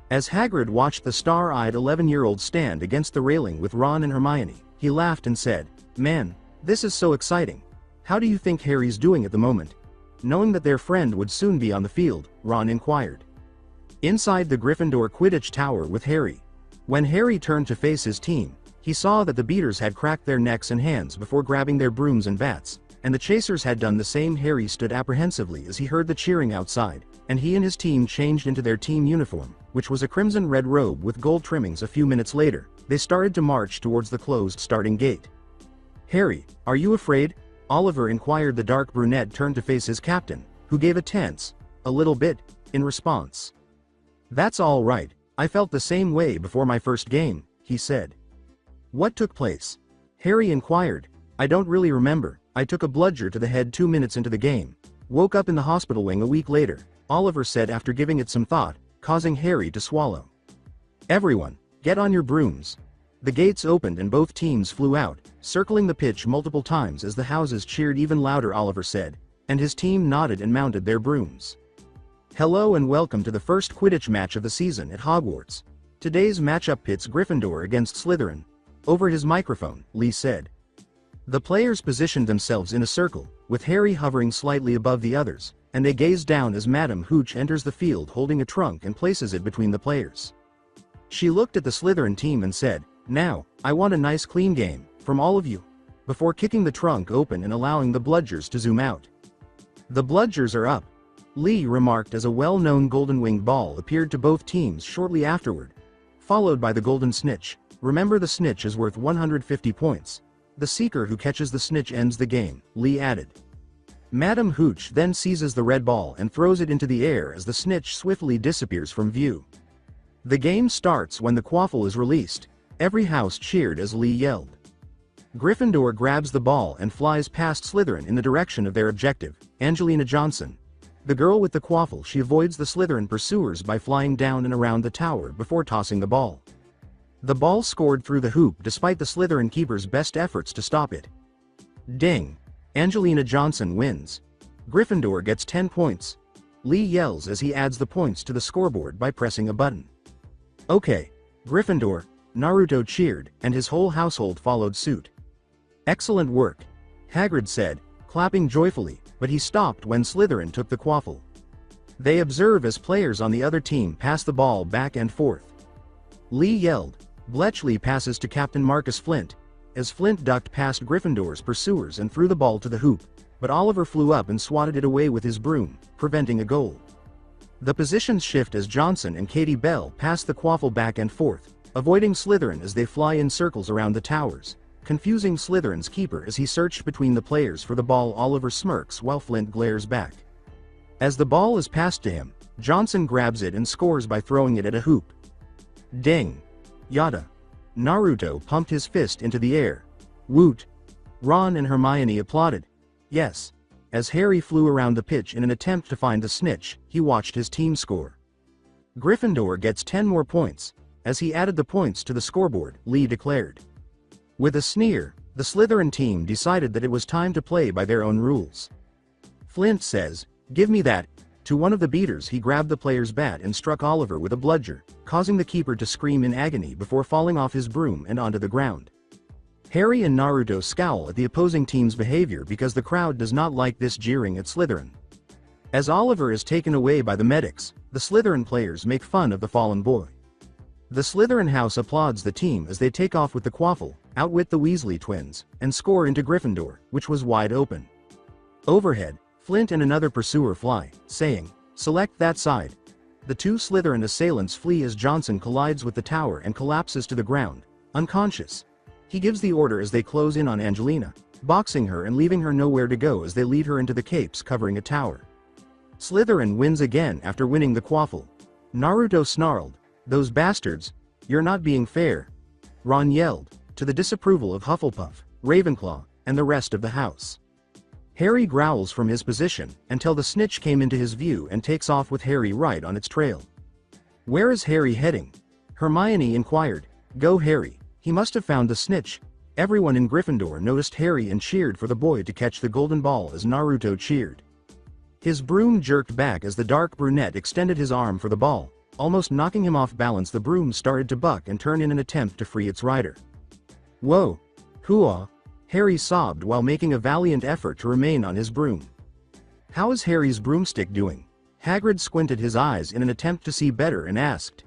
As Hagrid watched the star-eyed 11-year-old stand against the railing with Ron and Hermione, he laughed and said, man, this is so exciting. How do you think Harry's doing at the moment? Knowing that their friend would soon be on the field, Ron inquired. Inside the Gryffindor Quidditch tower with Harry. When Harry turned to face his team, he saw that the beaters had cracked their necks and hands before grabbing their brooms and bats, and the chasers had done the same. Harry stood apprehensively as he heard the cheering outside, and he and his team changed into their team uniform, which was a crimson-red robe with gold trimmings. A few minutes later, they started to march towards the closed starting gate. Harry, are you afraid? Oliver inquired. The dark brunette turned to face his captain, who gave a tense, a little bit, in response. That's all right, I felt the same way before my first game, he said. What took place? Harry inquired. I don't really remember. I took a bludger to the head 2 minutes into the game. Woke up in the hospital wing a week later, Oliver said after giving it some thought, causing Harry to swallow. Everyone, get on your brooms. The gates opened and both teams flew out, circling the pitch multiple times as the houses cheered even louder. Oliver said, and his team nodded and mounted their brooms. Hello and welcome to the first Quidditch match of the season at Hogwarts. Today's matchup pits Gryffindor against Slytherin. Over his microphone, Lee said. The players positioned themselves in a circle, with Harry hovering slightly above the others, and they gazed down as Madame Hooch enters the field holding a trunk and places it between the players. She looked at the Slytherin team and said, now, I want a nice clean game, from all of you, before kicking the trunk open and allowing the bludgers to zoom out. The bludgers are up, Lee remarked as a well-known golden-winged ball appeared to both teams shortly afterward, followed by the golden snitch. Remember, the snitch is worth 150 points. The seeker who catches the snitch ends the game, Lee added. Madame Hooch then seizes the red ball and throws it into the air as the snitch swiftly disappears from view. The game starts when the quaffle is released. Every house cheered as Lee yelled. Gryffindor grabs the ball and flies past Slytherin in the direction of their objective, Angelina Johnson. The girl with the quaffle, she avoids the Slytherin pursuers by flying down and around the tower before tossing the ball. The ball scored through the hoop despite the Slytherin keeper's best efforts to stop it. Ding! Angelina Johnson wins. Gryffindor gets 10 points. Lee yells as he adds the points to the scoreboard by pressing a button. Okay, Gryffindor, Naruto cheered, and his whole household followed suit. Excellent work, Hagrid said, clapping joyfully, but he stopped when Slytherin took the quaffle. They observe as players on the other team pass the ball back and forth. Lee yelled. Bletchley passes to Captain Marcus Flint, as Flint ducked past Gryffindor's pursuers and threw the ball to the hoop, but Oliver flew up and swatted it away with his broom, preventing a goal. The positions shift as Johnson and Katie Bell pass the quaffle back and forth, avoiding Slytherin as they fly in circles around the towers, confusing Slytherin's keeper as he searched between the players for the ball. Oliver smirks while Flint glares back. As the ball is passed to him, Johnson grabs it and scores by throwing it at a hoop. Ding! Yada! Naruto pumped his fist into the air. Woot! Ron and Hermione applauded. Yes. As Harry flew around the pitch in an attempt to find the snitch, he watched his team score. Gryffindor gets 10 more points. As he added the points to the scoreboard, Lee declared. With a sneer, the Slytherin team decided that it was time to play by their own rules. Flint says, "Give me that." To one of the beaters, he grabbed the player's bat and struck Oliver with a bludger, causing the keeper to scream in agony before falling off his broom and onto the ground. Harry and Naruto scowl at the opposing team's behavior because the crowd does not like this jeering at Slytherin. As Oliver is taken away by the medics, the Slytherin players make fun of the fallen boy. The Slytherin house applauds the team as they take off with the quaffle, outwit the Weasley twins, and score into Gryffindor, which was wide open. Overhead, Flint and another pursuer fly, saying, "Select that side." The two Slytherin assailants flee as Johnson collides with the tower and collapses to the ground, unconscious. He gives the order as they close in on Angelina, boxing her and leaving her nowhere to go as they lead her into the capes covering a tower. Slytherin wins again after winning the quaffle. Naruto snarled, "Those bastards, you're not being fair." Ron yelled, to the disapproval of Hufflepuff, Ravenclaw, and the rest of the house. Harry growls from his position until the snitch came into his view and takes off with Harry right on its trail. "Where is Harry heading?" Hermione inquired. "Go Harry, he must have found the snitch." Everyone in Gryffindor noticed Harry and cheered for the boy to catch the golden ball as Naruto cheered. His broom jerked back as the dark brunette extended his arm for the ball, almost knocking him off balance. The broom started to buck and turn in an attempt to free its rider. "Whoa! Hooah!" Harry sobbed while making a valiant effort to remain on his broom. "How is Harry's broomstick doing?" Hagrid squinted his eyes in an attempt to see better and asked.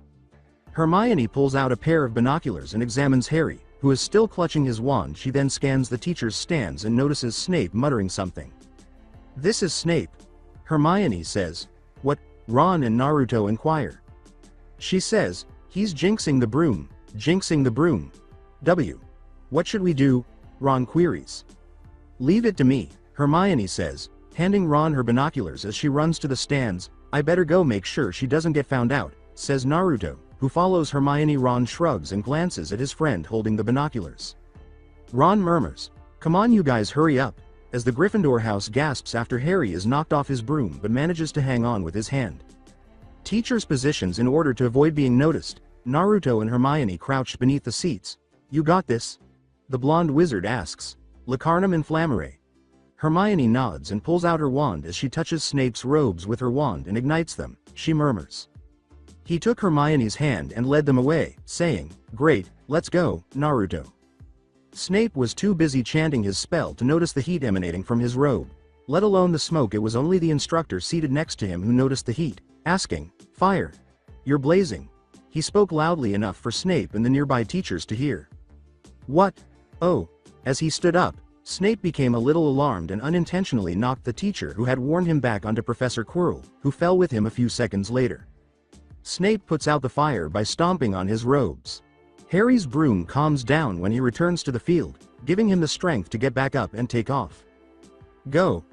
Hermione pulls out a pair of binoculars and examines Harry, who is still clutching his wand. She then scans the teacher's stands and notices Snape muttering something. "This is Snape," Hermione says. "What?" Ron and Naruto inquire. She says, "He's jinxing the broom, jinxing the broom." What should we do?" Ron queries. "Leave it to me," Hermione says, handing Ron her binoculars as she runs to the stands. "I better go make sure she doesn't get found out," says Naruto, who follows Hermione. Ron shrugs and glances at his friend holding the binoculars. Ron murmurs, "Come on you guys, hurry up," as the Gryffindor house gasps after Harry is knocked off his broom but manages to hang on with his hand. Teachers positions in order to avoid being noticed. Naruto and Hermione crouched beneath the seats. "You got this?" the blonde wizard asks. "Lacarnum inflammare." Hermione nods and pulls out her wand as she touches Snape's robes with her wand and ignites them. She murmurs. He took Hermione's hand and led them away, saying, "Great, let's go, Naruto." Snape was too busy chanting his spell to notice the heat emanating from his robe. Let alone the smoke. It was only the instructor seated next to him who noticed the heat, asking, "Fire! You're blazing." He spoke loudly enough for Snape and the nearby teachers to hear. "What? Oh." As he stood up, Snape became a little alarmed and unintentionally knocked the teacher who had warned him back onto Professor Quirrell, who fell with him a few seconds later. Snape puts out the fire by stomping on his robes. Harry's broom calms down when he returns to the field, giving him the strength to get back up and take off. "Go!"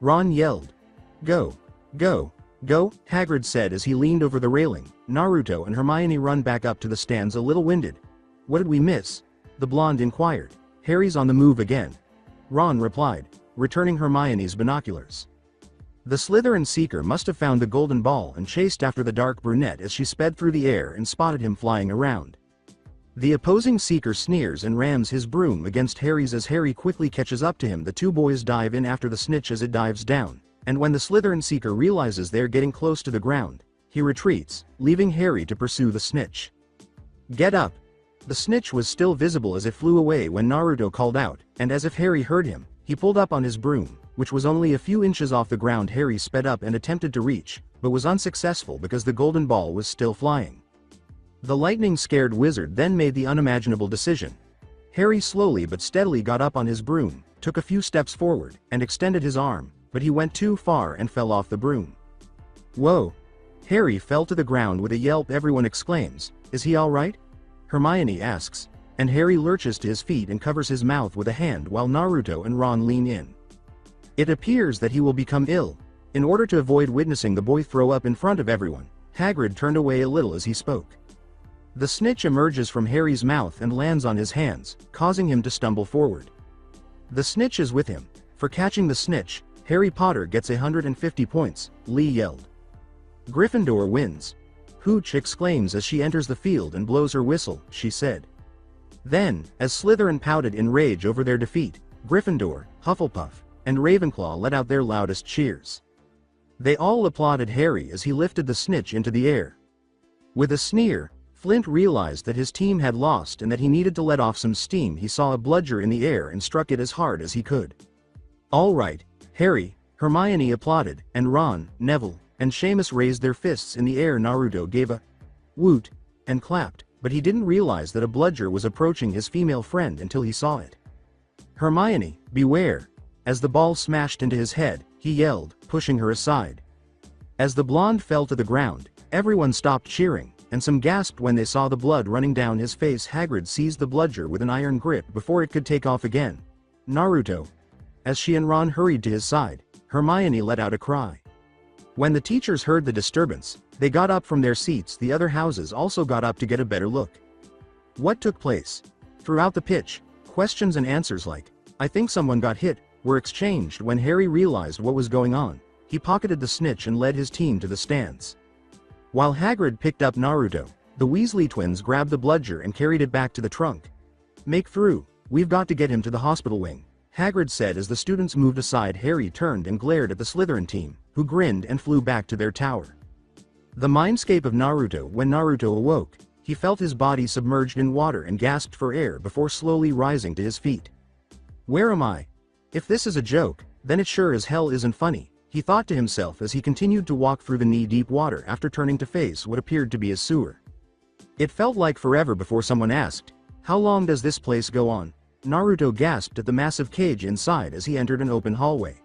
Ron yelled. "Go! Go! Go!" Hagrid said as he leaned over the railing. Naruto and Hermione run back up to the stands a little winded. What did we miss? The blonde inquired. Harry's on the move again. Ron replied, returning Hermione's binoculars. The Slytherin Seeker must have found the golden ball and chased after the dark brunette as she sped through the air and spotted him flying around. The opposing Seeker sneers and rams his broom against Harry's as Harry quickly catches up to him. The two boys dive in after the snitch as it dives down, and when the Slytherin Seeker realizes they're getting close to the ground, he retreats, leaving Harry to pursue the snitch. Get up! The snitch was still visible as it flew away when Naruto called out, and as if Harry heard him, he pulled up on his broom, which was only a few inches off the ground. Harry sped up and attempted to reach, but was unsuccessful because the golden ball was still flying. The lightning-scared wizard then made the unimaginable decision. Harry slowly but steadily got up on his broom, took a few steps forward, and extended his arm, but he went too far and fell off the broom. Whoa! Harry fell to the ground with a yelp. Everyone exclaims, "Is he all right?" Hermione asks, and Harry lurches to his feet and covers his mouth with a hand while Naruto and Ron lean in. It appears that he will become ill. In order to avoid witnessing the boy throw up in front of everyone, Hagrid turned away a little as he spoke. The snitch emerges from Harry's mouth and lands on his hands, causing him to stumble forward. The snitch is with him. For catching the snitch, Harry Potter gets 150 points, Lee yelled. Gryffindor wins. Hooch exclaims as she enters the field and blows her whistle, she said. Then, as Slytherin pouted in rage over their defeat, Gryffindor, Hufflepuff, and Ravenclaw let out their loudest cheers. They all applauded Harry as he lifted the snitch into the air. With a sneer, Flint realized that his team had lost and that he needed to let off some steam. He saw a bludger in the air and struck it as hard as he could. All right, Harry, Hermione applauded, and Ron, Neville, and Seamus raised their fists in the air. Naruto gave a woot and clapped, but he didn't realize that a bludger was approaching his female friend until he saw it. Hermione, beware! As the ball smashed into his head, he yelled, pushing her aside. As the blonde fell to the ground, everyone stopped cheering, and some gasped when they saw the blood running down his face. Hagrid seized the bludger with an iron grip before it could take off again. Naruto! As she and Ron hurried to his side, Hermione let out a cry. When the teachers heard the disturbance, they got up from their seats. The other houses also got up to get a better look. What took place? Throughout the pitch, questions and answers like, "I think someone got hit," were exchanged. When Harry realized what was going on, he pocketed the snitch and led his team to the stands. While Hagrid picked up Naruto, the Weasley twins grabbed the bludger and carried it back to the trunk. "Make through, we've got to get him to the hospital wing," Hagrid said as the students moved aside. Harry turned and glared at the Slytherin team, who grinned and flew back to their tower. The mindscape of Naruto. When Naruto awoke, he felt his body submerged in water and gasped for air before slowly rising to his feet. Where am I? If this is a joke, then it sure as hell isn't funny, he thought to himself as he continued to walk through the knee-deep water after turning to face what appeared to be a sewer. It felt like forever before someone asked, "How long does this place go on?" Naruto gasped at the massive cage inside as he entered an open hallway.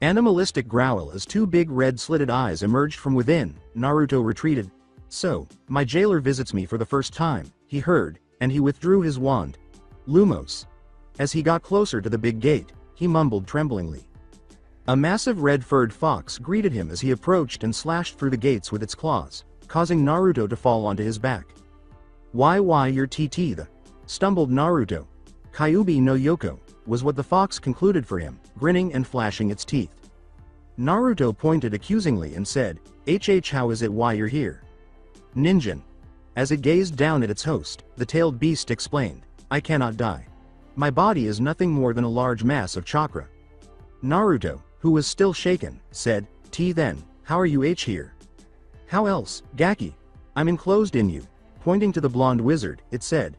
Animalistic growl as two big red slitted eyes emerged from within. Naruto retreated. "So, my jailer visits me for the first time," he heard, and he withdrew his wand. "Lumos." As he got closer to the big gate, he mumbled tremblingly. A massive red-furred fox greeted him as he approached and slashed through the gates with its claws, causing Naruto to fall onto his back. Why you're TT the?" stumbled Naruto. "Kyuubi no Yoko," was what the fox concluded for him, grinning and flashing its teeth. Naruto pointed accusingly and said, how is it why you're here?" "Ninjin." As it gazed down at its host, the tailed beast explained, "I cannot die. My body is nothing more than a large mass of chakra." Naruto, who was still shaken, said, Then, how are you here?" "How else, Gaki? I'm enclosed in you," pointing to the blonde wizard, it said.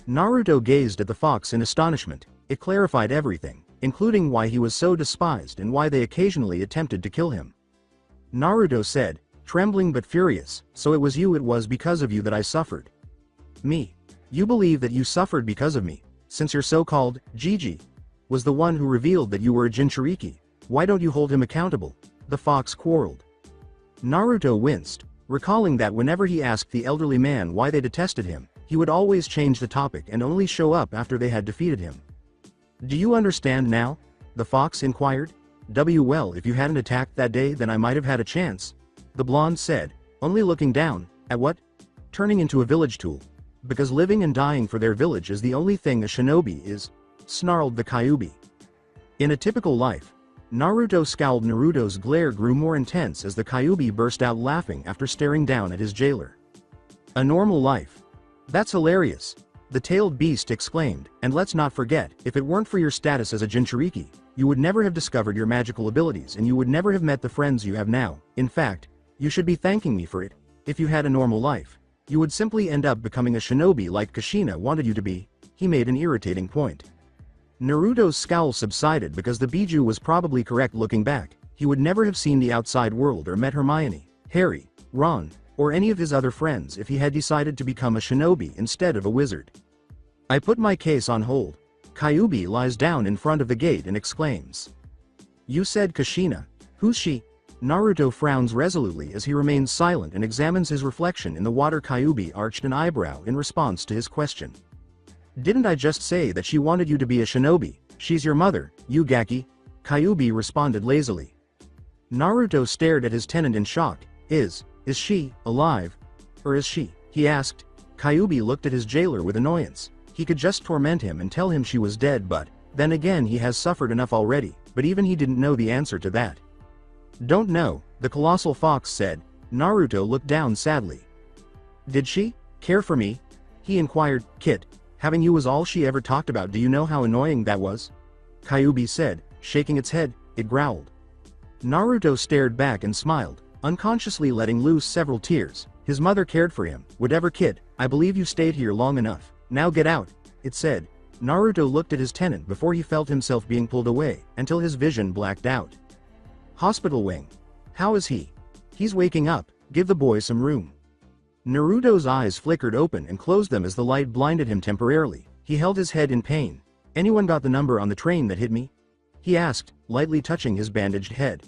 Naruto gazed at the fox in astonishment. It clarified everything, including why he was so despised and why they occasionally attempted to kill him. Naruto said, trembling but furious, "So it was because of you that I suffered." "Me? You believe that you suffered because of me, since your so-called Gigi was the one who revealed that you were a Jinchuriki? Why don't you hold him accountable?" the fox quarreled. Naruto winced, recalling that whenever he asked the elderly man why they detested him, he would always change the topic and only show up after they had defeated him. "Do you understand now?" the fox inquired. Well, if you hadn't attacked that day, then I might have had a chance," the blonde said, only looking down at what? Turning into a village tool. because living and dying for their village is the only thing a shinobi is, snarled the Kyuubi. In a typical life, Naruto scowled. Naruto's glare grew more intense as the Kyuubi burst out laughing after staring down at his jailer. A normal life. That's hilarious, the tailed beast exclaimed, and let's not forget, if it weren't for your status as a Jinchuriki, you would never have discovered your magical abilities and you would never have met the friends you have now. In fact, you should be thanking me for it. If you had a normal life, you would simply end up becoming a shinobi like Kushina wanted you to be, he made an irritating point. Naruto's scowl subsided because the Biju was probably correct. Looking back, he would never have seen the outside world or met Hermione, Harry, Ron, or any of his other friends if he had decided to become a shinobi instead of a wizard. I put my case on hold. Kyuubi lies down in front of the gate and exclaims. You said Kushina. Who's she? Naruto frowns resolutely as he remains silent and examines his reflection in the water. Kyuubi arched an eyebrow in response to his question. Didn't I just say that she wanted you to be a shinobi? She's your mother, Yugaki. Kyuubi responded lazily. Naruto stared at his tenant in shock. Is she alive? Or is she? He asked. Kyuubi looked at his jailer with annoyance. He could just torment him and tell him she was dead, but then again he has suffered enough already, but even he didn't know the answer to that. Don't know, the colossal fox said. Naruto looked down sadly. Did she care for me? He inquired. Kit, having you was all she ever talked about. Do you know how annoying that was? Kyuubi said, shaking its head. It growled. Naruto stared back and smiled, unconsciously letting loose several tears. His mother cared for him. Whatever, kid, I believe you stayed here long enough. Now get out, it said. Naruto looked at his tenant before he felt himself being pulled away, until his vision blacked out. Hospital wing. How is he? He's waking up, give the boy some room. Naruto's eyes flickered open and closed them as the light blinded him temporarily. He held his head in pain. Anyone got the number on the train that hit me? He asked, lightly touching his bandaged head.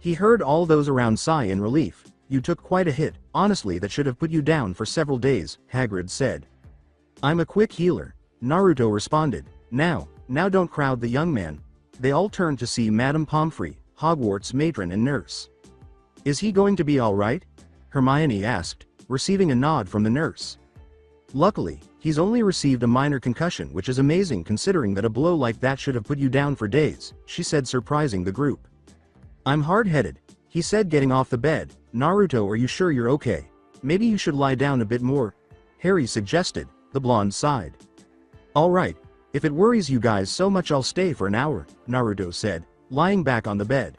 He heard all those around sigh in relief. You took quite a hit. Honestly, that should have put you down for several days, Hagrid said. I'm a quick healer, Naruto responded. Now don't crowd the young man. They all turned to see Madame Pomfrey, Hogwarts matron and nurse. Is he going to be all right? Hermione asked, receiving a nod from the nurse. Luckily, he's only received a minor concussion, which is amazing considering that a blow like that should have put you down for days, she said, surprising the group. I'm hard-headed, he said, getting off the bed. Naruto, are you sure you're okay? Maybe you should lie down a bit more, Harry suggested. The blonde sighed. All right, if it worries you guys so much I'll stay for an hour, Naruto said, lying back on the bed.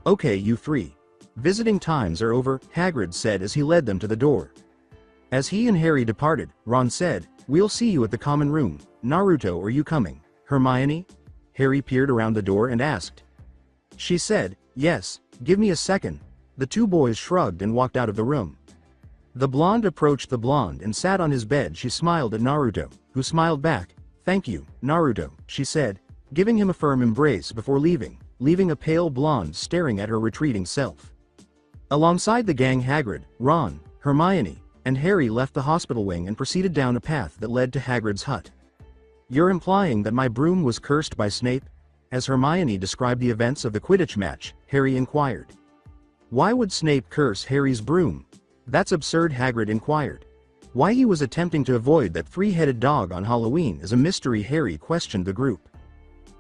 Okay, you three. Visiting times are over, Hagrid said as he led them to the door. As he and Harry departed, Ron said, we'll see you at the common room. Naruto, are you coming? Hermione? Harry peered around the door and asked. She said, yes, give me a second. The two boys shrugged and walked out of the room. The blonde approached the blonde and sat on his bed. She smiled at Naruto, who smiled back. Thank you, Naruto, she said, giving him a firm embrace before leaving a pale blonde staring at her retreating self. Alongside the gang, Hagrid, Ron, Hermione, and Harry left the hospital wing and proceeded down a path that led to Hagrid's hut. You're implying that my broom was cursed by Snape? As Hermione described the events of the Quidditch match, Harry inquired. Why would Snape curse Harry's broom? That's absurd, Hagrid inquired. Why he was attempting to avoid that three-headed dog on Halloween is a mystery, Harry questioned the group.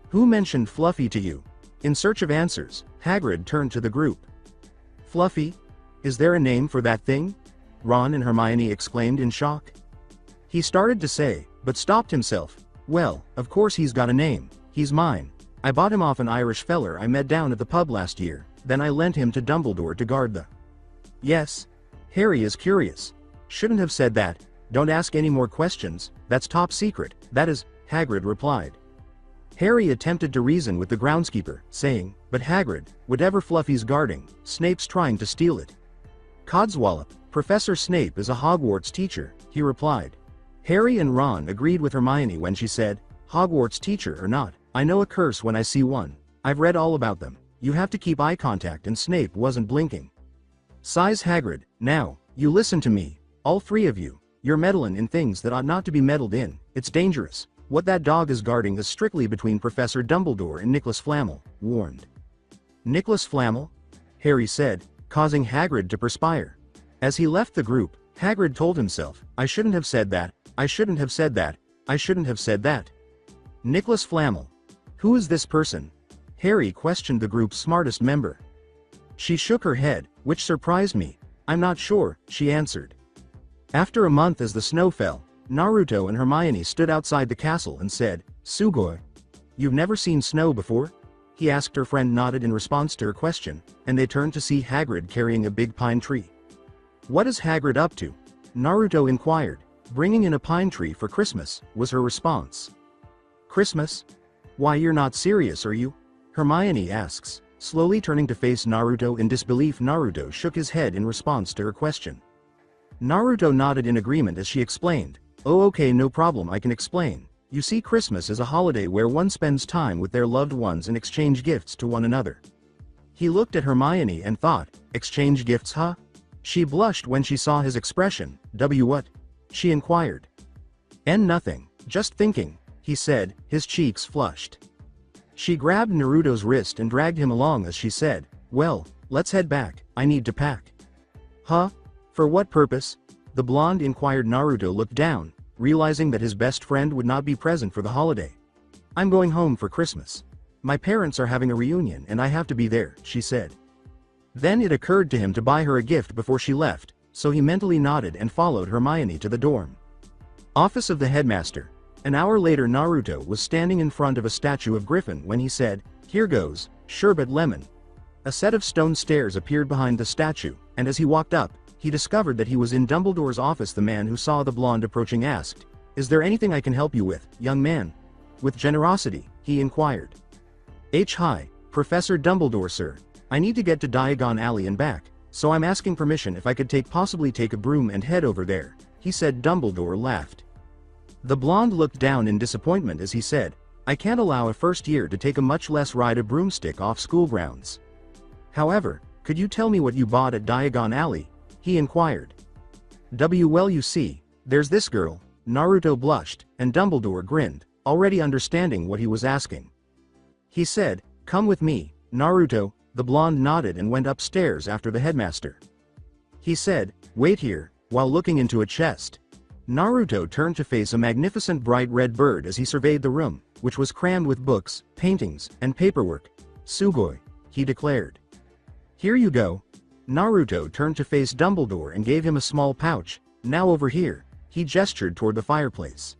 Who mentioned Fluffy to you? In search of answers, Hagrid turned to the group. Fluffy? Is there a name for that thing? Ron and Hermione exclaimed in shock. He started to say, but stopped himself. Well, of course he's got a name. He's mine. I bought him off an Irish feller I met down at the pub last year, then I lent him to Dumbledore to guard the... Yes. Harry is curious. Shouldn't have said that. Don't ask any more questions, that's top secret, that is, Hagrid replied. Harry attempted to reason with the groundskeeper, saying, but Hagrid, whatever Fluffy's guarding, Snape's trying to steal it. Codswallop, Professor Snape is a Hogwarts teacher, he replied. Harry and Ron agreed with Hermione when she said, Hogwarts teacher or not, I know a curse when I see one. I've read all about them. You have to keep eye contact, and Snape wasn't blinking. Sighs Hagrid, now, you listen to me, all three of you. You're meddling in things that ought not to be meddled in. It's dangerous. What that dog is guarding is strictly between Professor Dumbledore and Nicholas Flamel, warned. Nicholas Flamel? Harry said, causing Hagrid to perspire. As he left the group, Hagrid told himself, I shouldn't have said that, I shouldn't have said that, I shouldn't have said that. Nicholas Flamel. Who is this person? Harry questioned the group's smartest member. She shook her head, which surprised me. I'm not sure, she answered. After a month as the snow fell, Naruto and Hermione stood outside the castle and said, Sugoi. You've never seen snow before? He asked. Her friend nodded in response to her question, and they turned to see Hagrid carrying a big pine tree. What is Hagrid up to? Naruto inquired. Bringing in a pine tree for Christmas, was her response. Christmas? Why, you're not serious, are you? Hermione asks, slowly turning to face Naruto in disbelief. Naruto shook his head in response to her question. Naruto nodded in agreement as she explained, Oh, okay, no problem, I can explain. You see, Christmas is a holiday where one spends time with their loved ones and exchange gifts to one another. He looked at Hermione and thought, exchange gifts, huh? She blushed when she saw his expression. What? She inquired. Nothing, just thinking, he said, his cheeks flushed. She grabbed Naruto's wrist and dragged him along as she said, Well, let's head back, I need to pack. Huh? For what purpose? The blonde inquired. Naruto looked down, realizing that his best friend would not be present for the holiday. I'm going home for Christmas. My parents are having a reunion and I have to be there, she said. Then it occurred to him to buy her a gift before she left, so he mentally nodded and followed Hermione to the dorm. Office of the headmaster. An hour later, Naruto was standing in front of a statue of Griffin when he said, Here goes, sherbet lemon. A set of stone stairs appeared behind the statue, and as he walked up, he discovered that he was in Dumbledore's office. The man who saw the blonde approaching asked, Is there anything I can help you with, young man? With generosity, he inquired. Hi, Professor Dumbledore, sir. I need to get to Diagon Alley and back, so I'm asking permission if I could possibly take a broom and head over there, he said. Dumbledore laughed. The blonde looked down in disappointment as he said, I can't allow a first year to take a much less ride a broomstick off school grounds. However, could you tell me what you bought at Diagon Alley? He inquired. Well, you see, there's this girl. Naruto blushed, and Dumbledore grinned, already understanding what he was asking. He said, Come with me, Naruto. The blonde nodded and went upstairs after the headmaster. He said, Wait here, while looking into a chest. Naruto turned to face a magnificent bright red bird as he surveyed the room, which was crammed with books, paintings, and paperwork. Sugoi, he declared. Here you go. Naruto turned to face Dumbledore and gave him a small pouch. Now over here, he gestured toward the fireplace.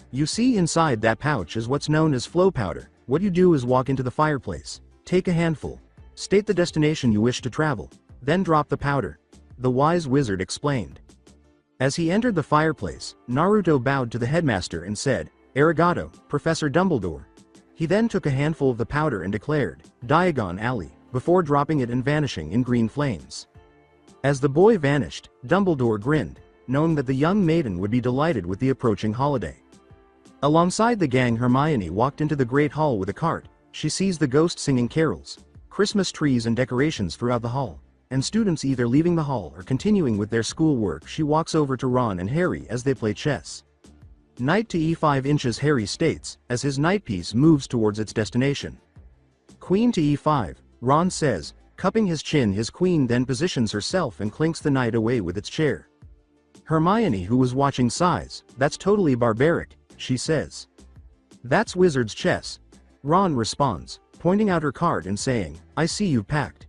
You see, inside that pouch is what's known as flow powder. What you do is walk into the fireplace, take a handful, state the destination you wish to travel, then drop the powder, the wise wizard explained. As he entered the fireplace, Naruto bowed to the headmaster and said, Arigato, Professor Dumbledore. He then took a handful of the powder and declared, Diagon Alley, before dropping it and vanishing in green flames. As the boy vanished, Dumbledore grinned, knowing that the young maiden would be delighted with the approaching holiday. Alongside the gang, Hermione walked into the Great Hall with a cart. She sees the ghost singing carols, Christmas trees and decorations throughout the hall, and students either leaving the hall or continuing with their schoolwork. She walks over to Ron and Harry as they play chess. Knight to e5 inches, Harry states, as his knight piece moves towards its destination. Queen to e5, Ron says, cupping his chin. His queen then positions herself and clinks the knight away with its chair. Hermione, who was watching, sighs. That's totally barbaric, she says. That's wizard's chess. Ron responds, pointing out her card and saying, I see you've packed.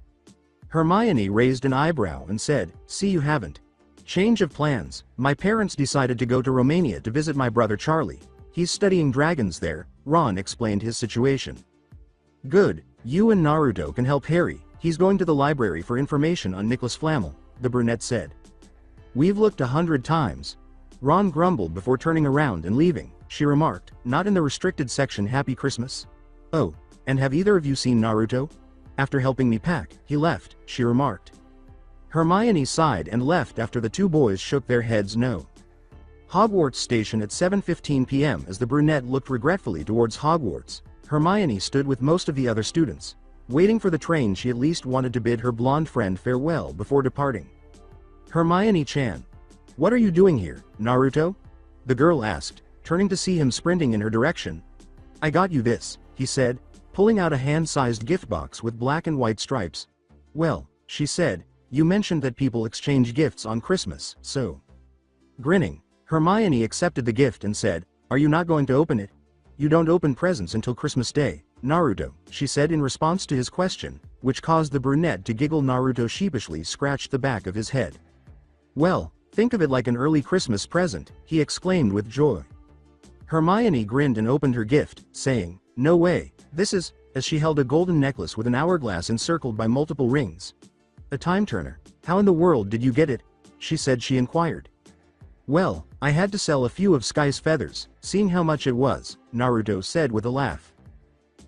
Hermione raised an eyebrow and said, See, you haven't. Change of plans. My parents decided to go to Romania to visit my brother Charlie. He's studying dragons there. Ron explained his situation. Good, you and Naruto can help Harry. He's going to the library for information on Nicholas Flamel, the brunette said. We've looked 100 times. Ron grumbled before turning around and leaving. She remarked, Not in the restricted section. Happy Christmas. Oh, and have either of you seen Naruto? After helping me pack, he left, she remarked. Hermione sighed and left after the two boys shook their heads no. Hogwarts station at 7:15 p.m. As the brunette looked regretfully towards Hogwarts, Hermione stood with most of the other students. Waiting for the train, she at least wanted to bid her blonde friend farewell before departing. Hermione-chan. What are you doing here, Naruto? The girl asked, turning to see him sprinting in her direction. I got you this, he said, pulling out a hand-sized gift box with black and white stripes. Well, she said, You mentioned that people exchange gifts on Christmas, so. Grinning, Hermione accepted the gift and said, "Are you not going to open it? You don't open presents until Christmas Day, Naruto," she said in response to his question, which caused the brunette to giggle. Naruto sheepishly scratched the back of his head. "Well, think of it like an early Christmas present," he exclaimed with joy. Hermione grinned and opened her gift, saying, "No way, this is," as she held a golden necklace with an hourglass encircled by multiple rings. "A time turner. How in the world did you get it?" she inquired. "Well, I had to sell a few of Sky's feathers, seeing how much it was," Naruto said with a laugh.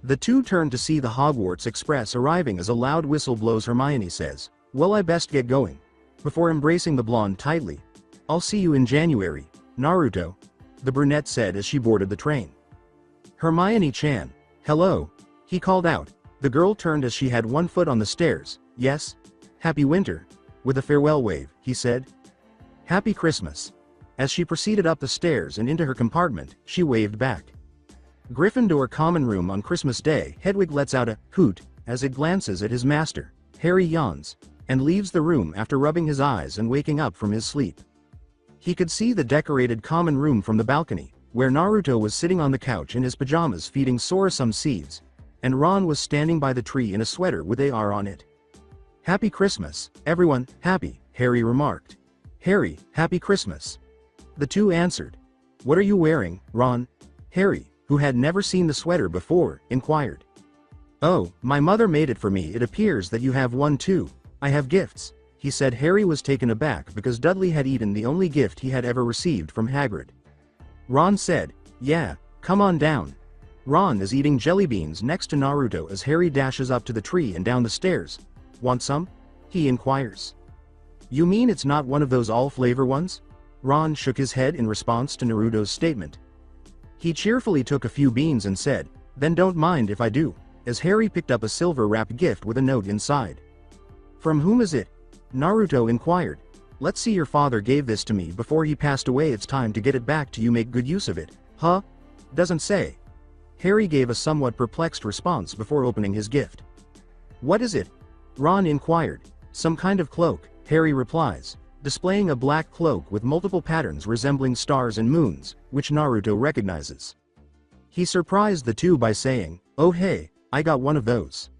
The two turn to see the Hogwarts Express arriving as a loud whistle blows. Hermione says, "Well, I best get going," before embracing the blonde tightly. "I'll see you in January, Naruto," the brunette said as she boarded the train. Hermione-chan, hello, he called out. The girl turned as she had one foot on the stairs. "Yes? Happy winter," with a farewell wave, he said. "Happy Christmas." As she proceeded up the stairs and into her compartment, she waved back. Gryffindor common room on Christmas Day. Hedwig lets out a hoot as it glances at his master. Harry yawns and leaves the room after rubbing his eyes and waking up from his sleep. He could see the decorated common room from the balcony, where Naruto was sitting on the couch in his pajamas feeding Sora some seeds, and Ron was standing by the tree in a sweater with AR on it. "Happy Christmas, everyone." "Happy," Harry remarked. "Harry, Happy Christmas." The two answered. "What are you wearing, Ron?" Harry, who had never seen the sweater before, inquired. "Oh, my mother made it for me. It appears that you have one too." "I have gifts," he said. Harry was taken aback because Dudley had eaten the only gift he had ever received from Hagrid. Ron said, "Yeah, come on down." Ron is eating jelly beans next to Naruto as Harry dashes up to the tree and down the stairs. "Want some?" he inquires. "You mean it's not one of those all-flavor ones?" Ron shook his head in response to Naruto's statement. He cheerfully took a few beans and said, "Then don't mind if I do," as Harry picked up a silver-wrapped gift with a note inside. "From whom is it?" Naruto inquired. "Let's see, your father gave this to me before he passed away. It's time to get it back to you. Make good use of it." "Huh? Doesn't say." Harry gave a somewhat perplexed response before opening his gift. "What is it?" Ron inquired. "Some kind of cloak," Harry replies, displaying a black cloak with multiple patterns resembling stars and moons, which Naruto recognizes. He surprised the two by saying, "Oh hey, I got one of those."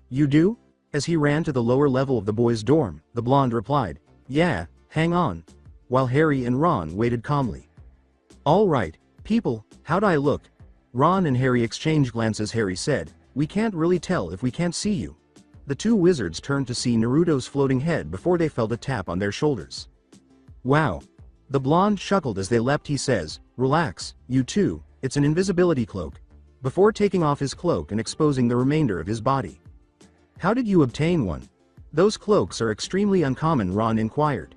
"You do?" As he ran to the lower level of the boys' dorm, the blonde replied, "Yeah, hang on," while Harry and Ron waited calmly. "All right, people, how'd I look?" Ron and Harry exchanged glances. Harry said, "We can't really tell if we can't see you." The two wizards turned to see Naruto's floating head before they felt a tap on their shoulders. "Wow." The blonde chuckled as they leapt. He says, "Relax, you two, it's an invisibility cloak," before taking off his cloak and exposing the remainder of his body. "How did you obtain one?" "Those cloaks are extremely uncommon," Ron inquired.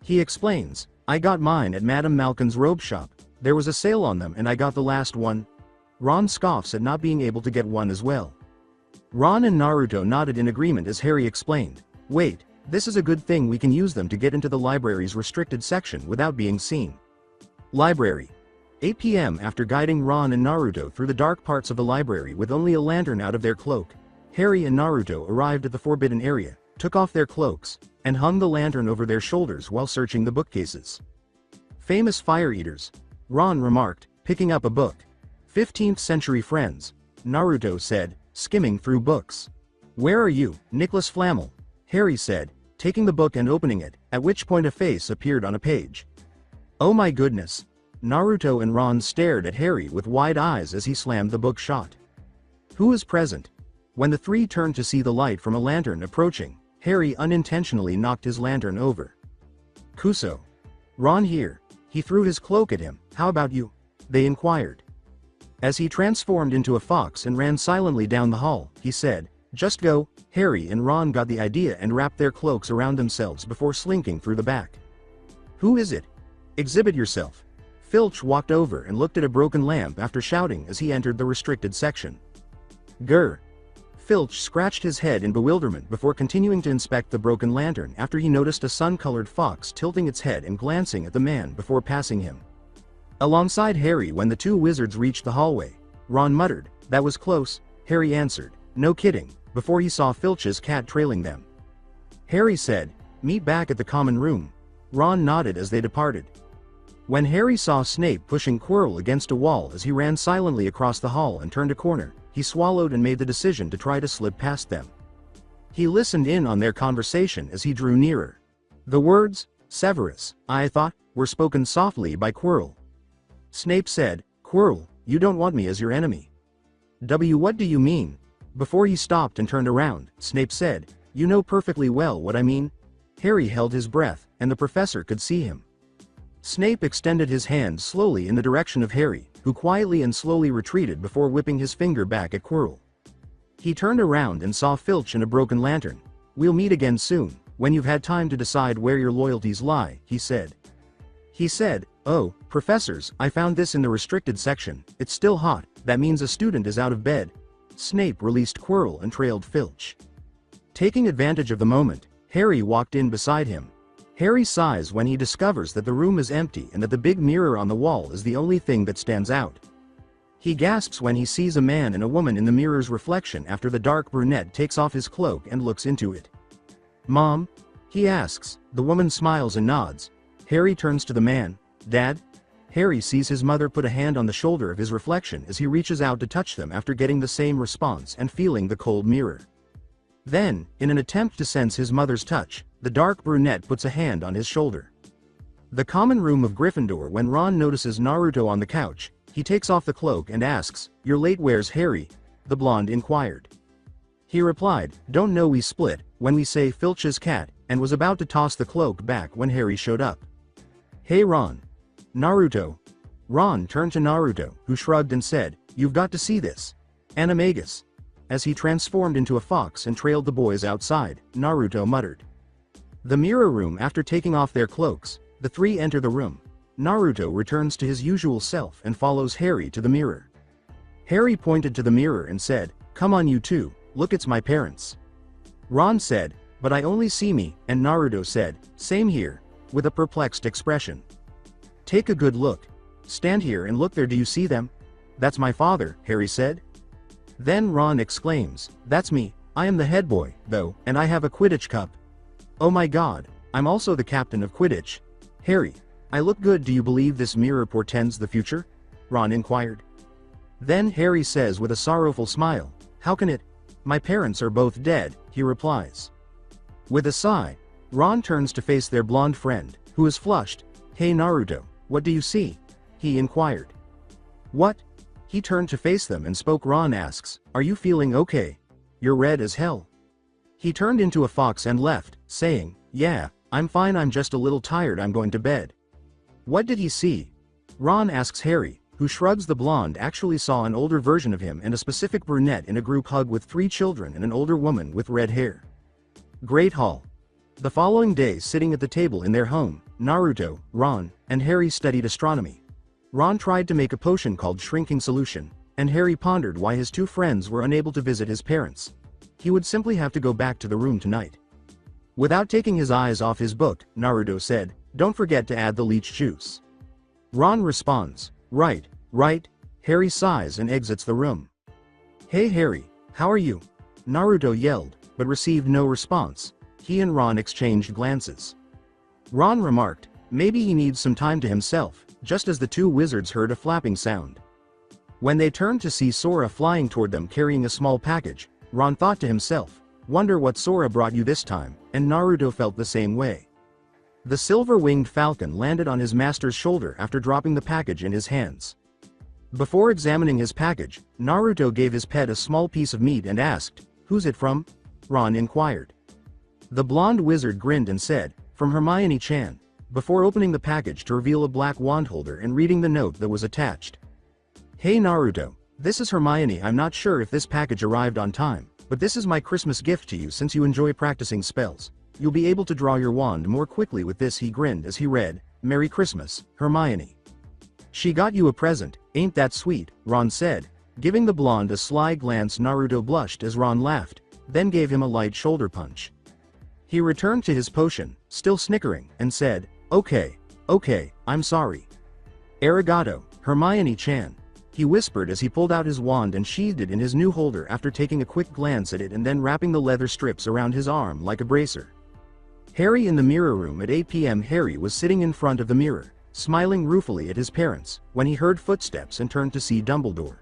He explains, "I got mine at Madame Malkin's robe shop. There was a sale on them and I got the last one." Ron scoffs at not being able to get one as well. Ron and Naruto nodded in agreement as Harry explained, "Wait, this is a good thing. We can use them to get into the library's restricted section without being seen." Library. 8 p.m. After guiding Ron and Naruto through the dark parts of the library with only a lantern out of their cloak, Harry and Naruto arrived at the forbidden area, took off their cloaks, and hung the lantern over their shoulders while searching the bookcases. "Famous fire eaters," Ron remarked, picking up a book. 15th Century Friends," Naruto said, skimming through books. "Where are you, Nicholas Flamel?" Harry said, taking the book and opening it, at which point a face appeared on a page. "Oh my goodness." Naruto and Ron stared at Harry with wide eyes as he slammed the book shut. "Who is present?" When the three turned to see the light from a lantern approaching, Harry unintentionally knocked his lantern over. "Kuso." "Ron here." He threw his cloak at him. "How about you?" they inquired. As he transformed into a fox and ran silently down the hall, he said, "Just go." Harry and Ron got the idea and wrapped their cloaks around themselves before slinking through the back. "Who is it?" "Exhibit yourself." Filch walked over and looked at a broken lamp after shouting as he entered the restricted section. "Grr." Filch scratched his head in bewilderment before continuing to inspect the broken lantern after he noticed a sun-colored fox tilting its head and glancing at the man before passing him alongside Harry. When the two wizards reached the hallway, Ron muttered, "That was close." Harry answered, "No kidding," before he saw Filch's cat trailing them. Harry said, "Meet back at the common room." Ron nodded as they departed. When Harry saw Snape pushing Quirrell against a wall as he ran silently across the hall and turned a corner, he swallowed and made the decision to try to slip past them. He listened in on their conversation as he drew nearer. The words, "Severus, I thought," were spoken softly by Quirrell. Snape said, "Quirrell, you don't want me as your enemy." What do you mean?" Before he stopped and turned around, Snape said, "You know perfectly well what I mean." Harry held his breath, and the professor could see him. Snape extended his hand slowly in the direction of Harry, who quietly and slowly retreated before whipping his finger back at Quirrell. He turned around and saw Filch and a broken lantern. "We'll meet again soon, when you've had time to decide where your loyalties lie," he said. He said, "Oh, professors, I found this in the restricted section. It's still hot, that means a student is out of bed." Snape released Quirrell and trailed Filch. Taking advantage of the moment, Harry walked in beside him. Harry sighs when he discovers that the room is empty and that the big mirror on the wall is the only thing that stands out. He gasps when he sees a man and a woman in the mirror's reflection after the dark brunette takes off his cloak and looks into it. "Mom?" he asks. The woman smiles and nods. Harry turns to the man. "Dad?" Harry sees his mother put a hand on the shoulder of his reflection as he reaches out to touch them after getting the same response and feeling the cold mirror. Then, in an attempt to sense his mother's touch, the dark brunette puts a hand on his shoulder. The common room of Gryffindor. When Ron notices Naruto on the couch, he takes off the cloak and asks, "You're late, where's Harry?" the blonde inquired. He replied, "Don't know, we split," when we say Filch's cat, and was about to toss the cloak back when Harry showed up. "Hey Ron." "Naruto." Ron turned to Naruto, who shrugged and said, "You've got to see this. Animagus." As he transformed into a fox and trailed the boys outside, Naruto muttered. The mirror room. After taking off their cloaks, the three enter the room. Naruto returns to his usual self and follows Harry to the mirror. Harry pointed to the mirror and said, "Come on you two, look, it's my parents." Ron said, "But I only see me," and Naruto said, "Same here," with a perplexed expression. "Take a good look. Stand here and look there, do you see them?" "That's my father," Harry said. Then Ron exclaims, "That's me, I am the head boy, though, and I have a Quidditch cup. Oh my god, I'm also the captain of Quidditch." "Harry, I look good, do you believe this mirror portends the future?" Ron inquired. Then Harry says with a sorrowful smile, "How can it? My parents are both dead," he replies. With a sigh, Ron turns to face their blonde friend, who is flushed. "Hey Naruto, what do you see?" he inquired. "What?" He turned to face them and spoke. Ron asks, "Are you feeling okay? You're red as hell." He turned into a fox and left, saying, "Yeah, I'm fine, I'm just a little tired, I'm going to bed." What did he see? Ron asks Harry, who shrugs. The blonde actually saw an older version of him and a specific brunette in a group hug with 3 children and an older woman with red hair. Great Hall. The following day, sitting at the table in their home, Naruto, Ron, and Harry studied astronomy. Ron tried to make a potion called Shrinking Solution, and Harry pondered why his 2 friends were unable to visit his parents. He would simply have to go back to the room tonight. Without taking his eyes off his book, Naruto said, "Don't forget to add the leech juice." Ron responds, Right. Harry sighs and exits the room. "Hey Harry, how are you?" Naruto yelled, but received no response. He and Ron exchanged glances. Ron remarked, "Maybe he needs some time to himself," just as the 2 wizards heard a flapping sound. When they turned to see Sora flying toward them carrying a small package, Ron thought to himself, "Wonder what Sora brought you this time," and Naruto felt the same way. The silver-winged falcon landed on his master's shoulder after dropping the package in his hands. Before examining his package, Naruto gave his pet a small piece of meat and asked, "Who's it from?" Ron inquired. The blonde wizard grinned and said, "From Hermione-chan," before opening the package to reveal a black wand holder and reading the note that was attached. "Hey Naruto, this is Hermione. I'm not sure if this package arrived on time, but this is my Christmas gift to you since you enjoy practicing spells. You'll be able to draw your wand more quickly with this." He grinned as he read, "Merry Christmas, Hermione. She got you a present, ain't that sweet?" Ron said, giving the blonde a sly glance. Naruto blushed as Ron laughed, then gave him a light shoulder punch. He returned to his potion, still snickering, and said, Okay, I'm sorry. "Arigato, Hermione-chan," he whispered as he pulled out his wand and sheathed it in his new holder after taking a quick glance at it and then wrapping the leather strips around his arm like a bracer. Harry in the mirror room at 8 p.m. Harry was sitting in front of the mirror, smiling ruefully at his parents, when he heard footsteps and turned to see Dumbledore.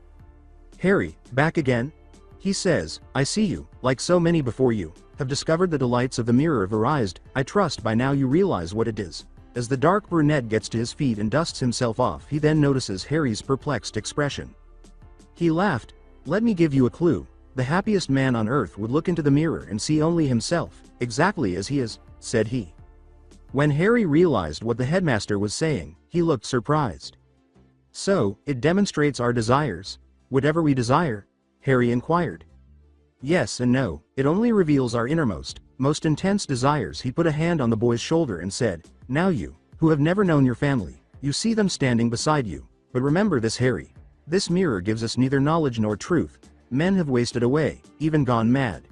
Harry, back again? He says, I see you, like so many before you, have discovered the delights of the mirror of Verized. I trust by now you realize what it is. As the dark brunette gets to his feet and dusts himself off, he then notices Harry's perplexed expression. He laughed. Let me give you a clue. The happiest man on earth would look into the mirror and see only himself, exactly as he is, said he. When Harry realized what the headmaster was saying, he looked surprised. So, it demonstrates our desires? Whatever we desire? Harry inquired. Yes and no, it only reveals our innermost, most intense desires. He put a hand on the boy's shoulder and said, Now you, who have never known your family, you see them standing beside you. But remember this, Harry. This mirror gives us neither knowledge nor truth. Men have wasted away, even gone mad.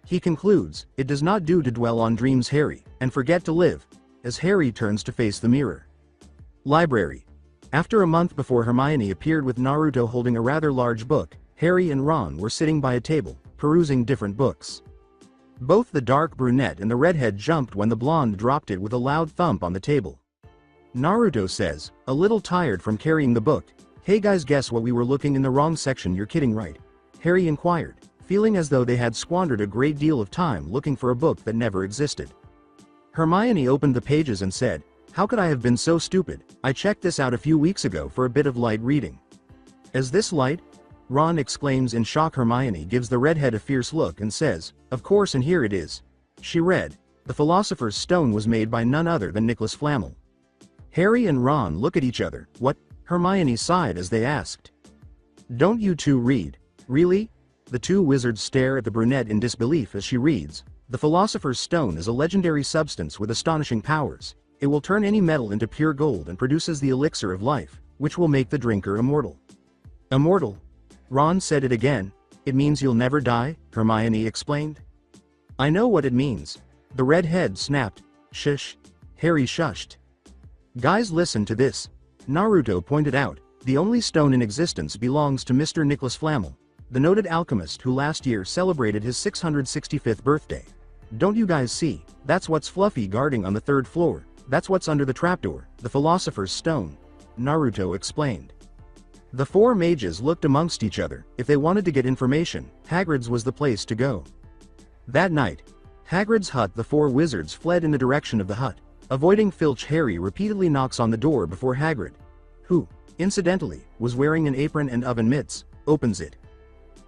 He concludes, it does not do to dwell on dreams, Harry, and forget to live, as Harry turns to face the mirror. Library. After a month before Hermione appeared with Naruto holding a rather large book, Harry and Ron were sitting by a table, perusing different books. Both the dark brunette and the redhead jumped when the blonde dropped it with a loud thump on the table. Naruto says, a little tired from carrying the book, Hey guys, guess what, we were looking in the wrong section. You're kidding, right? Harry inquired, feeling as though they had squandered a great deal of time looking for a book that never existed. Hermione opened the pages and said, How could I have been so stupid? I checked this out a few weeks ago for a bit of light reading. Is this light? Ron exclaims in shock. Hermione gives the redhead a fierce look and says, Of course, and here it is. She read, The Philosopher's Stone was made by none other than Nicholas Flamel. Harry and Ron look at each other. What? Hermione sighed as they asked. Don't you two read? Really? The two wizards stare at the brunette in disbelief as she reads, The Philosopher's Stone is a legendary substance with astonishing powers. It will turn any metal into pure gold and produces the elixir of life, which will make the drinker immortal. Immortal? Ron said it again. It means you'll never die, Hermione explained. I know what it means. The redhead snapped. Shush. Harry shushed. Guys, listen to this. Naruto pointed out, the only stone in existence belongs to Mr. Nicholas Flamel, the noted alchemist who last year celebrated his 665th birthday. Don't you guys see? That's what's fluffy guarding on the third floor. That's what's under the trapdoor, the Philosopher's Stone. Naruto explained. The four mages looked amongst each other. If they wanted to get information, Hagrid's was the place to go. That night, Hagrid's hut, the four wizards fled in the direction of the hut. Avoiding Filch, Harry repeatedly knocks on the door before Hagrid, who, incidentally, was wearing an apron and oven mitts, opens it.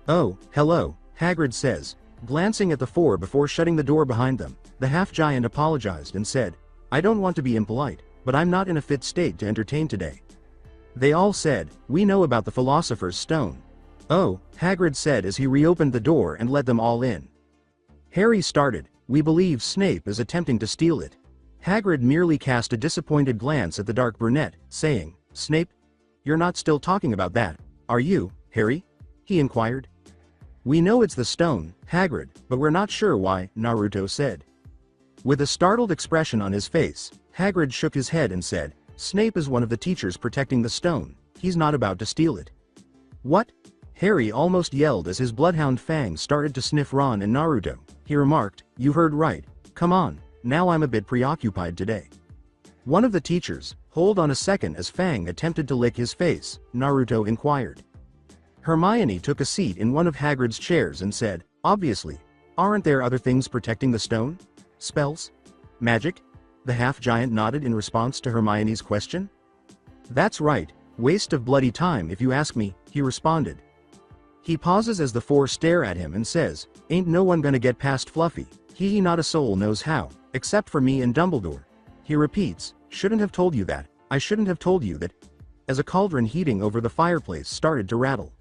Oh, hello, Hagrid says, glancing at the four before shutting the door behind them. The half-giant apologized and said, I don't want to be impolite, but I'm not in a fit state to entertain today. They all said, We know about the Philosopher's Stone. Oh, Hagrid said as he reopened the door and let them all in. Harry started, We believe Snape is attempting to steal it. Hagrid merely cast a disappointed glance at the dark brunette, saying, Snape? You're not still talking about that, are you, Harry? He inquired. We know it's the stone, Hagrid, but we're not sure why, Naruto said. With a startled expression on his face, Hagrid shook his head and said, Snape is one of the teachers protecting the stone. He's not about to steal it. What? Harry almost yelled as his bloodhound fangs started to sniff Ron and Naruto. He remarked, You heard right. Come on. Now I'm a bit preoccupied today. One of the teachers, hold on a second, as Fang attempted to lick his face, Naruto inquired. Hermione took a seat in one of Hagrid's chairs and said, Obviously. Aren't there other things protecting the stone? Spells? Magic? The half-giant nodded in response to Hermione's question. That's right, waste of bloody time if you ask me, he responded. He pauses as the four stare at him and says, Ain't no one gonna get past Fluffy. He not a soul knows how, except for me and Dumbledore. He repeats, Shouldn't have told you that, I shouldn't have told you that, as a cauldron heating over the fireplace started to rattle.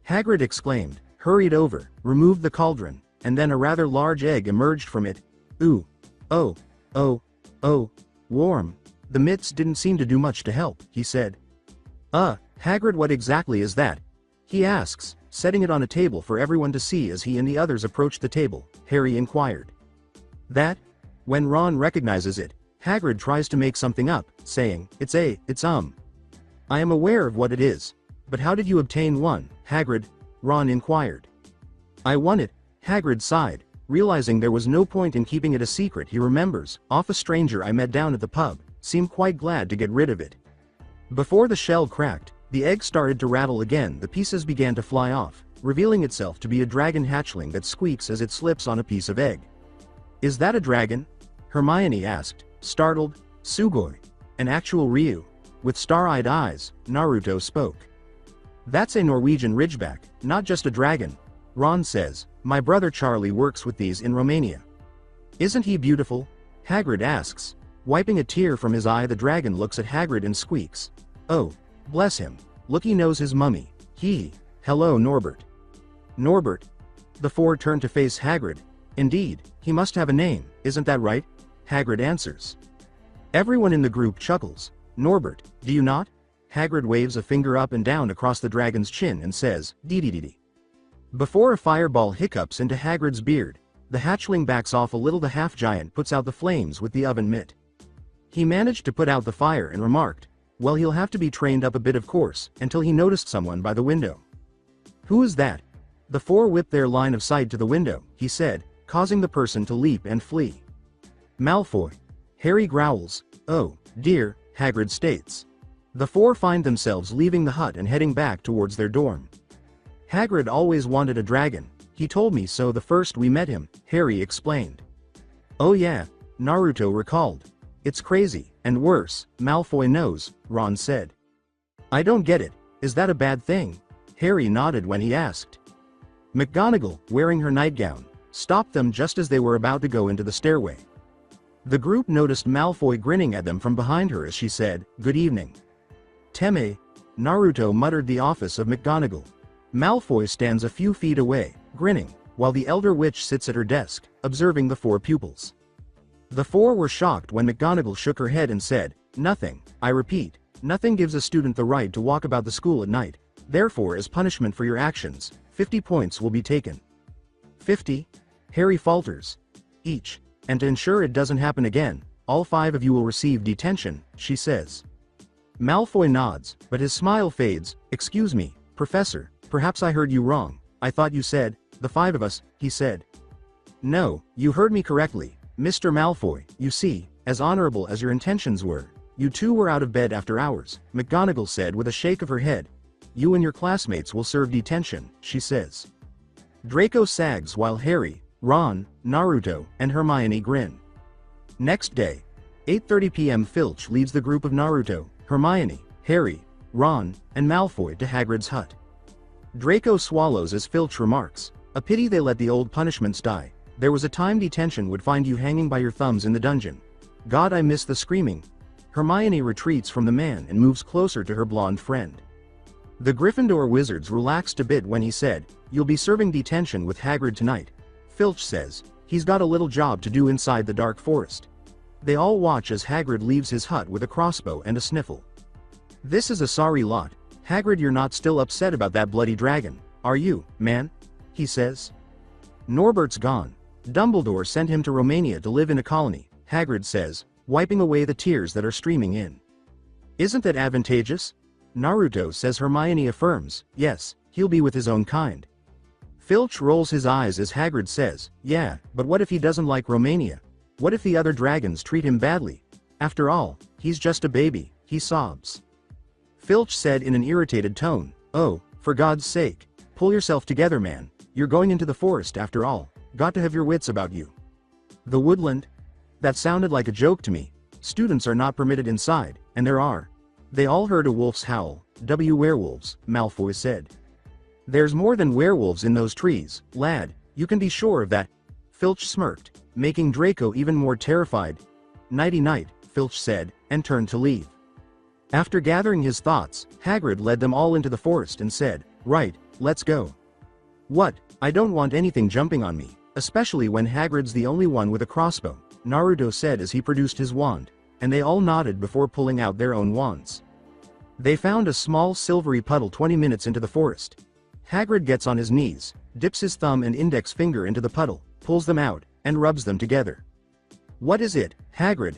Hagrid exclaimed, hurried over, removed the cauldron, and then a rather large egg emerged from it. Ooh. Oh. Oh. Warm. The mitts didn't seem to do much to help, he said. Hagrid, what exactly is that? He asks, setting it on a table for everyone to see as he and the others approached the table. Harry inquired. That? When Ron recognizes it, Hagrid tries to make something up, saying, it's I am aware of what it is. But how did you obtain one, Hagrid? Ron inquired. I won it, Hagrid sighed. Realizing there was no point in keeping it a secret, he remembers, off a stranger I met down at the pub, seemed quite glad to get rid of it. Before the shell cracked, the egg started to rattle again, the pieces began to fly off, revealing itself to be a dragon hatchling that squeaks as it slips on a piece of egg. Is that a dragon? Hermione asked, startled. Sugoi. An actual Ryu. With star-eyed eyes, Naruto spoke. That's a Norwegian ridgeback, not just a dragon. Ron says, my brother Charlie works with these in Romania. Isn't he beautiful? Hagrid asks. Wiping a tear from his eye, the dragon looks at Hagrid and squeaks. Oh, bless him. Look, he knows his mummy. Hello, Norbert. Norbert. The four turn to face Hagrid. Indeed, he must have a name, isn't that right? Hagrid answers. Everyone in the group chuckles. Norbert, do you not? Hagrid waves a finger up and down across the dragon's chin and says, dee. Before a fireball hiccups into Hagrid's beard, the hatchling backs off a little. The half-giant puts out the flames with the oven mitt. He managed to put out the fire and remarked, well, he'll have to be trained up a bit, of course, until he noticed someone by the window. Who is that? The four whipped their line of sight to the window, he said, causing the person to leap and flee. Malfoy. Harry growls. Oh, dear, Hagrid states. The four find themselves leaving the hut and heading back towards their dorm. Hagrid always wanted a dragon, he told me so the first we met him, Harry explained. Oh yeah, Naruto recalled. It's crazy, and worse, Malfoy knows, Ron said. I don't get it, is that a bad thing? Harry nodded when he asked. McGonagall, wearing her nightgown, stopped them just as they were about to go into the stairway. The group noticed Malfoy grinning at them from behind her as she said, good evening. Teme, Naruto muttered the office of McGonagall. Malfoy stands a few feet away, grinning, while the elder witch sits at her desk, observing the four pupils. The four were shocked when McGonagall shook her head and said, nothing, I repeat, nothing gives a student the right to walk about the school at night. Therefore, as punishment for your actions, 50 points will be taken. 50? Harry falters. Each. And to ensure it doesn't happen again, all 5 of you will receive detention, she says. Malfoy nods, but his smile fades. Excuse me, Professor, perhaps I heard you wrong. I thought you said, the 5 of us, he said. No, you heard me correctly, Mr. Malfoy. You see, as honorable as your intentions were, you two were out of bed after hours, McGonagall said with a shake of her head. You and your classmates will serve detention, she says. Draco sags while Harry, Ron, Naruto, and Hermione grin. Next day, 8:30 p.m. Filch leads the group of Naruto, Hermione, Harry, Ron, and Malfoy to Hagrid's hut. Draco swallows as Filch remarks, a pity they let the old punishments die. There was a time detention would find you hanging by your thumbs in the dungeon. God, I miss the screaming. Hermione retreats from the man and moves closer to her blonde friend. The Gryffindor wizards relaxed a bit when he said, you'll be serving detention with Hagrid tonight. Filch says, he's got a little job to do inside the dark forest. They all watch as Hagrid leaves his hut with a crossbow and a sniffle. This is a sorry lot. Hagrid, you're not still upset about that bloody dragon, are you, man? He says. Norbert's gone. Dumbledore sent him to Romania to live in a colony, Hagrid says, wiping away the tears that are streaming in. Isn't that advantageous? Naruto says. Hermione affirms, yes, he'll be with his own kind. Filch rolls his eyes as Hagrid says, yeah, but what if he doesn't like Romania? What if the other dragons treat him badly? After all, he's just a baby, he sobs. Filch said in an irritated tone, oh, for God's sake, pull yourself together, man, you're going into the forest after all, got to have your wits about you. The woodland? That sounded like a joke to me. Students are not permitted inside, and there are. They all heard a wolf's howl. Werewolves, Malfoy said. There's more than werewolves in those trees, lad, you can be sure of that. Filch smirked, making Draco even more terrified. Nighty-night, Filch said, and turned to leave. After gathering his thoughts, Hagrid led them all into the forest and said, right, let's go. What? I don't want anything jumping on me, especially when Hagrid's the only one with a crossbow, Naruto said as he produced his wand, and they all nodded before pulling out their own wands. They found a small silvery puddle 20 minutes into the forest. Hagrid gets on his knees, dips his thumb and index finger into the puddle, pulls them out, and rubs them together. What is it, Hagrid?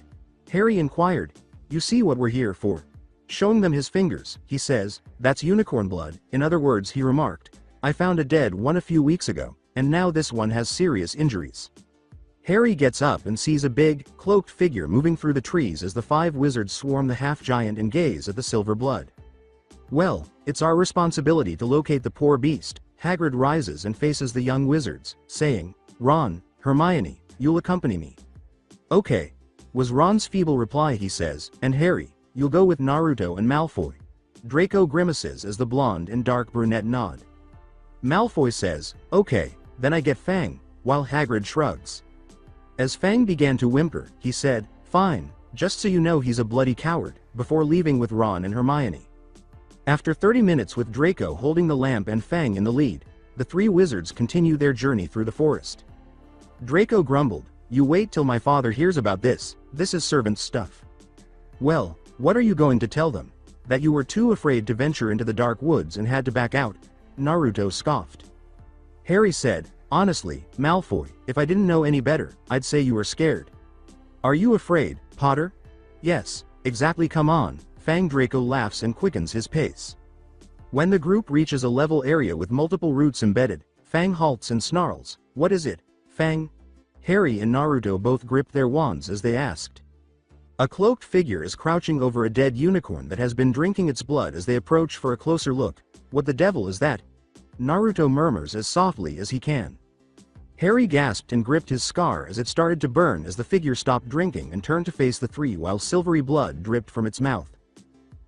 Harry inquired. You see what we're here for. Showing them his fingers, he says, that's unicorn blood. In other words, he remarked, I found a dead one a few weeks ago, and now this one has serious injuries. Harry gets up and sees a big, cloaked figure moving through the trees as the 5 wizards swarm the half-giant and gaze at the silver blood. Well, it's our responsibility to locate the poor beast. Hagrid rises and faces the young wizards, saying, "Ron, Hermione, you'll accompany me." "Okay," was Ron's feeble reply. He says, "And Harry, you'll go with Naruto and Malfoy." Draco grimaces as the blonde and dark brunette nod. Malfoy says, "Okay, then I get Fang," while Hagrid shrugs. As Fang began to whimper, he said, "Fine, just so you know he's a bloody coward," before leaving with Ron and Hermione. After 30 minutes with Draco holding the lamp and Fang in the lead, the 3 wizards continue their journey through the forest. Draco grumbled, "You wait till my father hears about this. This is servant stuff." "Well, what are you going to tell them? That you were too afraid to venture into the dark woods and had to back out?" Naruto scoffed. Harry said, "Honestly, Malfoy, if I didn't know any better, I'd say you were scared." "Are you afraid, Potter?" "Yes, exactly. Come on." Fang. Draco laughs and quickens his pace. When the group reaches a level area with multiple roots embedded, Fang halts and snarls, "What is it, Fang?" Harry and Naruto both gripped their wands as they asked. A cloaked figure is crouching over a dead unicorn that has been drinking its blood. As they approach for a closer look, "What the devil is that?" Naruto murmurs as softly as he can. Harry gasped and gripped his scar as it started to burn as the figure stopped drinking and turned to face the 3 while silvery blood dripped from its mouth.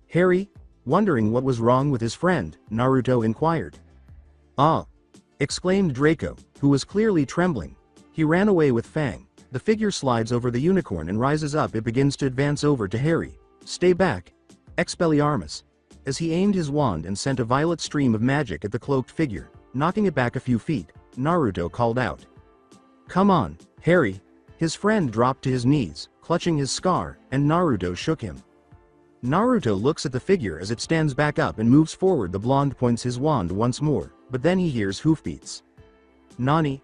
"Harry?" Wondering what was wrong with his friend, Naruto inquired. "Ah!" exclaimed Draco, who was clearly trembling. He ran away with Fang. The figure slides over the unicorn and rises up. It begins to advance over to Harry. "Stay back, Expelliarmus." As he aimed his wand and sent a violet stream of magic at the cloaked figure, knocking it back a few feet, Naruto called out, "Come on, Harry." His friend dropped to his knees, clutching his scar, and Naruto shook him. Naruto looks at the figure as it stands back up and moves forward. The blonde points his wand once more, but then he hears hoofbeats. "Nani?"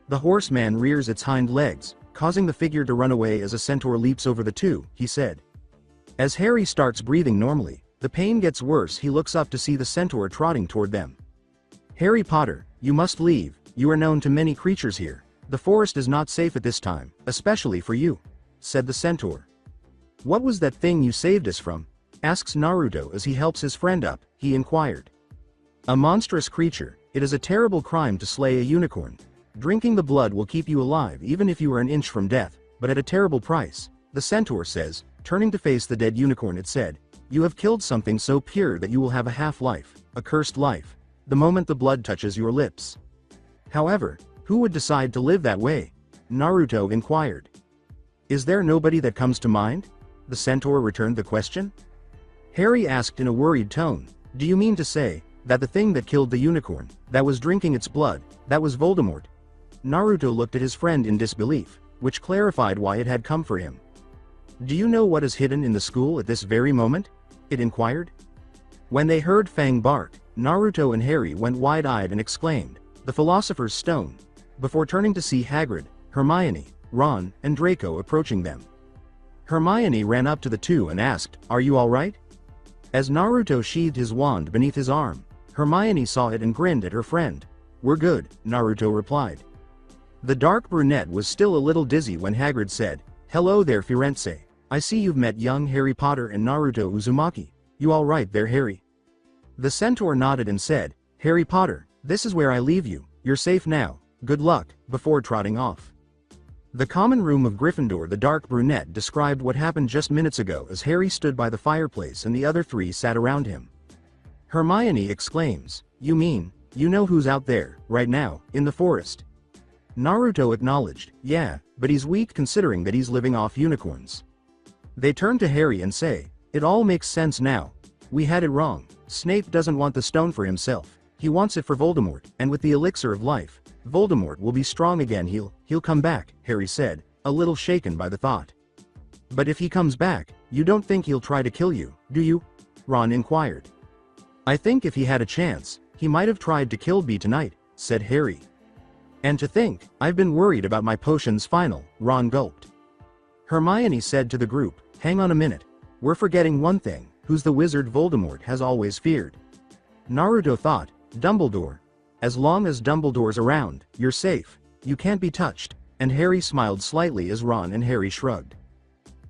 The horseman rears its hind legs, causing the figure to run away as a centaur leaps over the 2, he said. As Harry starts breathing normally, the pain gets worse. He looks up to see the centaur trotting toward them. "Harry Potter, you must leave. You are known to many creatures here. The forest is not safe at this time, especially for you," said the centaur. "What was that thing you saved us from?" asks Naruto as he helps his friend up. He inquired. "A monstrous creature. It is a terrible crime to slay a unicorn. Drinking the blood will keep you alive even if you are an inch from death, but at a terrible price," the centaur says, turning to face the dead unicorn. It said, "You have killed something so pure that you will have a half-life, a cursed life, the moment the blood touches your lips." "However, who would decide to live that way?" Naruto inquired. "Is there nobody that comes to mind?" the centaur returned the question. Harry asked in a worried tone, "Do you mean to say that the thing that killed the unicorn, that was drinking its blood, that was Voldemort?" Naruto looked at his friend in disbelief, which clarified why it had come for him. "Do you know what is hidden in the school at this very moment?" it inquired. When they heard Fang bark, Naruto and Harry went wide-eyed and exclaimed, "The Philosopher's Stone," before turning to see Hagrid, Hermione, Ron, and Draco approaching them. Hermione ran up to the 2 and asked, "Are you all right?" As Naruto sheathed his wand beneath his arm, Hermione saw it and grinned at her friend. "We're good," Naruto replied. The dark brunette was still a little dizzy when Hagrid said, "Hello there, Firenze. I see you've met young Harry Potter and Naruto Uzumaki. You all right there, Harry?" The centaur nodded and said, "Harry Potter, this is where I leave you. You're safe now. Good luck," before trotting off. The common room of Gryffindor. The dark brunette described what happened just minutes ago as Harry stood by the fireplace and the other 3 sat around him. Hermione exclaims, "You mean, you know who's out there, right now, in the forest?" Naruto acknowledged, "Yeah, but he's weak considering that he's living off unicorns." They turn to Harry and say, "It all makes sense now. We had it wrong. Snape doesn't want the stone for himself. He wants it for Voldemort, and with the elixir of life, Voldemort will be strong again. He'll come back," Harry said, a little shaken by the thought. "But if he comes back, you don't think he'll try to kill you, do you?" Ron inquired. "I think if he had a chance, he might have tried to kill me tonight," said Harry. "And to think, I've been worried about my potions final," Ron gulped. Hermione said to the group, "Hang on a minute. We're forgetting one thing. Who's the wizard Voldemort has always feared?" Naruto thought, "Dumbledore." As long as Dumbledore's around, you're safe. You can't be touched. And Harry smiled slightly as Ron and Harry shrugged.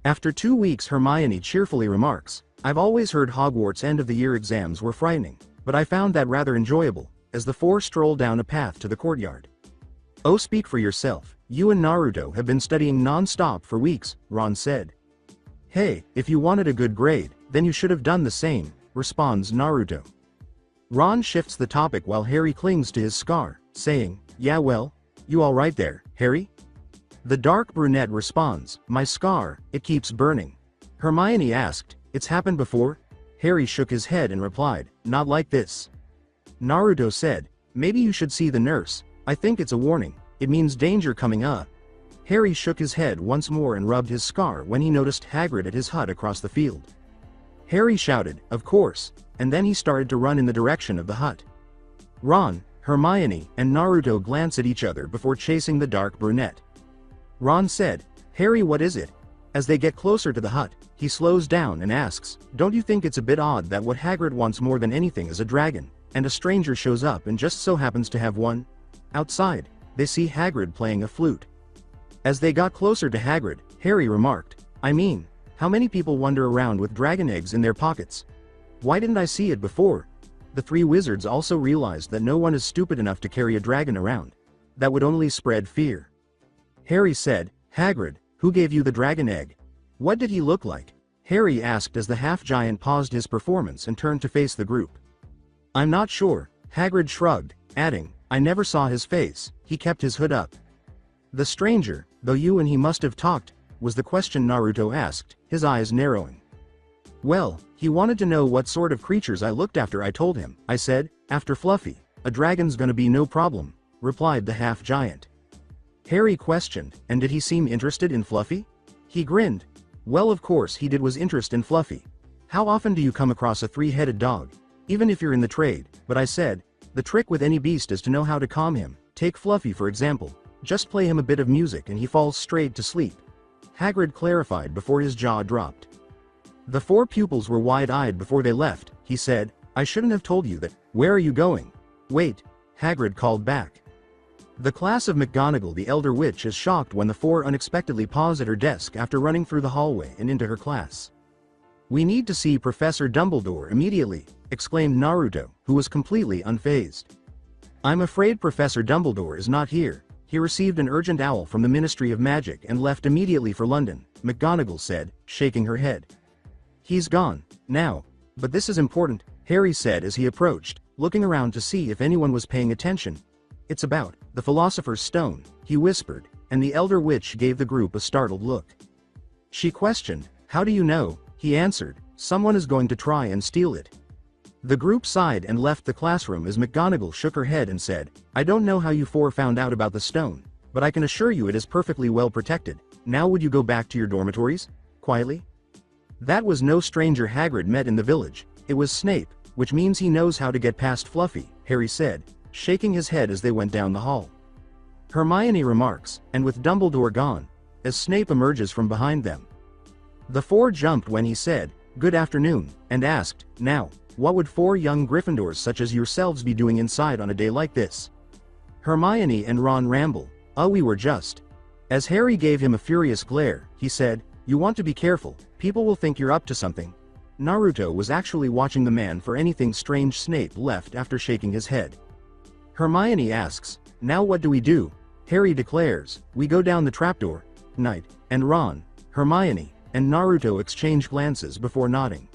After 2 weeks, Hermione cheerfully remarks, I've always heard Hogwarts end-of-the-year exams were frightening, but I found that rather enjoyable, as the four stroll down a path to the courtyard. Oh, speak for yourself. You and Naruto have been studying non-stop for weeks, Ron said. Hey, if you wanted a good grade, then you should have done the same, responds Naruto. Ron shifts the topic while Harry clings to his scar, saying, yeah well, you alright there, Harry? The dark brunette responds, my scar, it keeps burning. Hermione asked, it's happened before? Harry shook his head and replied, not like this. Naruto said, maybe you should see the nurse, I think it's a warning, it means danger coming up. Harry shook his head once more and rubbed his scar when he noticed Hagrid at his hut across the field. Harry shouted, of course, and then he started to run in the direction of the hut. Ron, Hermione, and Naruto glance at each other before chasing the dark brunette. Ron said, Harry, what is it? As they get closer to the hut, he slows down and asks, don't you think it's a bit odd that what Hagrid wants more than anything is a dragon, and a stranger shows up and just so happens to have one? Outside, they see Hagrid playing a flute. As they got closer to Hagrid, Harry remarked, I mean, how many people wander around with dragon eggs in their pockets? Why didn't I see it before? The three wizards also realized that no one is stupid enough to carry a dragon around. That would only spread fear. Harry said, Hagrid, who gave you the dragon egg? What did he look like? Harry asked as the half-giant paused his performance and turned to face the group. I'm not sure, Hagrid shrugged, adding, I never saw his face, he kept his hood up. The stranger, though you and he must have talked, was the question Naruto asked, his eyes narrowing. Well, he wanted to know what sort of creatures I looked after. I told him, I said, after Fluffy, a dragon's gonna be no problem, replied the half-giant. Harry questioned, and did he seem interested in Fluffy? He grinned. Well, of course he did was interest in Fluffy. How often do you come across a three-headed dog? Even if you're in the trade, but I said, the trick with any beast is to know how to calm him. Take Fluffy for example, just play him a bit of music and he falls straight to sleep. Hagrid clarified before his jaw dropped. The four pupils were wide-eyed before they left. He said, I shouldn't have told you that. Where are you going? Wait, Hagrid called back. The class of McGonagall the Elder Witch is shocked when the four unexpectedly pause at her desk after running through the hallway and into her class. We need to see Professor Dumbledore immediately, exclaimed Naruto, who was completely unfazed. I'm afraid Professor Dumbledore is not here. He received an urgent owl from the Ministry of Magic and left immediately for London, McGonagall said, shaking her head. He's gone, now. But this is important, Harry said as he approached, looking around to see if anyone was paying attention. It's about the Philosopher's Stone, he whispered, and the Elder Witch gave the group a startled look. She questioned, how do you know? He answered, someone is going to try and steal it. The group sighed and left the classroom as McGonagall shook her head and said, I don't know how you four found out about the stone, but I can assure you it is perfectly well protected. Now would you go back to your dormitories? Quietly. That was no stranger Hagrid met in the village, it was Snape, which means he knows how to get past Fluffy, Harry said, shaking his head as they went down the hall. Hermione remarks, and with Dumbledore gone, as Snape emerges from behind them. The four jumped when he said, good afternoon, and asked, now, what would four young Gryffindors such as yourselves be doing inside on a day like this? Hermione and Ron ramble, we were just. As Harry gave him a furious glare, he said, you want to be careful, people will think you're up to something. Naruto was actually watching the man for anything strange. Snape left after shaking his head. Hermione asks, now what do we do? Harry declares, we go down the trapdoor. Night, and Ron, Hermione, and Naruto exchange glances before nodding.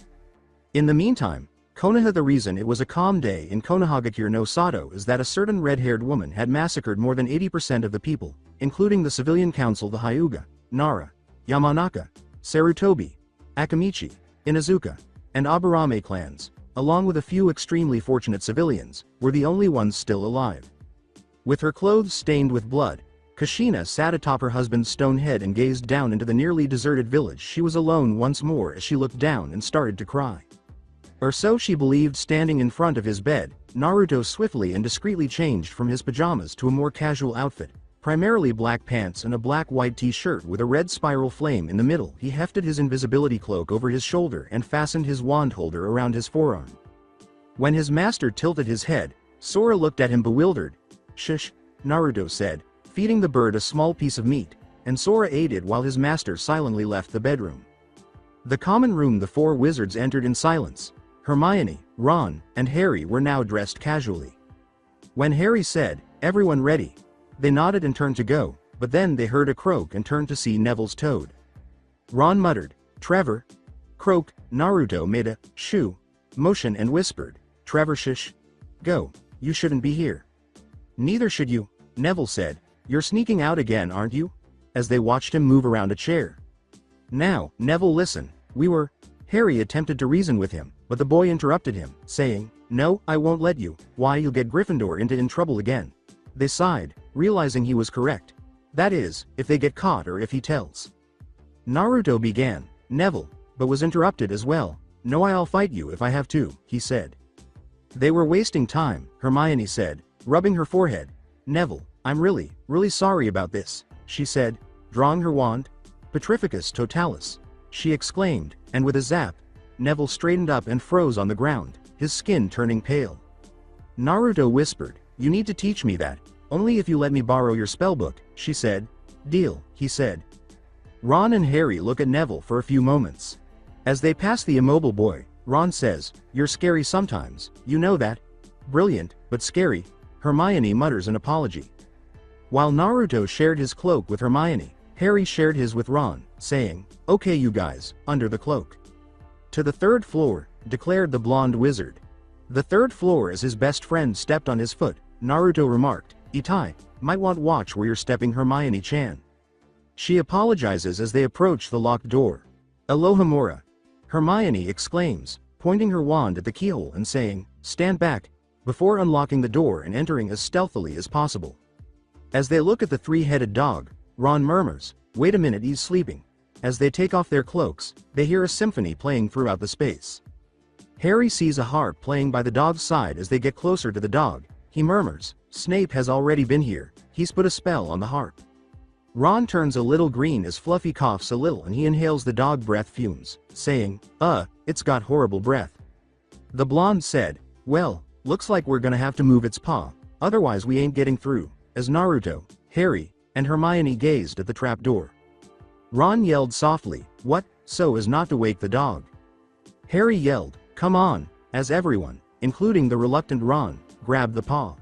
In the meantime, Konoha. The reason it was a calm day in Konohagakure no Sato is that a certain red-haired woman had massacred more than 80% of the people, including the civilian council, the Hyuga, Nara, Yamanaka, Sarutobi, Akamichi, Inuzuka, and Aburame clans, along with a few extremely fortunate civilians, were the only ones still alive. With her clothes stained with blood, Kushina sat atop her husband's stone head and gazed down into the nearly deserted village. She was alone once more as she looked down and started to cry. Or so she believed. Standing in front of his bed, Naruto swiftly and discreetly changed from his pajamas to a more casual outfit, primarily black pants and a black-white t-shirt with a red spiral flame in the middle. He hefted his invisibility cloak over his shoulder and fastened his wand holder around his forearm. When his master tilted his head, Sora looked at him bewildered. Shush, Naruto said, feeding the bird a small piece of meat, and Sora ate it while his master silently left the bedroom. The common room the four wizards entered in silence. Hermione, Ron, and Harry were now dressed casually. When Harry said, "Everyone ready?" they nodded and turned to go, but then they heard a croak and turned to see Neville's toad. Ron muttered, "Trevor." Croak. Naruto made a shoo motion and whispered, "Trevor, shush. Go, you shouldn't be here." "Neither should you," Neville said. "You're sneaking out again, aren't you?" As they watched him move around a chair. "Now, Neville, listen, we were..." Harry attempted to reason with him, but the boy interrupted him, saying, "No, I won't let you. Why, you'll get Gryffindor in trouble again." They sighed, realizing he was correct. That is, if they get caught or if he tells. Naruto began, Neville, but was interrupted as well. "No, I'll fight you if I have to," he said. "They were wasting time," Hermione said, rubbing her forehead. "Neville, I'm really sorry about this," she said, drawing her wand. "Petrificus totalis," she exclaimed, and with a zap, Neville straightened up and froze on the ground, his skin turning pale. Naruto whispered, "You need to teach me that. Only if you let me borrow your spellbook," she said. "Deal," he said. Ron and Harry look at Neville for a few moments. As they pass the immobile boy, Ron says, "You're scary sometimes, you know that?" "Brilliant, but scary," Hermione mutters an apology. While Naruto shared his cloak with Hermione, Harry shared his with Ron, saying, "Okay you guys, under the cloak." "To the third floor," declared the blonde wizard. "The third floor." As his best friend stepped on his foot, Naruto remarked, "Itai, might want watch where you're stepping, Hermione-chan." She apologizes as they approach the locked door. "Alohomora," Hermione exclaims, pointing her wand at the keyhole and saying, "Stand back," before unlocking the door and entering as stealthily as possible. As they look at the three-headed dog, Ron murmurs, "Wait a minute, he's sleeping." As they take off their cloaks, they hear a symphony playing throughout the space. Harry sees a harp playing by the dog's side. As they get closer to the dog, he murmurs, "Snape has already been here, he's put a spell on the harp." Ron turns a little green as Fluffy coughs a little and he inhales the dog breath fumes, saying, It's got horrible breath." The blonde said, "Well, looks like we're gonna have to move its paw, otherwise we ain't getting through," as Naruto, Harry, and Hermione gazed at the trapdoor. Ron yelled softly, "What?" so as not to wake the dog. Harry yelled, "Come on," as everyone, including the reluctant Ron, grabbed the paw.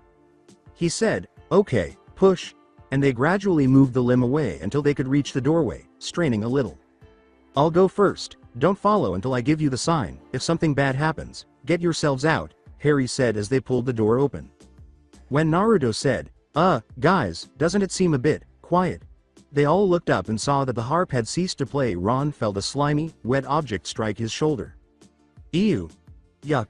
He said, "Okay, push," and they gradually moved the limb away until they could reach the doorway, straining a little. "I'll go first, don't follow until I give you the sign. If something bad happens, get yourselves out," Harry said as they pulled the door open. When Naruto said, Guys, doesn't it seem a bit quiet?" they all looked up and saw that the harp had ceased to play. Ron felt a slimy, wet object strike his shoulder. "Ew. Yuck.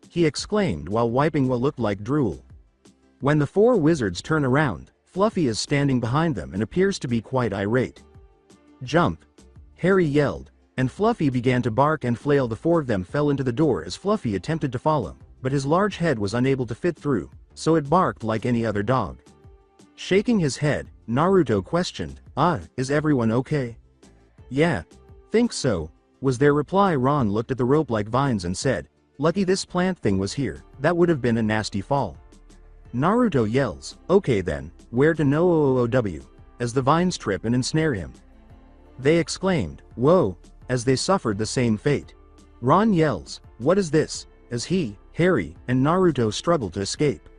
He exclaimed while wiping what looked like drool. When the four wizards turn around, Fluffy is standing behind them and appears to be quite irate. "Jump!" Harry yelled, and Fluffy began to bark and flail. The four of them fell into the door as Fluffy attempted to follow, but his large head was unable to fit through, so it barked like any other dog. Shaking his head, Naruto questioned, Is everyone okay?" "Yeah. Think so," was their reply. Ron looked at the rope like vines and said, "Lucky this plant thing was here, that would have been a nasty fall." Naruto yells, "Okay then, where to know as the vines trip and ensnare him." They exclaimed, "Whoa," as they suffered the same fate. Ron yells, "What is this?" as he, Harry, and Naruto struggle to escape.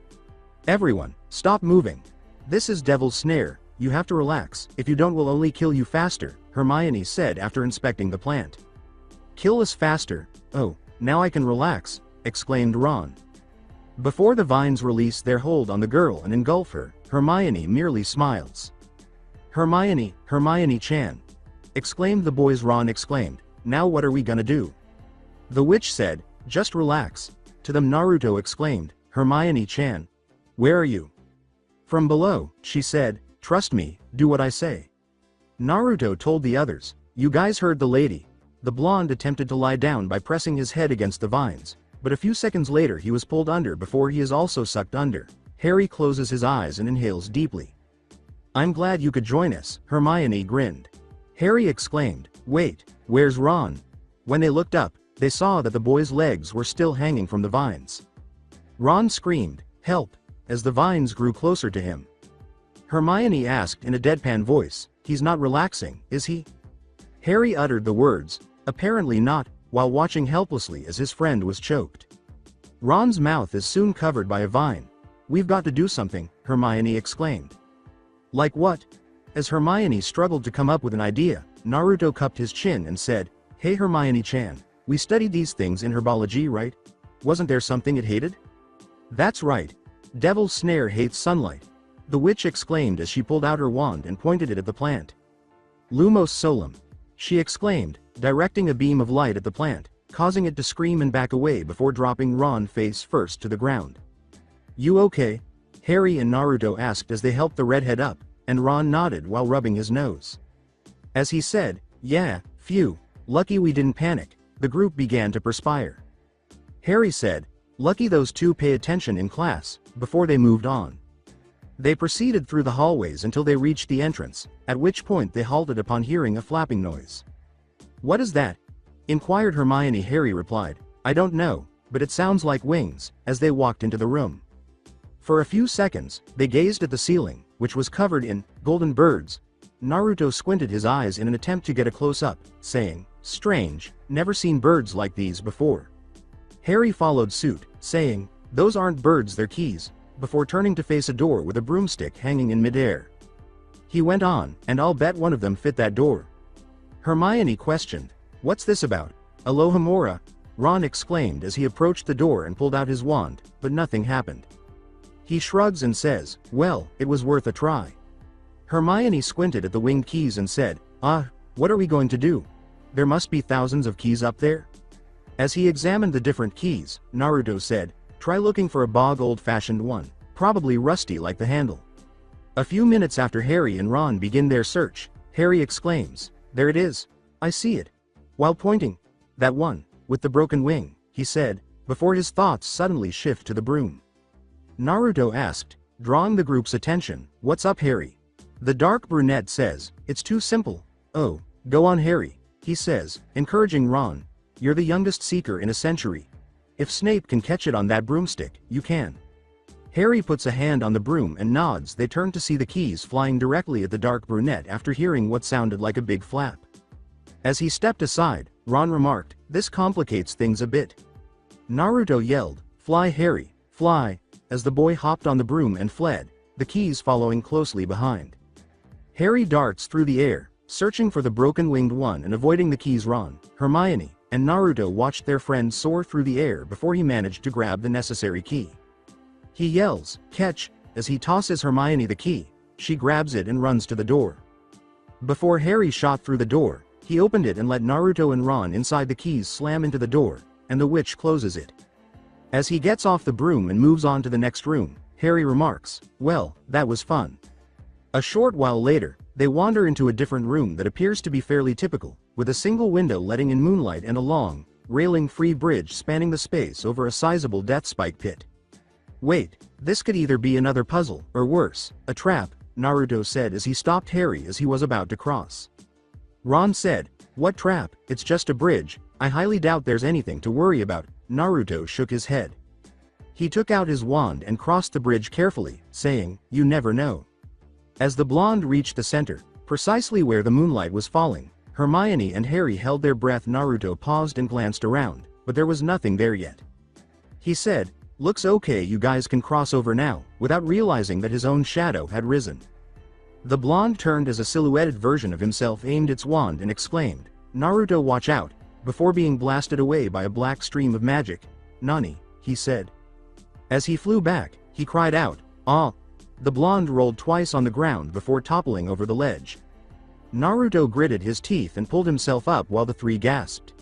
"Everyone, stop moving. This is Devil's Snare, you have to relax, if you don't we'll only kill you faster," Hermione said after inspecting the plant. "Kill us faster? Oh, now I can relax," exclaimed Ron. Before the vines release their hold on the girl and engulf her, Hermione merely smiles. Hermione-chan," exclaimed the boys. Ron exclaimed, "Now what are we gonna do?" The witch said, "Just relax." To them Naruto exclaimed, "Hermione-chan. Where are you?" "From below," she said, "Trust me, do what I say." Naruto told the others, "You guys heard the lady." The blonde attempted to lie down by pressing his head against the vines, but a few seconds later he was pulled under before he is also sucked under. Harry closes his eyes and inhales deeply. "I'm glad you could join us," Hermione grinned. Harry exclaimed, "Wait, where's Ron?" When they looked up, they saw that the boy's legs were still hanging from the vines. Ron screamed, "Help!" as the vines grew closer to him. Hermione asked in a deadpan voice, "He's not relaxing, is he?" Harry uttered the words, "Apparently not," while watching helplessly as his friend was choked. Ron's mouth is soon covered by a vine. "We've got to do something," Hermione exclaimed. "Like what?" As Hermione struggled to come up with an idea, Naruto cupped his chin and said, "Hey Hermione-chan, we studied these things in herbology, right? Wasn't there something it hated?" "That's right. Devil's Snare hates sunlight," the witch exclaimed as she pulled out her wand and pointed it at the plant. "Lumos solum," she exclaimed, directing a beam of light at the plant, causing it to scream and back away before dropping Ron face first to the ground. "You okay?" Harry and Naruto asked as they helped the redhead up, and Ron nodded while rubbing his nose. As he said, "Yeah, phew, lucky we didn't panic," the group began to perspire. Harry said, "Lucky those two pay attention in class," before they moved on. They proceeded through the hallways until they reached the entrance, at which point they halted upon hearing a flapping noise. "What is that?" inquired Hermione. Harry replied, "I don't know, but it sounds like wings," as they walked into the room. For a few seconds, they gazed at the ceiling, which was covered in golden birds. Naruto squinted his eyes in an attempt to get a close-up, saying, "Strange, never seen birds like these before." Harry followed suit, saying, "Those aren't birds, they're keys," before turning to face a door with a broomstick hanging in midair. He went on, "And I'll bet one of them fit that door." Hermione questioned, "What's this about?" "Alohomora," Ron exclaimed as he approached the door and pulled out his wand, but nothing happened. He shrugs and says, "Well, it was worth a try." Hermione squinted at the winged keys and said, What are we going to do? There must be thousands of keys up there." As he examined the different keys, Naruto said, "Try looking for a bog old-fashioned one, probably rusty like the handle." A few minutes after Harry and Ron begin their search, Harry exclaims, "There it is. I see it." While pointing, "That one, with the broken wing," he said, before his thoughts suddenly shift to the broom. Naruto asked, drawing the group's attention, "What's up, Harry?" The dark brunette says, "It's too simple." "Oh, go on, Harry," he says, encouraging Ron. "You're the youngest seeker in a century. If Snape can catch it on that broomstick, you can." Harry puts a hand on the broom and nods. They turn to see the keys flying directly at the dark brunette after hearing what sounded like a big flap. As he stepped aside, Ron remarked, "This complicates things a bit." Naruto yelled, "Fly, Harry, fly," as the boy hopped on the broom and fled, the keys following closely behind. Harry darts through the air, searching for the broken winged one and avoiding the keys. Ron, Hermione, and Naruto watched their friend soar through the air before he managed to grab the necessary key. He yells, "Catch," as he tosses Hermione the key. She grabs it and runs to the door. Before Harry shot through the door, he opened it and let Naruto and Ron inside. The keys slam into the door, and the witch closes it. As he gets off the broom and moves on to the next room, Harry remarks, "Well, that was fun." A short while later, they wander into a different room that appears to be fairly typical, with a single window letting in moonlight and a long, railing-free bridge spanning the space over a sizable death spike pit. "Wait, this could either be another puzzle, or worse, a trap," Naruto said as he stopped Harry as he was about to cross. Ron said, "What trap? It's just a bridge. I highly doubt there's anything to worry about." Naruto shook his head. He took out his wand and crossed the bridge carefully, saying, "You never know." As the blonde reached the center, precisely where the moonlight was falling, Hermione and Harry held their breath. Naruto paused and glanced around, but there was nothing there yet. He said, "Looks okay, you guys can cross over now," without realizing that his own shadow had risen. The blonde turned as a silhouetted version of himself aimed its wand and exclaimed, "Naruto, watch out," before being blasted away by a black stream of magic. "Nani," he said. As he flew back, he cried out, "Ah!" The blonde rolled twice on the ground before toppling over the ledge. Naruto gritted his teeth and pulled himself up while the three gasped.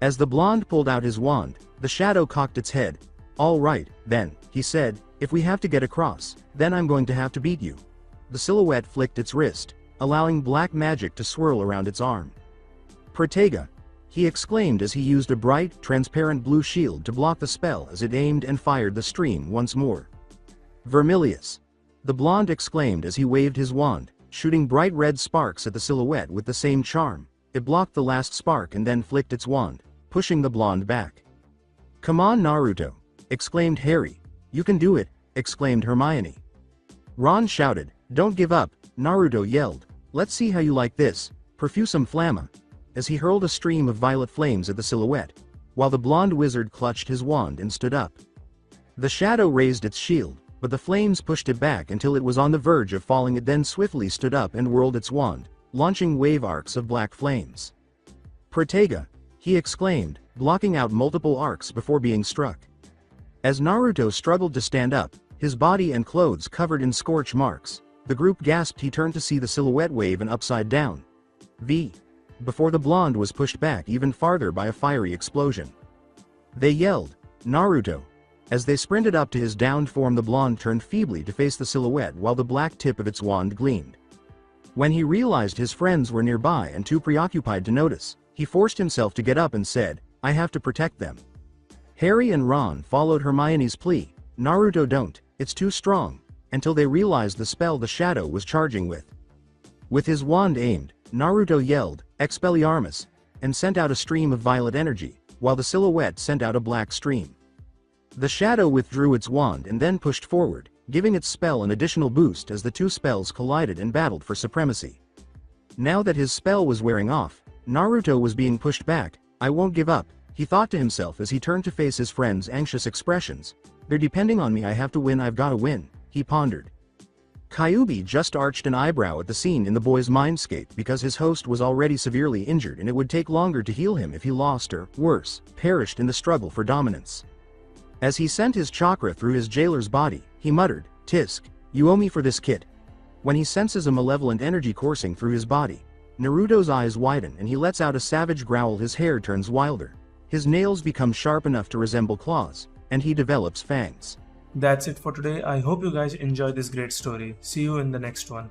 As the blonde pulled out his wand, the shadow cocked its head. "All right, then," he said, "if we have to get across, then I'm going to have to beat you." The silhouette flicked its wrist, allowing black magic to swirl around its arm. "Protega," he exclaimed as he used a bright, transparent blue shield to block the spell as it aimed and fired the stream once more. "Vermilius," the blonde exclaimed as he waved his wand, shooting bright red sparks at the silhouette with the same charm. It blocked the last spark and then flicked its wand, pushing the blonde back. "Come on, Naruto," exclaimed Harry, You can do it, exclaimed Hermione. Ron shouted, "Don't give up," Naruto yelled. "Let's see how you like this, Perfusum Flamma," as he hurled a stream of violet flames at the silhouette, while the blonde wizard clutched his wand and stood up. The shadow raised its shield, but the flames pushed it back until it was on the verge of falling. It then swiftly stood up and whirled its wand, launching wave arcs of black flames. "Protega!" he exclaimed, blocking out multiple arcs before being struck. As Naruto struggled to stand up, his body and clothes covered in scorch marks, the group gasped. He turned to see the silhouette wave and upside down before the blonde was pushed back even farther by a fiery explosion. They yelled, "Naruto!" As they sprinted up to his downed form. The blonde turned feebly to face the silhouette while the black tip of its wand gleamed. When he realized his friends were nearby and too preoccupied to notice, he forced himself to get up and said, "I have to protect them." Harry and Ron followed Hermione's plea, "Naruto, don't, it's too strong," until they realized the spell the shadow was charging with. With his wand aimed, Naruto yelled, "Expelliarmus," and sent out a stream of violet energy, while the silhouette sent out a black stream. The shadow withdrew its wand and then pushed forward, giving its spell an additional boost as the two spells collided and battled for supremacy. Now that his spell was wearing off, Naruto was being pushed back. "I won't give up," he thought to himself as he turned to face his friends' anxious expressions. "They're depending on me. I have to win. I've got to win," he pondered. Kyuubi just arched an eyebrow at the scene in the boy's mindscape because his host was already severely injured and it would take longer to heal him if he lost or, worse, perished in the struggle for dominance. As he sent his chakra through his jailer's body, he muttered, "Tisk, you owe me for this kit." When he senses a malevolent energy coursing through his body, Naruto's eyes widen and he lets out a savage growl. His hair turns wilder. His nails become sharp enough to resemble claws, and he develops fangs. That's it for today. I hope you guys enjoyed this great story. See you in the next one.